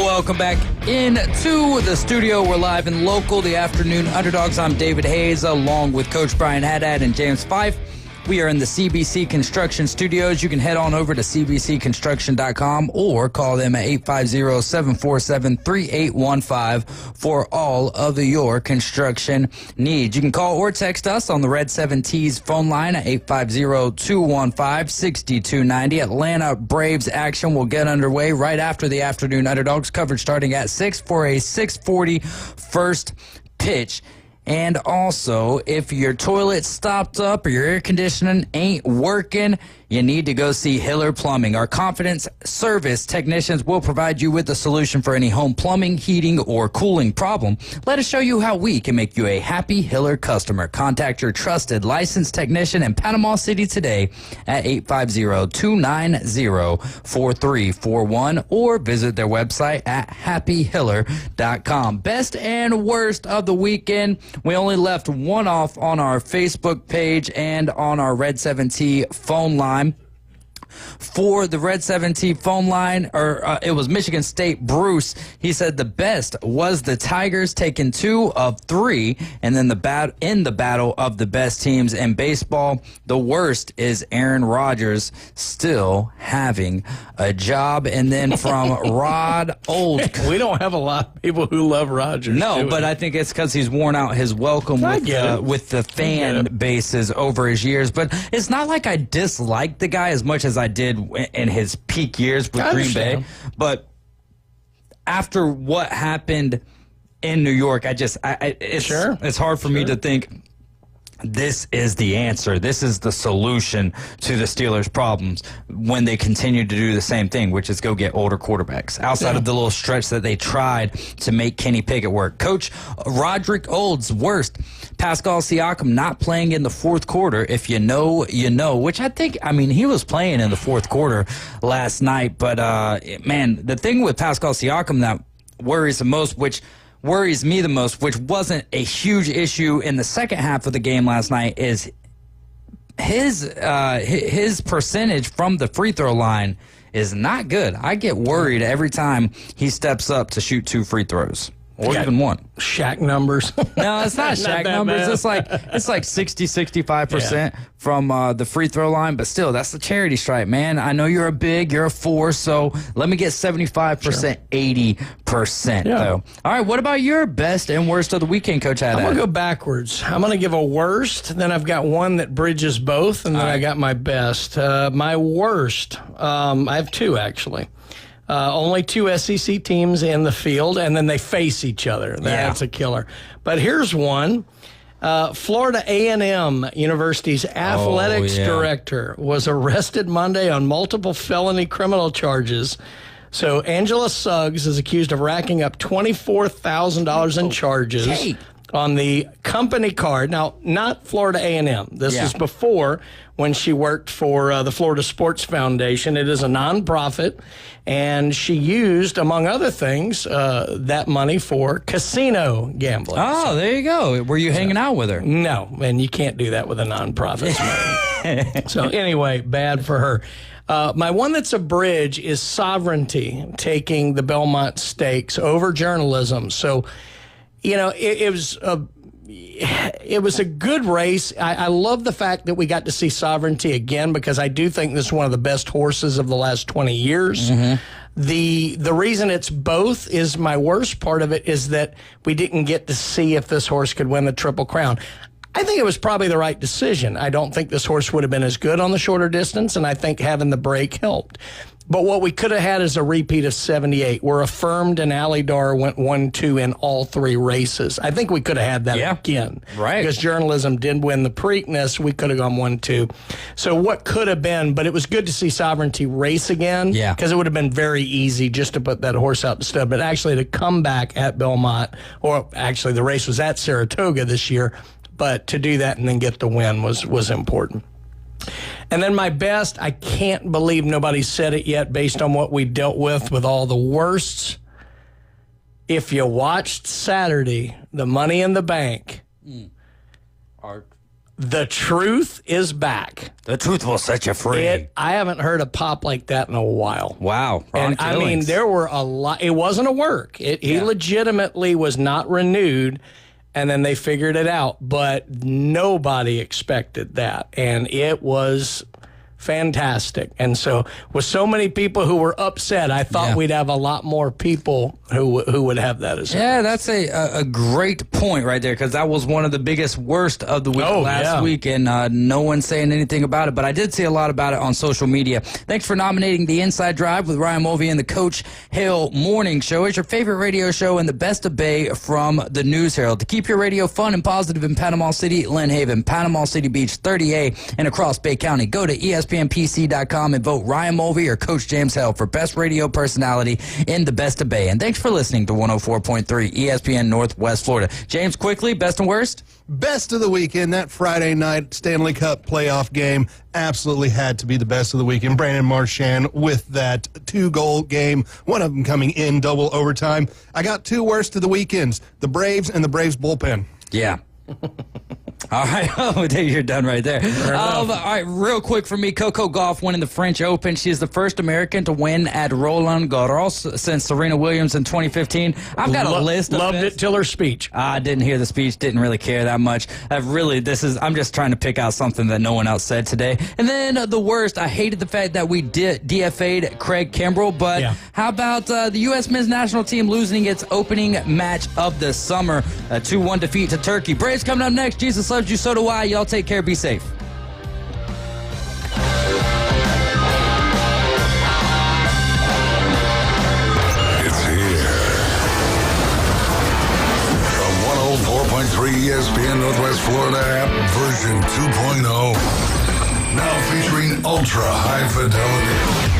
Welcome back into the studio. We're live and local, the Afternoon Underdogs. I'm David Hayes, along with Coach Brian Haddad and James Fife. We are in the CBC Construction Studios. You can head on over to cbcconstruction.com or call them at 850-747-3815 for all of your construction needs. You can call or text us on the Red 7T's phone line at 850-215-6290. Atlanta Braves action will get underway right after the Afternoon Underdogs. Coverage starting at 6 for a 6:40 first pitch. And also, if your toilet stopped up or your air conditioning ain't working, you need to go see Hiller Plumbing. Our confidence service technicians will provide you with a solution for any home plumbing, heating, or cooling problem. Let us show you how we can make you a happy Hiller customer. Contact your trusted licensed technician in Panama City today at 850-290-4341 or visit their website at happyhiller.com. Best and worst of the weekend. We only left one off on our Facebook page and on our Red 7T phone line. For the Red 7T phone line, it was Michigan State Bruce. He said the best was the Tigers taking 2 of 3, and then in the battle of the best teams in baseball, the worst is Aaron Rodgers still having a job. And then from Rod Old, we don't have a lot of people who love Rodgers. No, but I think it's because he's worn out his welcome with the fan bases over his years. But it's not like I dislike the guy as much as I did in his peak years with Green Bay. But after what happened in New York, it's hard for me to think this is the answer. This is the solution to the Steelers' problems when they continue to do the same thing, which is go get older quarterbacks. Outside of the little stretch that they tried to make Kenny Pickett work. Coach Roderick Old's worst. Pascal Siakam not playing in the fourth quarter. If you know, you know, which he was playing in the fourth quarter last night. But, man, the thing with Pascal Siakam that worries the most, which me the most, which wasn't a huge issue in the second half of the game last night, is his percentage from the free throw line is not good. I get worried every time he steps up to shoot 2 free throws. Or even 1. Shaq numbers. No, it's not Shaq numbers. It's like 60-65% from the free throw line, but still, that's the charity stripe, man. I know you're a 4, so let me get 75%, 80% though. All right, what about your best and worst of the weekend, Coach Haddad? I'm going to go backwards. I'm going to give a worst, then I've got one that bridges both, and then I got my best. My worst, I have 2 actually. Only 2 SEC teams in the field, and then they face each other. That's a killer. But here's one. Florida A&M University's athletics director was arrested Monday on multiple felony criminal charges. So Angela Suggs is accused of racking up $24,000 in charges on the company card. Now, not Florida A&M. This is before, when she worked for the Florida Sports Foundation. It is a nonprofit, and she used, among other things, that money for casino gambling. Oh, there you go. Were you hanging out with her? No, and you can't do that with a nonprofit's money. So anyway, bad for her. My one that's a bridge is Sovereignty taking the Belmont Stakes over Journalism. So, it was a good race. I love the fact that we got to see Sovereignty again because I do think this is one of the best horses of the last 20 years. Mm-hmm. The reason it's both is my worst part of it is that we didn't get to see if this horse could win the Triple Crown. I think it was probably the right decision. I don't think this horse would have been as good on the shorter distance, and I think having the break helped. But what we could have had is a repeat of 78, where Affirmed and Alidar went 1-2 in all 3 races. I think we could have had that again. Right. Because Journalism did win the Preakness. We could have gone 1-2. So what could have been, but it was good to see Sovereignty race again. Yeah. Because it would have been very easy just to put that horse out to stud. But actually to come back at Belmont, or actually the race was at Saratoga this year, but to do that and then get the win was important. And then my best, I can't believe nobody said it yet based on what we dealt with all the worsts. If you watched Saturday, the Money in the Bank, the truth is back. The truth will set you free. I haven't heard a pop like that in a while. Wow. And I mean, there were a lot. It wasn't a work. He legitimately was not renewed. And then they figured it out, but nobody expected that. And it was fantastic. And so with so many people who were upset, I thought we'd have a lot more people who would have that as well. Yeah, that's a great point right there, because that was one of the biggest worst of the week last week, and no one's saying anything about it, but I did see a lot about it on social media. Thanks for nominating the Inside Drive with Ryan Mulvey and the Coach Hill Morning Show. It's your favorite radio show and the best of Bay from the News Herald. To keep your radio fun and positive in Panama City, Lynn Haven, Panama City Beach, 30A, and across Bay County, go to ESPNPC.com and vote Ryan Mulvey or Coach James Hill for best radio personality in the best of Bay. And thanks for listening to 104.3 ESPN Northwest Florida. James, quickly, best and worst? Best of the weekend, that Friday night Stanley Cup playoff game absolutely had to be the best of the weekend. Brandon Marchand with that 2-goal game, one of them coming in double overtime. I got 2 worst of the weekends, the Braves and the Braves bullpen. Yeah. All right, you're done right there. All right, real quick for me, Coco Gauff winning the French Open. She is the first American to win at Roland Garros since Serena Williams in 2015. I've got a list of Loved it till her speech. I didn't hear the speech, didn't really care that much. I'm just trying to pick out something that no one else said today. And then the worst, I hated the fact that we DFA'd Craig Kimbrell, but how about the U.S. men's national team losing its opening match of the summer, a 2-1 defeat to Turkey. Braves coming up next. Jesus loves you, so do I. Y'all take care. Be safe. It's here. The 104.3 ESPN Northwest Florida app version 2.0. Now featuring ultra high fidelity.